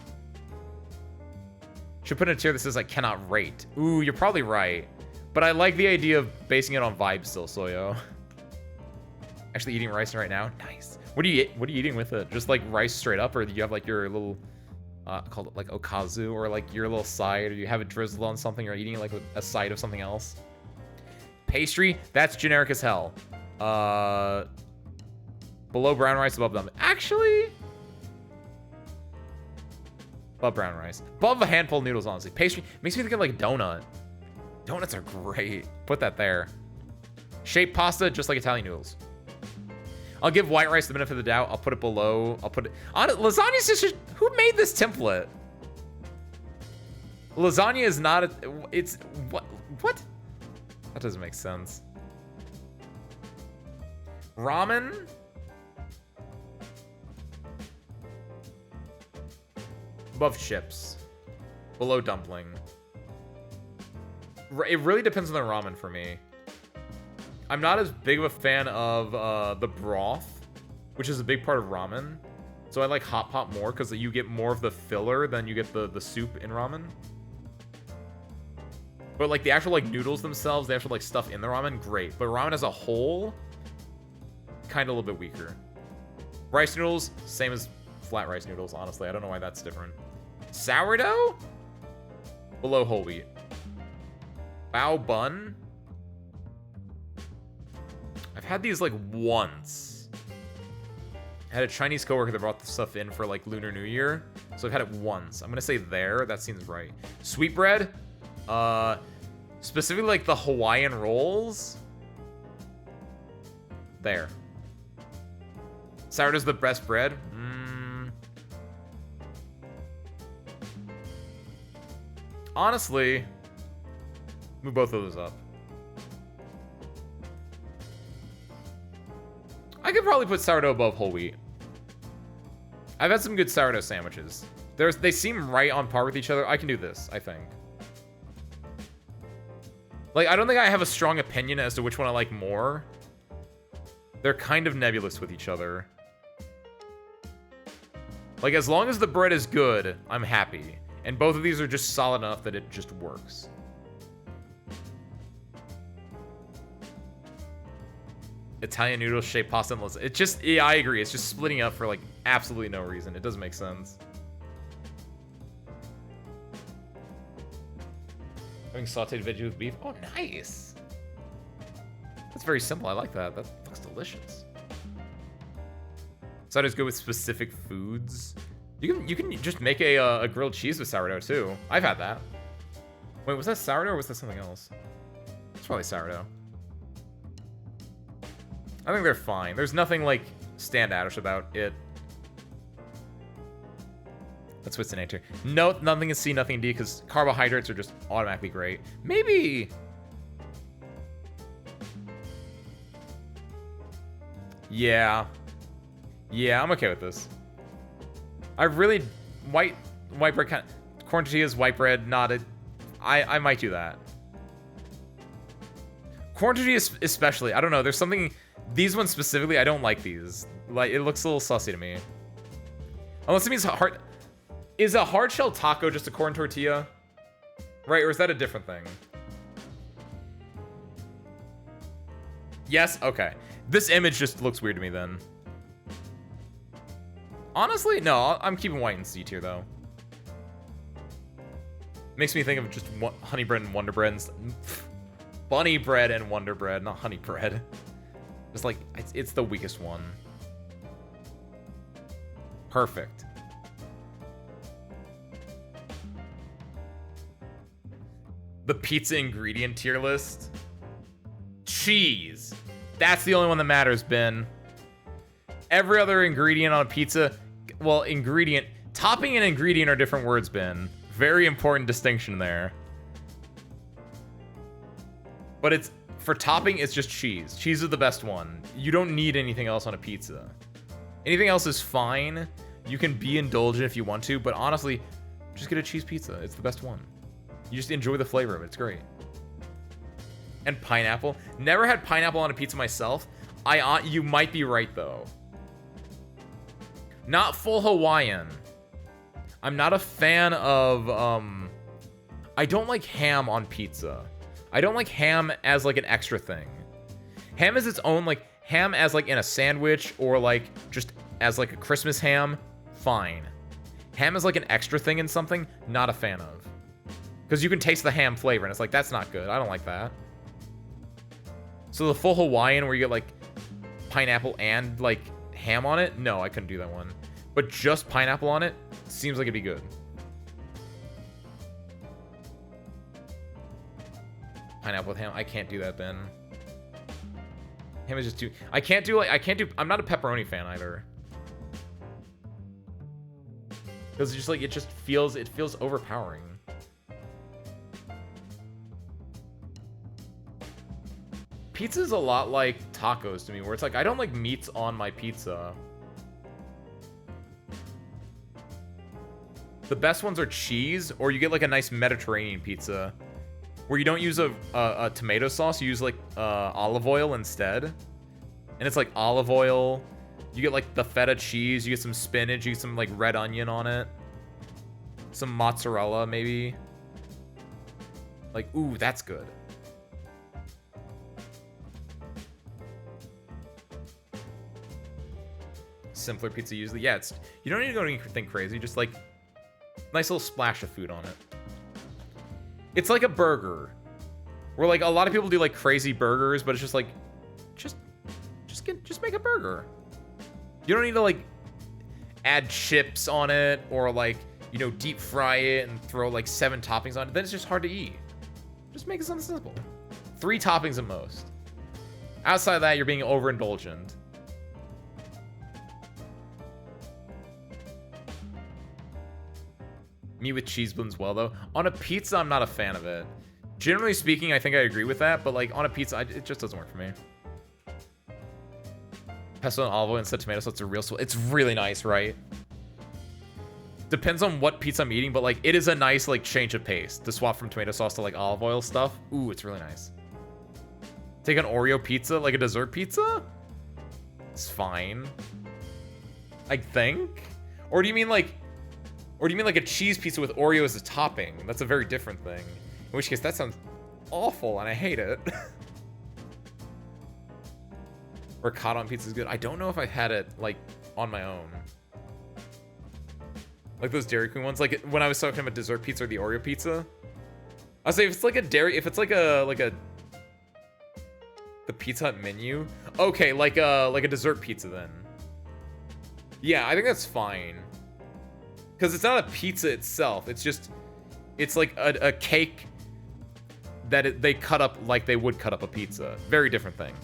Should put in a tier that says I cannot rate. Ooh, you're probably right. But I like the idea of basing it on vibes still, Soyo. Actually eating rice right now? Nice. What are you eating with it? Just like rice straight up, or do you have like your little called it like okazu, or like your little side, or you have it drizzled on something, or eating it like with a side of something else? Pastry, that's generic as hell. Below brown rice, above them. Actually, above brown rice. Above a handful of noodles, honestly. Pastry makes me think of like donut. Donuts are great. Put that there. Shaped pasta, just like Italian noodles. I'll give white rice the benefit of the doubt. I'll put it below. I'll put it on it. Lasagna's just... Who made this template? Lasagna is not a... It's... What? That doesn't make sense. Ramen? Above chips. Below dumpling. It really depends on the ramen for me. I'm not as big of a fan of the broth, which is a big part of ramen. So I like hot pot more because you get more of the filler than you get the soup in ramen. But like the actual like noodles themselves, the actual like stuff in the ramen, great. But ramen as a whole, kind of a little bit weaker. Rice noodles, same as flat rice noodles, honestly. I don't know why that's different. Sourdough? Below whole wheat. Bao bun? I've had these like once. I had a Chinese coworker that brought the stuff in for like Lunar New Year. So I've had it once. I'm gonna say there. That seems right. Sweetbread? Specifically like the Hawaiian rolls. There. Sourdough's the best bread? Honestly, move both of those up. I could probably put sourdough above whole wheat. I've had some good sourdough sandwiches. They seem right on par with each other. I can do this, I think. Like, I don't think I have a strong opinion as to which one I like more. They're kind of nebulous with each other. Like, as long as the bread is good, I'm happy. And both of these are just solid enough that it just works. Italian noodles, shaped pasta, and lasagna. It just, yeah, I agree. It's just splitting up for, like, absolutely no reason. It doesn't make sense. Having sauteed veggie with beef. Oh, nice. That's very simple. I like that. That looks delicious. Sourdough's good with specific foods. You can just make a grilled cheese with sourdough, too. I've had that. Wait, was that sourdough or was that something else? It's probably sourdough. I think they're fine. There's nothing, like, standoutish about it. That's what's in A tier. No, nothing in C, nothing in D, because carbohydrates are just automatically great. Maybe... Yeah. Yeah, I'm okay with this. I really white bread kind of, corn tortillas, white bread, not a. I might do that. Corn tortillas especially. I don't know. There's something. These ones specifically, I don't like these. Like, it looks a little sussy to me. Unless it means hard. Is a hard shell taco just a corn tortilla? Right, or is that a different thing? Yes? Okay. This image just looks weird to me then. Honestly, no, I'm keeping white in C tier though. Makes me think of just honey bread and Wonder Bread and bunny bread and Wonder Bread, not honey bread. Just like, it's the weakest one. Perfect. The pizza ingredient tier list. Cheese. That's the only one that matters, Ben. Every other ingredient on a pizza, well, ingredient, topping and ingredient are different words, Ben. Very important distinction there. But it's, for topping, it's just cheese. Cheese is the best one. You don't need anything else on a pizza. Anything else is fine. You can be indulgent if you want to, but honestly, just get a cheese pizza. It's the best one. You just enjoy the flavor of it. It's great. And pineapple. Never had pineapple on a pizza myself. You might be right, though. Not full Hawaiian. I'm not a fan of, I don't like ham on pizza. I don't like ham as, like, an extra thing. Ham is its own, like, ham as, like, in a sandwich or, like, just as, like, a Christmas ham, fine. Ham is, like, an extra thing in something, not a fan of. Because you can taste the ham flavor, and it's like, that's not good. I don't like that. So the full Hawaiian where you get, like, pineapple and, like, ham on it? No, I couldn't do that one. But just pineapple on it seems like it'd be good. Pineapple with ham. I can't do that, Ben. Ham is just too... I'm not a pepperoni fan either. Because it's just like, it feels overpowering. Pizza's a lot like tacos to me, where it's like, I don't like meats on my pizza. The best ones are cheese, or you get like a nice Mediterranean pizza, where you don't use a tomato sauce, you use like olive oil instead. And it's like olive oil, you get like the feta cheese, you get some spinach, you get some like red onion on it. Some mozzarella, maybe. Like, ooh, that's good. Simpler pizza usually. Yeah, it's, you don't need to go anything crazy, just like nice little splash of food on it. It's like a burger, where like a lot of people do like crazy burgers, but it's just like, just make a burger. You don't need to like add chips on it or like, you know, deep fry it and throw like 7 toppings on it. Then it's just hard to eat. Just make it something simple. 3 toppings at most. Outside of that, you're being overindulgent. Me with cheese blends well, though. On a pizza, I'm not a fan of it. Generally speaking, I think I agree with that, but like on a pizza, it just doesn't work for me. Pesto and olive oil instead of tomato sauce, it's really nice, right? Depends on what pizza I'm eating, but like it is a nice like change of pace to swap from tomato sauce to like olive oil stuff. Ooh, it's really nice. Take an Oreo pizza, like a dessert pizza? It's fine. I think? Or do you mean like a cheese pizza with Oreo as a topping? That's a very different thing. In which case, that sounds awful, and I hate it. Ricotta on pizza is good. I don't know if I've had it, like, on my own. Like those Dairy Queen ones. Like, when I was talking about dessert pizza or the Oreo pizza. I'll say if it's like the Pizza Hut menu. Okay, like a dessert pizza then. Yeah, I think that's fine. Because it's not a pizza itself. It's just, it's like a cake that they cut up like they would cut up a pizza. Very different thing.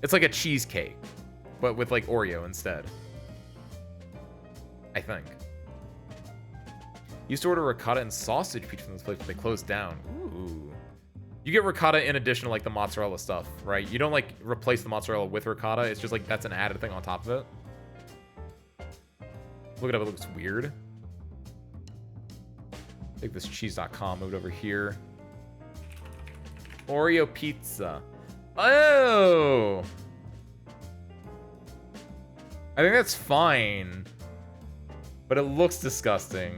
It's like a cheesecake, but with like Oreo instead. I think. Used to order ricotta and sausage pizza from this place, but they closed down. Ooh. You get ricotta in addition to like the mozzarella stuff, right? You don't like replace the mozzarella with ricotta. It's just like that's an added thing on top of it. Look it up, it looks weird. Take this cheese.com, move it over here. Oreo pizza. Oh! I think that's fine. But it looks disgusting.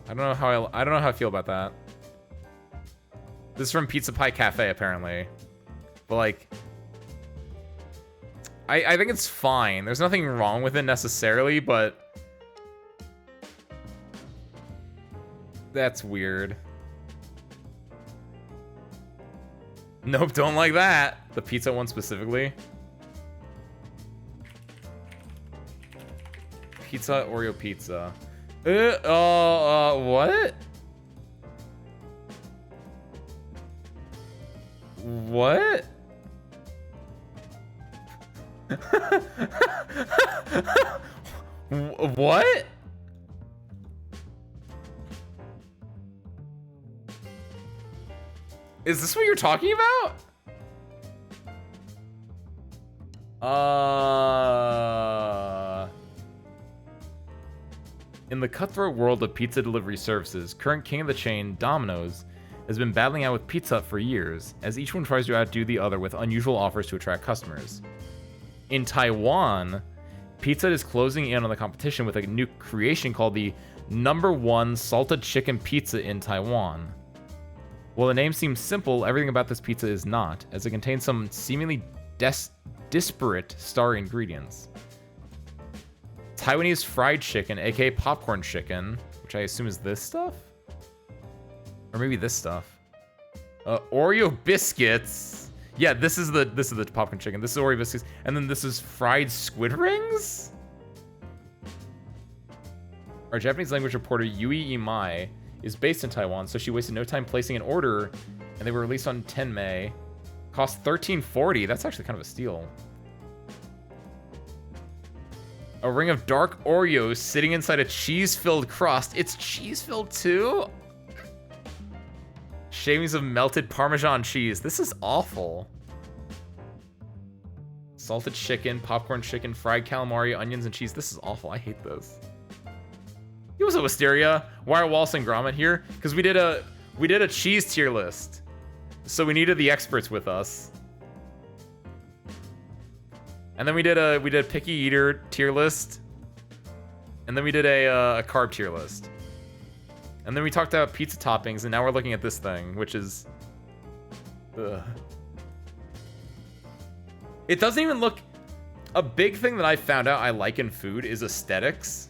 I don't know how I feel about that. This is from Pizza Pie Cafe, apparently. But like, I think it's fine. There's nothing wrong with it necessarily, but that's weird. Nope, don't like that. The pizza one specifically. Pizza, Oreo pizza. What? What? What? Is this what you're talking about? In the cutthroat world of pizza delivery services, current king of the chain, Domino's, has been battling out with Pizza Hut for years, as each one tries to outdo the other with unusual offers to attract customers. In Taiwan, Pizza Hut is closing in on the competition with a new creation called the #1 salted chicken pizza in Taiwan. While the name seems simple, everything about this pizza is not, as it contains some seemingly disparate star ingredients. Taiwanese fried chicken, aka popcorn chicken, which I assume is this stuff? Or maybe this stuff. Oreo biscuits. Yeah, this is the popcorn chicken. This is Oreo biscuits, and then this is fried squid rings. Our Japanese language reporter Yui Imai is based in Taiwan, so she wasted no time placing an order, and they were released on 10 May. Cost $13.40. That's actually kind of a steal. A ring of dark Oreos sitting inside a cheese-filled crust. It's cheese-filled too? Shavings of melted Parmesan cheese. This is awful. Salted chicken, popcorn chicken, fried calamari, onions, and cheese. This is awful. I hate this. Hey, what's up, Wisteria? Why are Wallace and Gromit here? Because we did a cheese tier list. So we needed the experts with us. And then we did a picky eater tier list. And then we did a carb tier list. And then we talked about pizza toppings, and now we're looking at this thing, which is... Ugh. It doesn't even look... A big thing that I found out I like in food is aesthetics.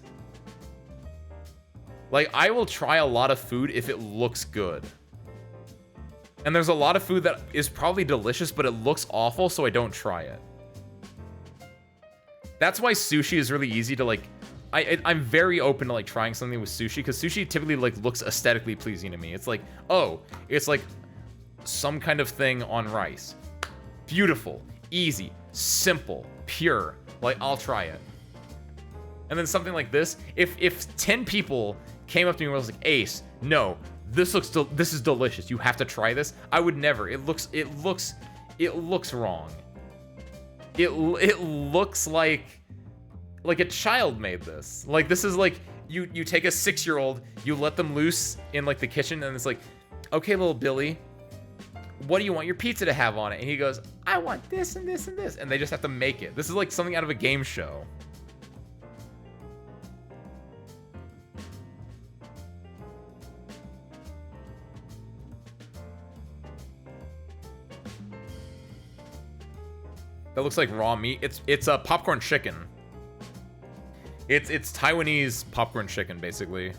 Like, I will try a lot of food if it looks good. And there's a lot of food that is probably delicious, but it looks awful, so I don't try it. That's why sushi is really easy to, like... I'm very open to like trying something with sushi, because sushi typically like looks aesthetically pleasing to me. It's like, oh, it's like some kind of thing on rice. Beautiful, easy, simple, pure. Like, I'll try it. And then something like this, if 10 people came up to me and was like, Ace, no, this is delicious. You have to try this. I would never. It looks wrong. It looks like a child made this. Like, this is like, you take a 6-year-old, you let them loose in like the kitchen, and it's like, okay, little Billy, what do you want your pizza to have on it? And he goes, I want this and this and this. And they just have to make it. This is like something out of a game show. That looks like raw meat. It's a popcorn chicken. It's Taiwanese popcorn chicken, basically.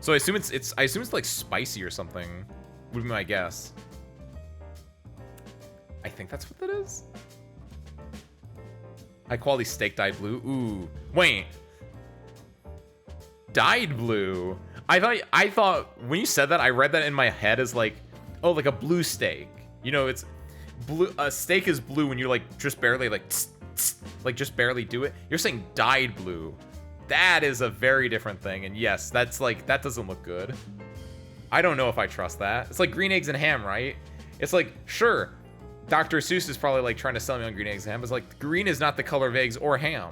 So I assume it's like spicy or something, would be my guess. I think that's what that is. High quality steak dyed blue. Ooh, wait. Dyed blue. I thought when you said that, I read that in my head as like, oh, like a blue steak. You know, it's blue. A steak is blue when you like just barely like just barely do it. You're saying dyed blue. That is a very different thing. And yes, that's like, that doesn't look good. I don't know if I trust that. It's like green eggs and ham, right? It's like, sure, Dr. Seuss is probably like trying to sell me on green eggs and ham, but it's like, green is not the color of eggs or ham.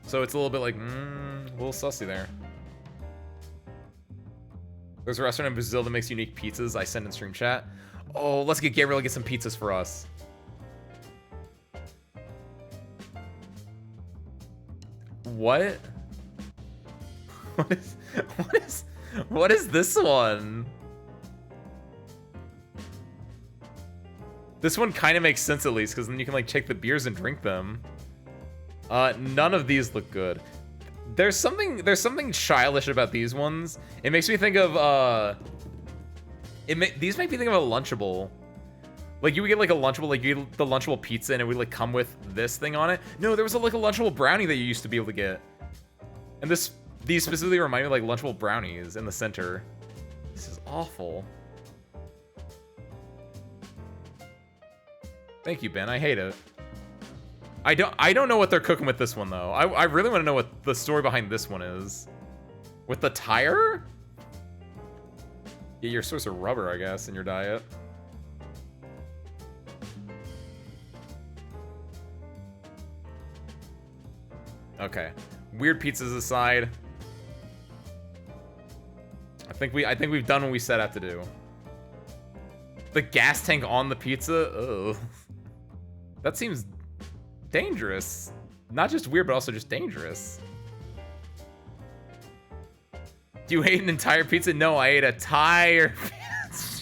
So it's a little bit like, a little sussy there. There's a restaurant in Brazil that makes unique pizzas. I send in stream chat. Oh, let's get Gabriel to get some pizzas for us. What? What is this one? This one kind of makes sense at least, because then you can like take the beers and drink them. None of these look good. There's something childish about these ones. It makes me think of these make me think of a Lunchable. Like, you would get like a Lunchable, like you get the Lunchable pizza and it would like come with this thing on it. No, there was like a Lunchable brownie that you used to be able to get. And these specifically remind me of like Lunchable brownies in the center. This is awful. Thank you, Ben. I hate it. I don't know what they're cooking with this one though. I really want to know what the story behind this one is. With the tire? Yeah, your source of rubber, I guess, in your diet. Okay. Weird pizzas aside. I think we've done what we set out to do. The gas tank on the pizza? Ugh. That seems dangerous. Not just weird, but also just dangerous. Do you ate an entire pizza? No, I ate a tire.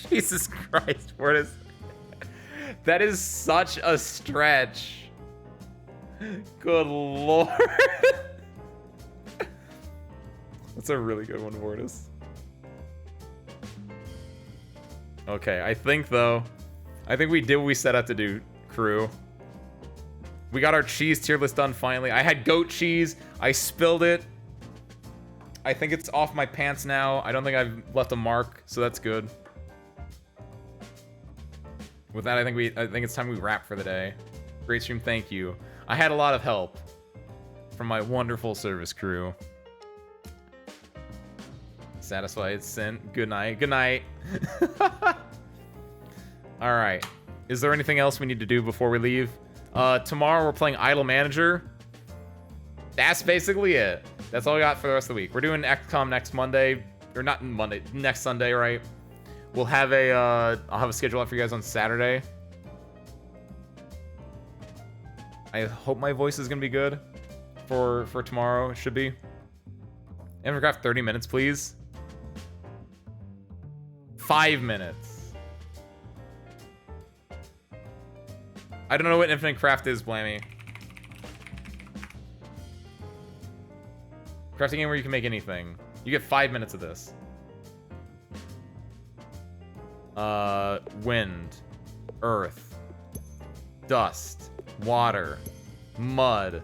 Jesus Christ, what is... That is such a stretch. Good lord. That's a really good one, Mortis. Okay, I think we did what we set out to do, crew. We got our cheese tier list done finally. I had goat cheese. I spilled it. I think it's off my pants now. I don't think I've left a mark, so that's good. With that, I think it's time we wrap for the day. Great stream, thank you. I had a lot of help from my wonderful service crew. Satisfied, sent. Good night. Good night. All right. Is there anything else we need to do before we leave? Tomorrow we're playing Idle Manager. That's basically it. That's all we got for the rest of the week. We're doing XCOM next Monday, or not Monday, next Sunday, right? We'll have I'll have a schedule out for you guys on Saturday. I hope my voice is gonna be good for tomorrow. It should be. Infinite 30 minutes, please. 5 minutes. I don't know what Infinite Craft is, Blammy. Crafting game where you can make anything. You get 5 minutes of this. Wind, earth, dust, water, mud.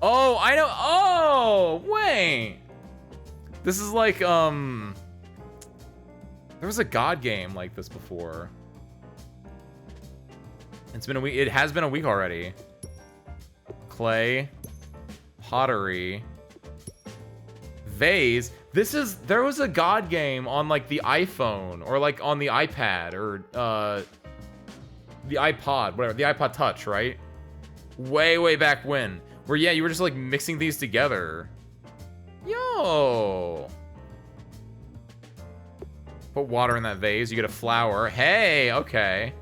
Oh, I know. Oh, wait. This is like, there was a God game like this before. It's been a week. It has been a week already. Clay, pottery, vase. There was a God game on like the iPhone or like on the iPad or the iPod, whatever, the iPod Touch, right? Way back when. Where yeah, you were just like mixing these together. Yo. Put water in that vase, you get a flower. Hey, okay.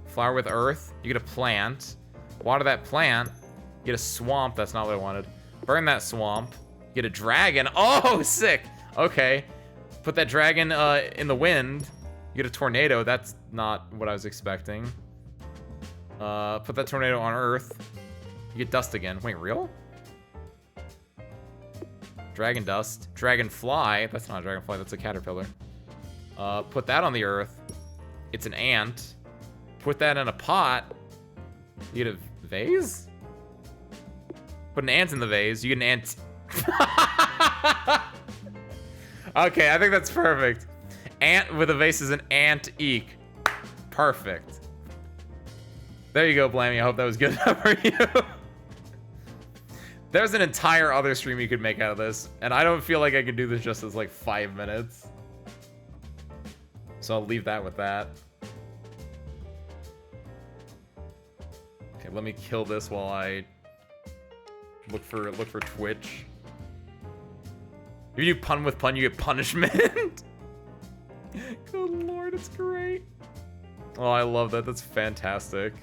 Flower with earth, you get a plant. Water that plant, you get a swamp. That's not what I wanted. Burn that swamp, you get a dragon. Oh, sick. Okay. Put that dragon in the wind, you get a tornado. That's not what I was expecting. Put that tornado on earth, you get dust again. Wait, real? Dragon dust. Dragonfly. That's not a dragonfly, that's a caterpillar. Put that on the earth. It's an ant. Put that in a pot. You get a vase? Put an ant in the vase. You get an ant. Okay, I think that's perfect. Ant with a vase is an ant-eek. Perfect. There you go, Blammy. I hope that was good enough for you. There's an entire other stream you could make out of this, and I don't feel like I could do this just as like 5 minutes. So I'll leave that with that. Okay, let me kill this while I look for Twitch. If you do pun with pun, you get punishment. Good lord, it's great. Oh, I love that. That's fantastic.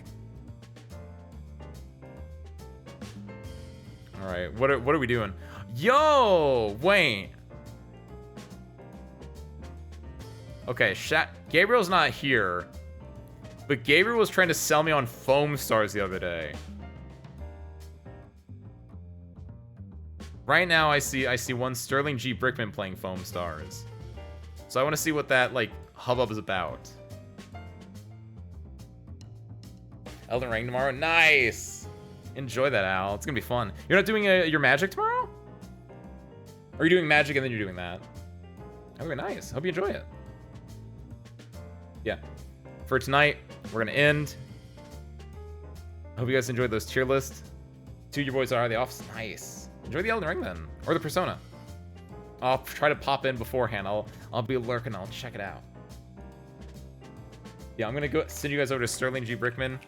All right, what are we doing? Yo, wait. Okay, Gabriel's not here, but Gabriel was trying to sell me on foam stars the other day. Right now, I see one Sterling G. Brickman playing foam stars, so I want to see what that like hubbub is about. Elden Ring tomorrow, nice. Enjoy that, Al. It's gonna be fun. You're not doing your magic tomorrow? Or are you doing magic and then you're doing that? Okay, nice. Hope you enjoy it. Yeah. For tonight, we're gonna end. Hope you guys enjoyed those tier lists. 2 of your boys are out of the office. Nice. Enjoy the Elden Ring then, or the Persona. I'll try to pop in beforehand. I'll be lurking. I'll check it out. Yeah, I'm gonna go send you guys over to Sterling G. Brickman.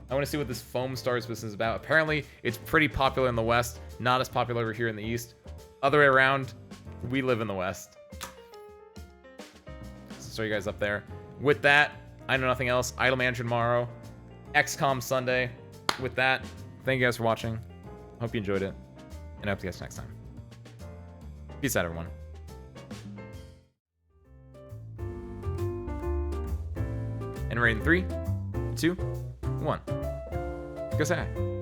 I want to see what this foam stars business is about. Apparently, it's pretty popular in the West, not as popular over here in the East. Other way around, we live in the West. So you guys up there. With that, I know nothing else. Idle Manager tomorrow. XCOM Sunday. With that, thank you guys for watching. Hope you enjoyed it. And I hope to catch you next time. Peace out, everyone. And we're in 3, 2, 1. Go say hi.